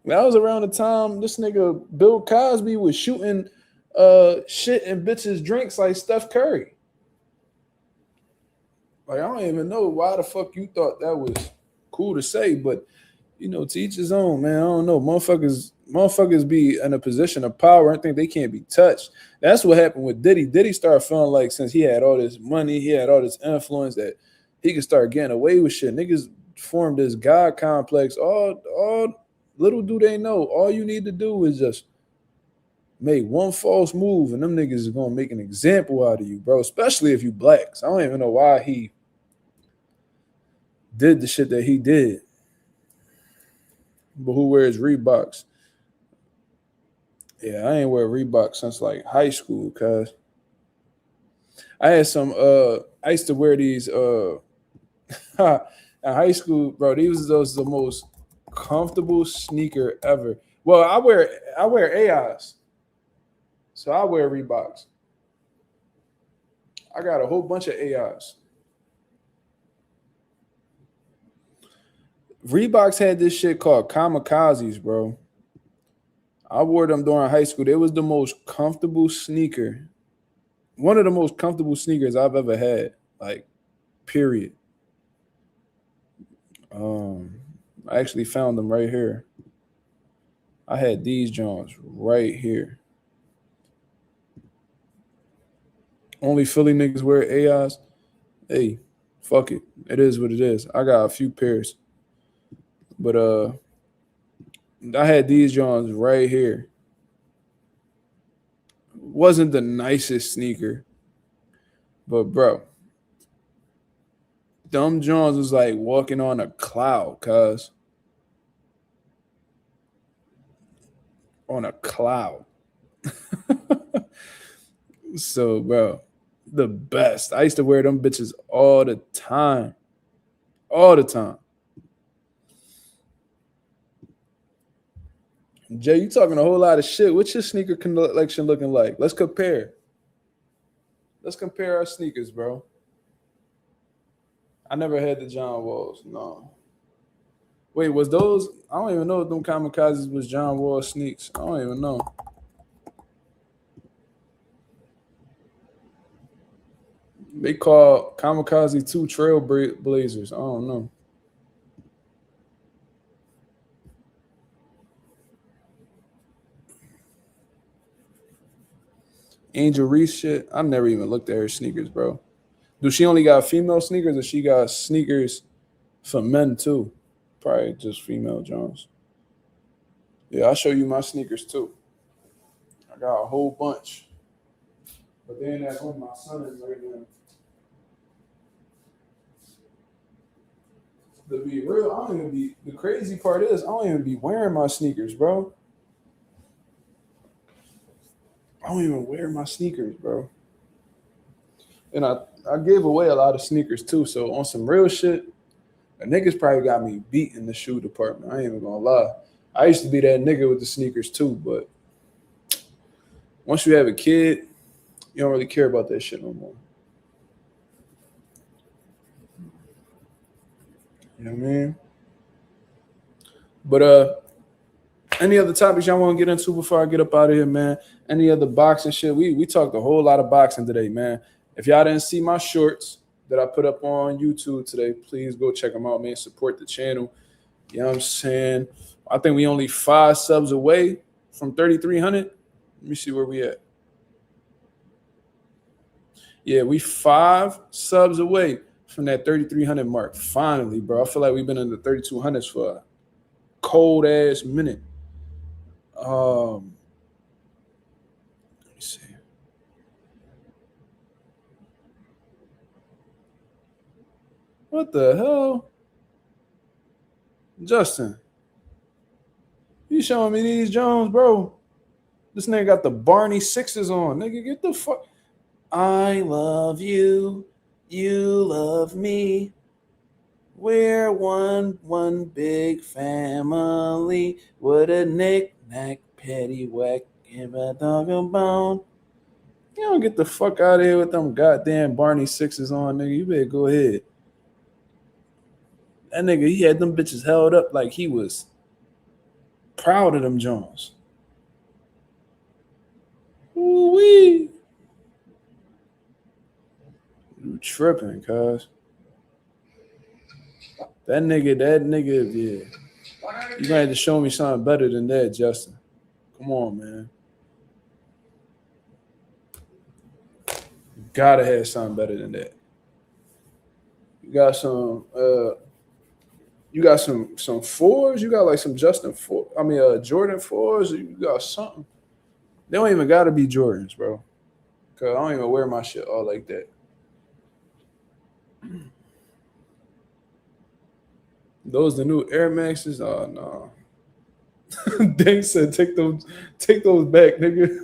That was around the time this nigga Bill Cosby was shooting shit and bitches drinks like Steph Curry. Like, I don't even know why the fuck you thought that was cool to say, but you know, to each his own, man. I don't know. Motherfuckers be in a position of power and think they can't be touched. That's what happened with Diddy. Diddy started feeling like since he had all this money, he had all this influence that he could start getting away with shit. Niggas formed this God complex. All little do they know, all you need to do is just make one false move and them niggas is gonna make an example out of you, bro. Especially if you black. So I don't even know why he did the shit that he did. But who wears Reeboks? Yeah, I ain't wear Reeboks since like high school, cuz I had some I used to wear these in high school, bro. These was the most comfortable sneaker ever. Well, I wear AIs. So I wear Reeboks. I got a whole bunch of AIs. Reeboks had this shit called kamikazes, bro. I wore them during high school. They was the most comfortable sneaker. One of the most comfortable sneakers I've ever had. Like, period. I actually found them right here. I had these Johns right here. Only Philly niggas wear AIs. Hey, fuck it. It is what it is. I got a few pairs. But I had these Johns right here. Wasn't the nicest sneaker. But bro, dumb Johns was like walking on a cloud, cuz. On a cloud. So, bro, the best. I used to wear them bitches all the time. All the time. Jay, you talking a whole lot of shit. What's your sneaker collection looking like? Let's compare. Let's compare our sneakers, bro. I never had the John Walls. No. Wait, was those? I don't even know if them kamikazes was John Wall sneaks. I don't even know. They call Kamikaze 2 Trailblazers. I don't know. Angel Reese shit. I never even looked at her sneakers, bro. Do she only got female sneakers or she got sneakers for men too? Probably just female Jones. Yeah, I'll show you my sneakers too. I got a whole bunch. But then that's when my son is right now. To be real, I don't even be. The crazy part is I don't even be wearing my sneakers, bro. I don't even wear my sneakers, bro. And I gave away a lot of sneakers too. So on some real shit, the niggas probably got me beat in the shoe department. I ain't even gonna lie. I used to be that nigga with the sneakers too, but once you have a kid, you don't really care about that shit no more. You know what I mean? But any other topics y'all want to get into before I get up out of here, man? Any other boxing shit? We talked a whole lot of boxing today, man. If y'all didn't see my shorts that I put up on YouTube today, please go check them out, man. Support the channel. You know what I'm saying? I think we only 5 subs away from 3,300. Let me see where we at. Yeah, we 5 subs away from that 3,300 mark. Finally, bro. I feel like we've been in the 3,200s for a cold ass minute. Let me see. What the hell? Justin, you showing me these Jones, bro? This nigga got the Barney 6s on. Nigga, get the fuck. I love you. You love me. We're one big family with a knick-knack, paddywhack, give a dog a bone. You don't get the fuck out of here with them goddamn Barney 6s on, nigga. You better go ahead. That nigga, he had them bitches held up like he was proud of them Jones. Ooh-wee. You tripping, cuz. That nigga, yeah. You gonna have to show me something better than that, Justin. Come on, man. You gotta have something better than that. You got some some 4s. You got like some Jordan 4s. You got something. They don't even gotta be Jordans, bro. Cause I don't even wear my shit all like that. Those the new Air Maxes? Oh no. Dang said take those back, nigga.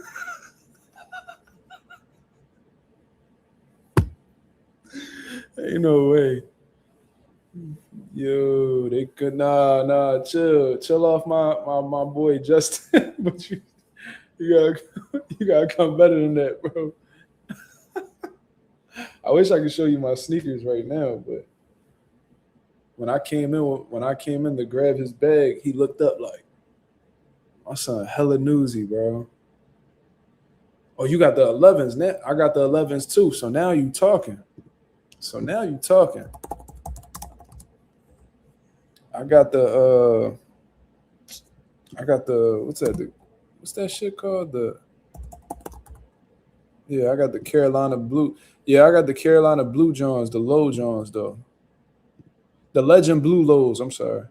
Ain't no way. Yo, they could chill off my boy Justin. But you gotta come better than that, bro. I wish I could show you my sneakers right now, but when I came in to grab his bag, he looked up like, my son hella newsy, bro. Oh, you got the 11s now? I got the 11s too. So now you talking. I got the what's that shit called? I got the Carolina Blue. Yeah, I got the Carolina Blue Jones, the low Jones though. The Legend Blue lows, I'm sorry.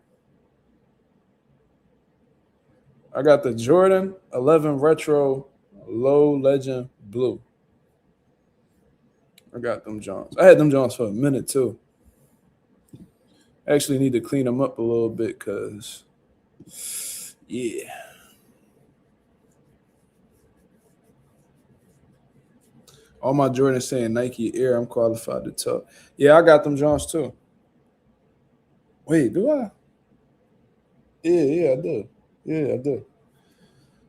I got the Jordan 11 Retro Low Legend Blue. I got them Jones. I had them Jones for a minute too. I actually need to clean them up a little bit because, yeah. All my Jordans saying Nike Air. I'm qualified to talk. Yeah, I got them Johns too. Wait, do I? Yeah, I do. Yeah, I do.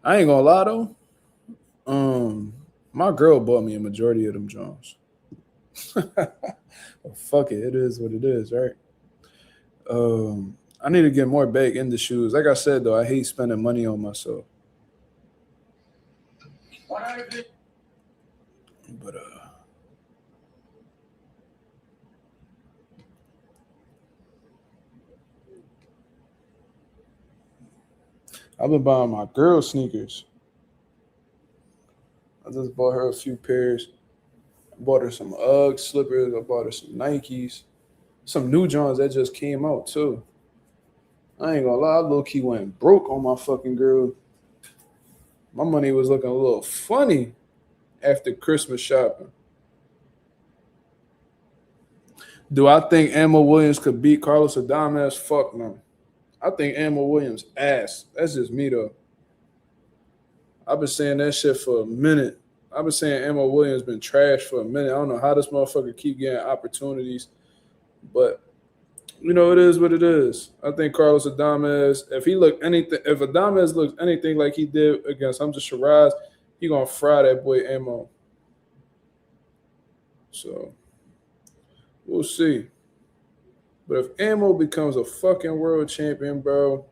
I ain't gonna lie though. My girl bought me a majority of them Johns. Well, fuck it, it is what it is, right? I need to get more back into shoes. Like I said though, I hate spending money on myself. But I've been buying my girl sneakers. I just bought her a few pairs. I bought her some Ugg slippers. I bought her some Nikes. Some new Johns that just came out too. I ain't gonna lie, I low-key went broke on my fucking girl. My money was looking a little funny after Christmas shopping. Do I think Ammo Williams could beat Carlos Adames? Fuck no. I think Ammo Williams ass. That's just me though. I've been saying that shit for a minute. I've been saying Ammo Williams been trash for a minute. I don't know how this motherfucker keep getting opportunities, but you know, it is what it is. I think Carlos Adames, if Adames looks anything like he did against Hamza Shiraz, he gonna fry that boy Ammo. So we'll see. But if Ammo becomes a fucking world champion, bro,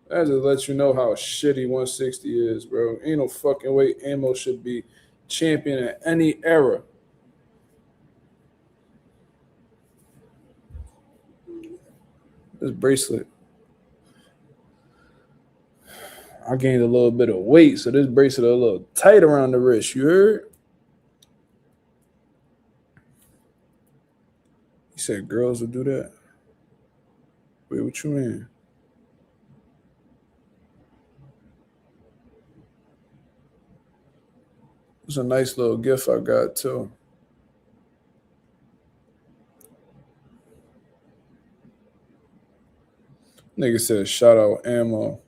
that just lets you know how shitty 160 is, bro. Ain't no fucking way Ammo should be champion in any era. This bracelet, I gained a little bit of weight, so this bracelet a little tight around the wrist. You heard? He said girls would do that. Wait, what you mean? It's a nice little gift I got too. Nigga said shout out Ammo.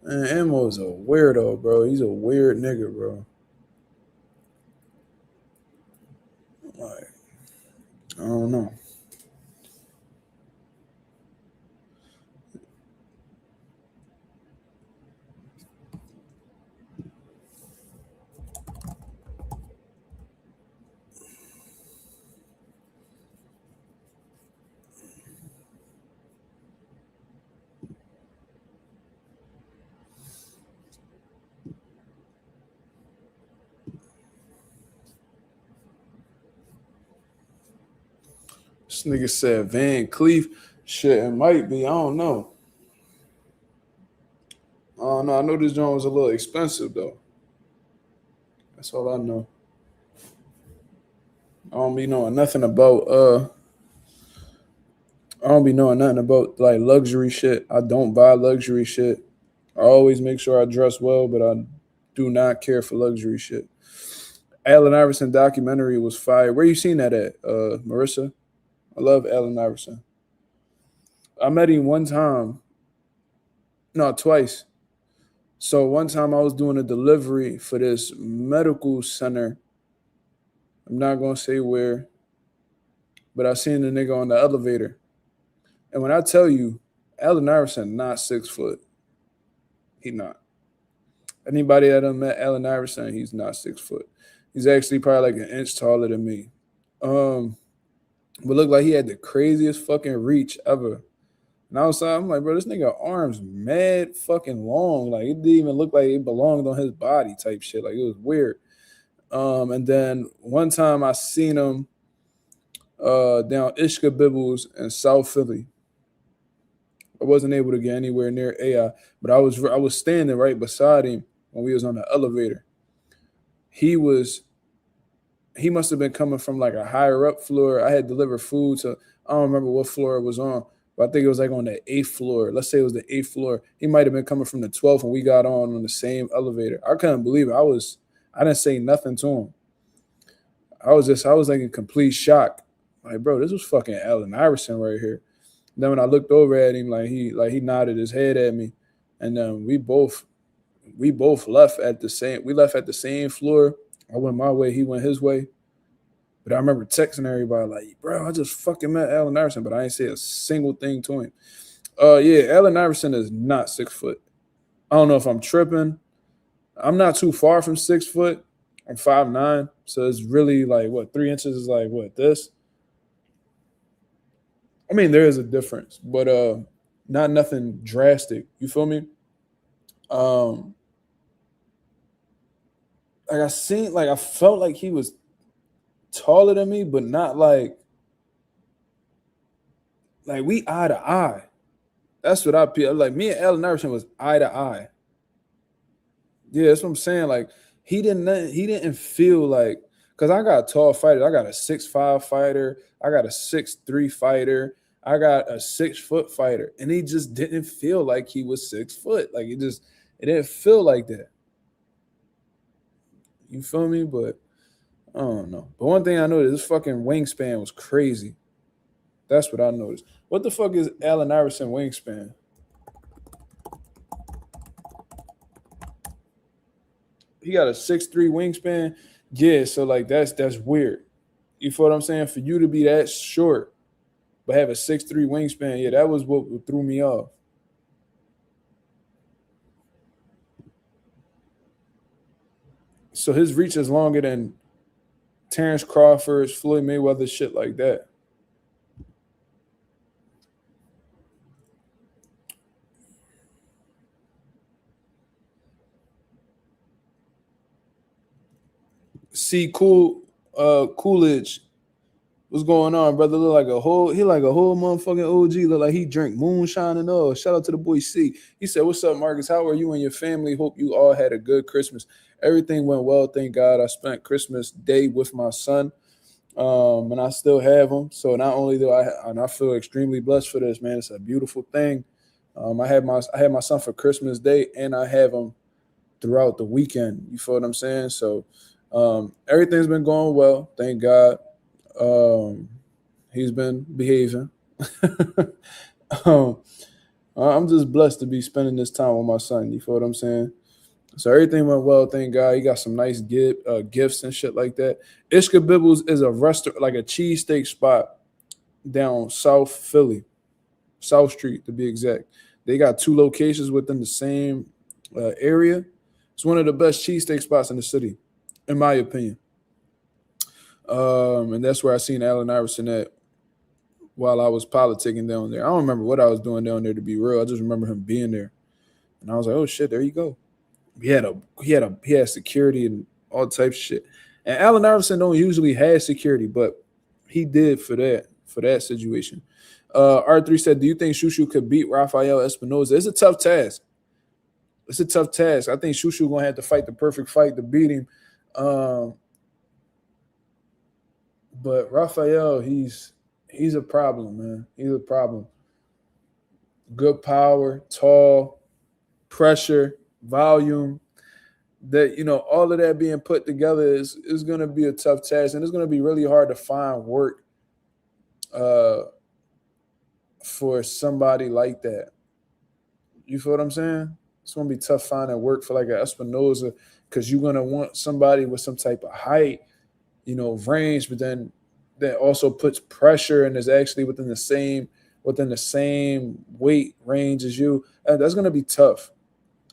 Man, Ammo is a weirdo, bro. He's a weird nigga, bro. Like, I don't know. This nigga said Van Cleef. Shit, it might be. I don't know. I know this joint was a little expensive though. That's all I know. I don't be knowing nothing about like luxury shit. I don't buy luxury shit. I always make sure I dress well, but I do not care for luxury shit. Allen Iverson documentary was fire. Where you seen that at, Marissa? I love Allen Iverson. I met him one time. No, twice. So one time I was doing a delivery for this medical center. I'm not going to say where, but I seen the nigga on the elevator. And when I tell you, Allen Iverson not 6 foot. He not. Anybody that done met Allen Iverson, he's not 6 foot. He's actually probably like an inch taller than me. But looked like he had the craziest fucking reach ever. And outside, I'm like, bro, this nigga arms mad fucking long. Like, it didn't even look like it belonged on his body type shit. Like, it was weird. And then one time I seen him down Ishka Bibbles in South Philly. I wasn't able to get anywhere near AI, but I was standing right beside him when we was on the elevator. He must have been coming from like a higher up floor. I had delivered food, so I don't remember what floor it was on, but I think it was like on the 8th floor. Let's say it was the 8th floor. He might have been coming from the 12th when we got on the same elevator. I couldn't believe it. I didn't say nothing to him. I was like in complete shock. Like, bro, this was fucking Allen Iverson right here. And then when I looked over at him, he nodded his head at me, and then we both left at the same floor. I went my way, he went his way. But I remember texting everybody like, bro, I just fucking met Allen Iverson, but I ain't say a single thing to him. Yeah, Allen Iverson is not 6 foot. I don't know if I'm tripping. I'm not too far from 6 foot. I'm 5'9", so it's really like what 3 inches is like what this. I mean, there is a difference, but not nothing drastic. You feel me? Like I felt like he was taller than me, but not like we eye to eye. That's what I feel. Like me and Allen Iverson was eye to eye. Yeah, that's what I'm saying. Like he didn't feel like, because I got tall fighters. I got a 6'5" fighter. I got a 6'3" fighter. I got a 6 foot fighter, and he just didn't feel like he was 6 foot. Like it didn't feel like that. You feel me? But I don't know. But one thing I noticed, this fucking wingspan was crazy. That's what I noticed. What the fuck is Allen Iverson wingspan? He got a 6'3" wingspan. Yeah, so like that's weird. You feel what I'm saying? For you to be that short, but have a 6'3" wingspan, yeah, that was what threw me off. So his reach is longer than Terrence Crawford's, Floyd Mayweather, shit like that. See, Coolidge, what's going on, brother? He like a whole motherfucking OG. Look like he drink moonshine and all. Shout out to the boy C. He said, "What's up, Marcus? How are you and your family? Hope you all had a good Christmas. Everything went well, thank God. I spent Christmas Day with my son, and I still have him. So not only do I feel extremely blessed for this, man. It's a beautiful thing. I had my son for Christmas Day, and I have him throughout the weekend. You feel what I'm saying? So." Everything's been going well, thank God. He's been behaving. I'm just blessed to be spending this time with my son. You feel what I'm saying? So everything went well, thank God. He got some nice gifts and shit like that. Ishka Bibbles is a restaurant, like a cheesesteak spot down South Philly, South Street to be exact. They got 2 locations within the same area. It's one of the best cheesesteak spots in the city, in my opinion. And that's where I seen Allen Iverson at while I was politicking down there. I don't remember what I was doing down there, to be real. I just remember him being there. And I was like, oh shit, there you go. He had security and all types of shit. And Allen Iverson don't usually have security, but he did for that situation. R3 said, do you think Shushu could beat Rafael Espinoza? It's a tough task. I think Shushu gonna have to fight the perfect fight to beat him. But Rafael, he's a problem, man. He's a problem. Good power, tall, pressure, volume. That, all of that being put together is going to be a tough task, and it's going to be really hard to find work for somebody like that. You feel what I'm saying? It's going to be tough finding work for like an Espinoza, because you're going to want somebody with some type of height, range, but then that also puts pressure and is actually within the same weight range as you. That's going to be tough.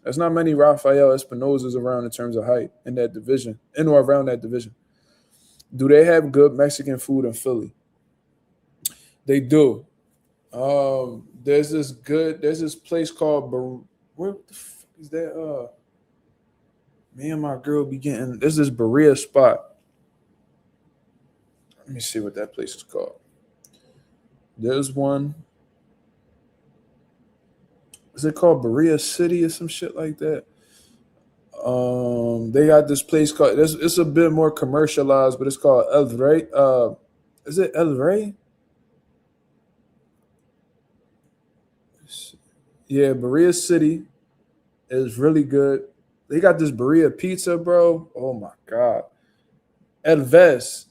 There's not many Rafael Espinozas around in terms of height in that division, in or around that division. Do they have good Mexican food in Philly? They do. There's this place called where the fuck is that? Me and my girl be getting. There's this Berea spot. Let me see what that place is called. There's one. Is it called Berea City or some shit like that? They got this place called. It's a bit more commercialized, but it's called El Rey. Is it El Rey? Yeah, Berea City is really good. They got this Berea pizza, bro. Oh my god. El Vez.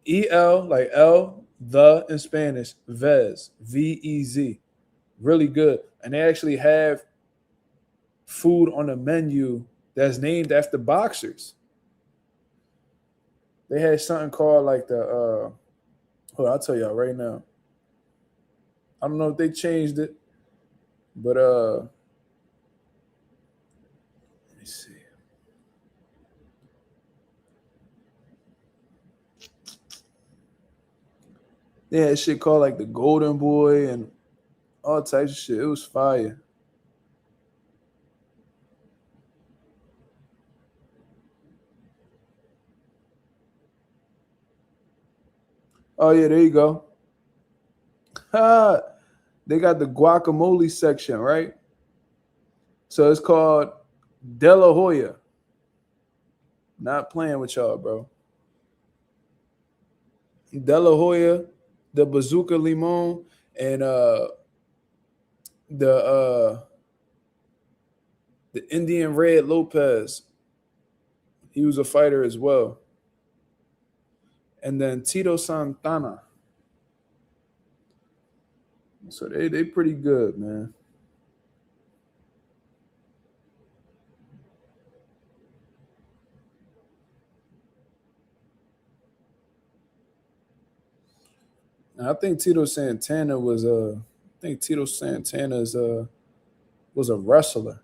E-L, like L, the in Spanish, Vez, V-E-Z. Really good. And they actually have food on the menu that's named after boxers. They had something called like the hold on, I'll tell y'all right now. I don't know if they changed it, but let me see. They had shit called like the Golden Boy and all types of shit. It was fire. Oh yeah, there you go. They got the guacamole section, right? So it's called De La Hoya. Not playing with y'all, bro. De La Hoya, the Bazooka Limon, and the Indian Red Lopez. He was a fighter as well. And then Tito Santana. So they pretty good, man. And I think Tito Santana was was a wrestler.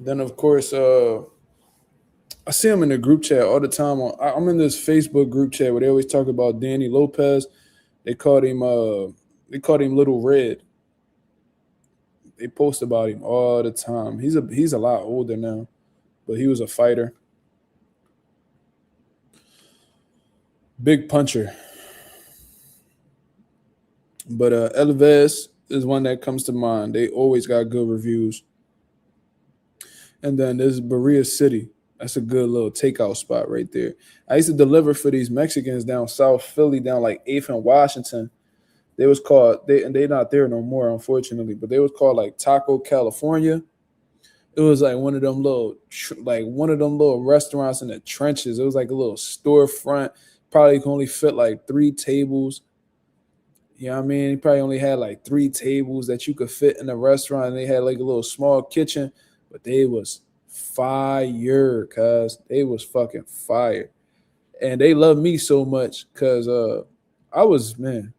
Then of course I see him in the group chat all the time. I'm in this Facebook group chat where they always talk about Danny Lopez. They called him Little Red. They post about him all the time. He's a lot older now, but he was a fighter. Big puncher. But Elvez is one that comes to mind. They always got good reviews. And then there's Berea City. That's a good little takeout spot right there. I used to deliver for these Mexicans down South Philly, down like 8th and Washington. They was called, they're not there no more, unfortunately, but they was called like Taco California. It was like one of them little restaurants in the trenches. It was like a little storefront. Probably could only fit like 3 tables. You know what I mean? He probably only had like 3 tables that you could fit in the restaurant. And they had like a little small kitchen, but they was fire, cuz they was fucking fire. And they loved me so much because I was, man.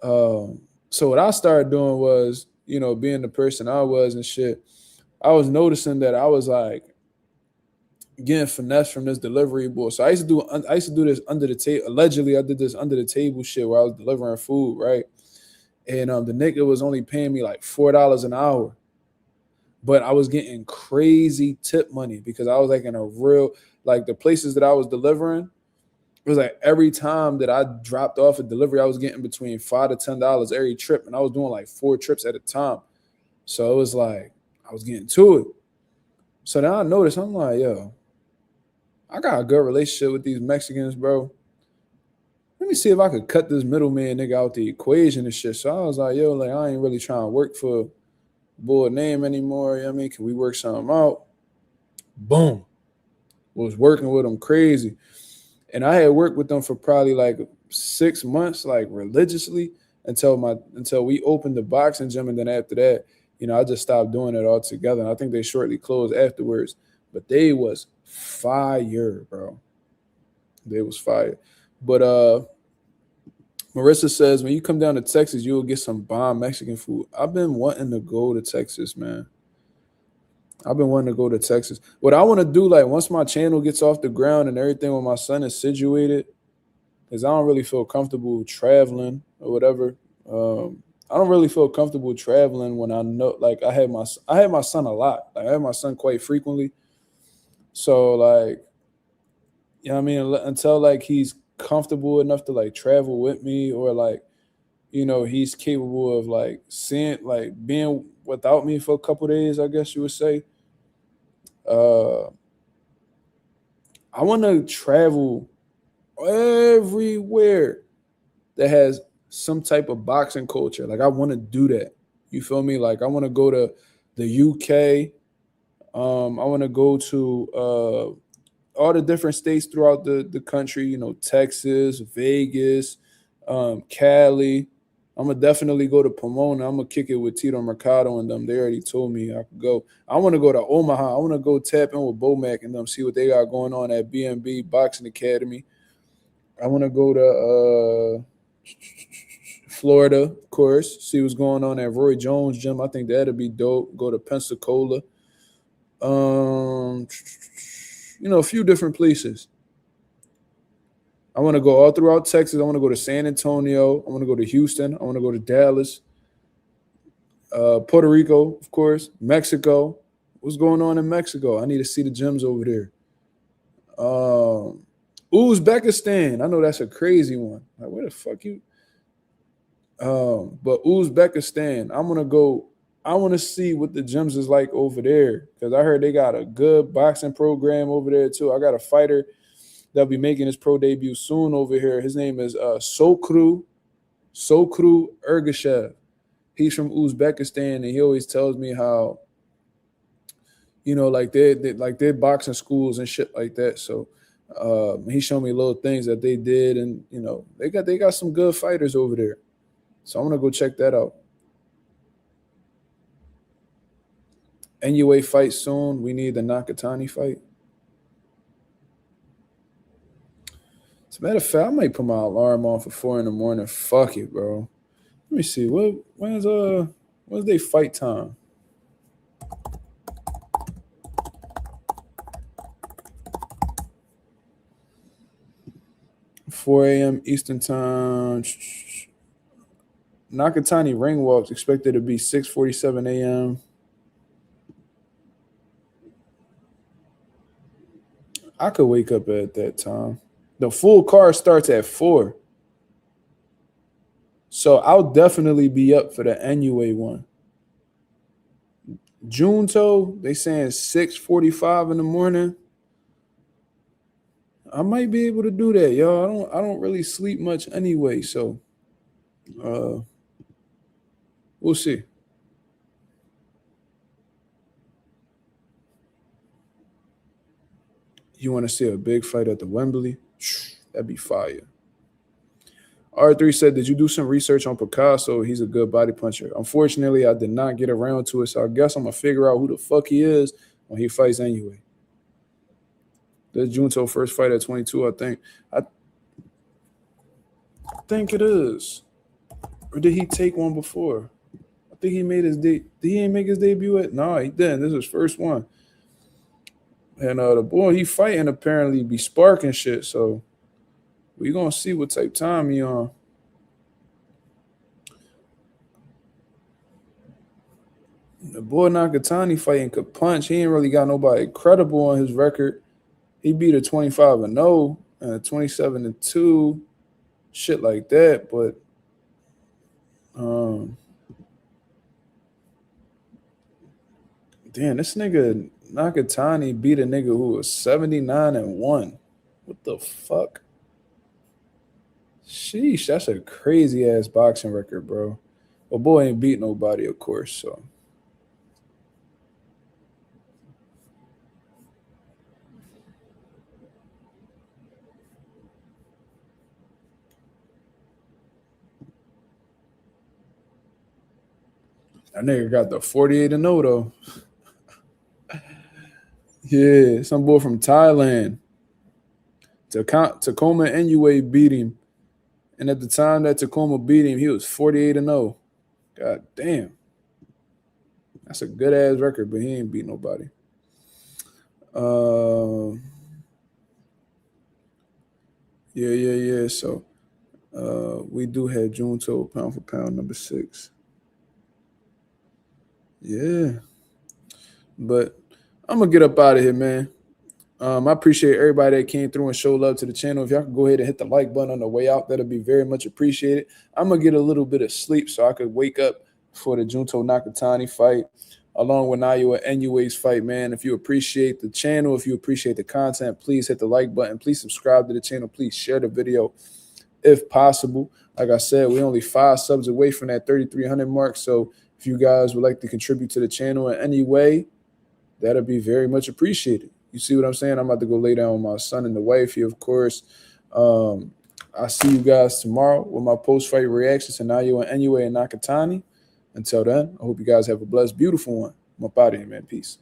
So what I started doing was, you know, being the person I was and shit, I was noticing that I was like getting finesse from this delivery boy. So I used to do this under the table. Allegedly, I did this under the table shit where I was delivering food, right? And the nigga was only paying me like $4 an hour. But I was getting crazy tip money because I was like in a real, like the places that I was delivering, it was like every time that I dropped off a delivery, I was getting between $5 to $10 every trip. And I was doing like 4 trips at a time. So it was like, I was getting to it. So then I noticed, I'm like, yo, I got a good relationship with these Mexicans, bro. Let me see if I could cut this middleman nigga out the equation and shit. So I was like, yo, like, I ain't really trying to work for boy name anymore. You know what I mean? Can we work something out? Boom. Was working with them crazy. And I had worked with them for probably like 6 months, like religiously until we opened the boxing gym. And then after that, you know, I just stopped doing it altogether. And I think they shortly closed afterwards. But they was fire, bro. They was fire. But Marissa says, when you come down to Texas, you will get some bomb Mexican food. I've been wanting to go to Texas, man. I've been wanting to go to Texas. What I want to do, like, once my channel gets off the ground and everything when my son is situated, because I don't really feel comfortable traveling or whatever. I don't really feel comfortable traveling when I know, like, I have my son a lot. Like, I have my son quite frequently. So, like, you know what I mean? Until, like, he's comfortable enough to, like, travel with me or, like, you know, he's capable of, like, being without me for a couple of days, I guess you would say. I want to travel everywhere that has some type of boxing culture. Like, I want to do that. You feel me? Like, I want to go to the UK. I want to go to all the different states throughout the country, you know, Texas, Vegas, Cali, I'm gonna definitely go to Pomona. I'm gonna kick it with Tito Mercado and them. They already told me I could go. I want to go to Omaha. I want to go tap in with Bomac and them, see what they got going on at BNB Boxing Academy. I want to go to Florida, of course, see what's going on at Roy Jones Gym. I think that'd be dope. Go to Pensacola. A few different places. I want to go all throughout Texas. I want to go to San Antonio. I want to go to Houston. I want to go to Dallas, Puerto Rico, of course, Mexico. What's going on in Mexico? I need to see the gyms over there. Uzbekistan. I know that's a crazy one. Like, where the fuck you? But Uzbekistan. I'm gonna go. I want to see what the gyms is like over there because I heard they got a good boxing program over there too. I got a fighter that'll be making his pro debut soon over here. His name is Sokru Ergashev. He's from Uzbekistan, and he always tells me how, they're boxing schools and shit like that. So he showed me little things that they did, and they got some good fighters over there. So I'm gonna go check that out. Inoue fight soon. We need the Nakatani fight. As a matter of fact, I might put my alarm on for 4 a.m. Fuck it, bro. Let me see. When's their fight time? $4 a.m. Eastern time. Nakatani ring walks expected to be 6:47 a.m. I could wake up at that time. The full card starts at 4. So I'll definitely be up for the Inoue one. Junto, they saying 6:45 in the morning. I might be able to do that, y'all. I don't really sleep much anyway, so we'll see. You want to see a big fight at the Wembley? That'd be fire. R3 said, did you do some research on Picasso? He's a good body puncher. Unfortunately, I did not get around to it, so I guess I'm going to figure out who the fuck he is when he fights anyway. This Junto first fight at 22, I think. I think it is. Or did he take one before? I think he made his did he ain't make his debut at? No, he didn't. This is his first one. And the boy he fighting apparently be sparking shit, so we gonna see what type time he on. The boy Nakatani fighting could punch. He ain't really got nobody credible on his record. He beat a 25-0 and a 27-2, shit like that. But damn, this nigga Nakatani beat a nigga who was 79-1. What the fuck? Sheesh, that's a crazy ass boxing record, bro. Well, boy ain't beat nobody, of course. So that nigga got the 48-0 though. Yeah, some boy from Thailand. Tacoma Inoue beat him. And at the time that Tacoma beat him, he was 48-0. God damn. That's a good-ass record, but he ain't beat nobody. Yeah. So we do have Junto pound for pound number 6. Yeah. But I'm going to get up out of here, man. I appreciate everybody that came through and showed love to the channel. If y'all could go ahead and hit the like button on the way out, that'll be very much appreciated. I'm going to get a little bit of sleep so I could wake up for the Junto Nakatani fight, along with Naoya Inoue's fight, man. If you appreciate the channel, if you appreciate the content, please hit the like button. Please subscribe to the channel. Please share the video if possible. Like I said, we're only 5 subs away from that 3,300 mark. So if you guys would like to contribute to the channel in any way, that'll be very much appreciated. You see what I'm saying? I'm about to go lay down with my son and the wifey, of course. I I'll see you guys tomorrow with my post-fight reactions to Naoya and Inoue and Nakatani. Until then, I hope you guys have a blessed, beautiful one. I'm up out of here, man. Peace.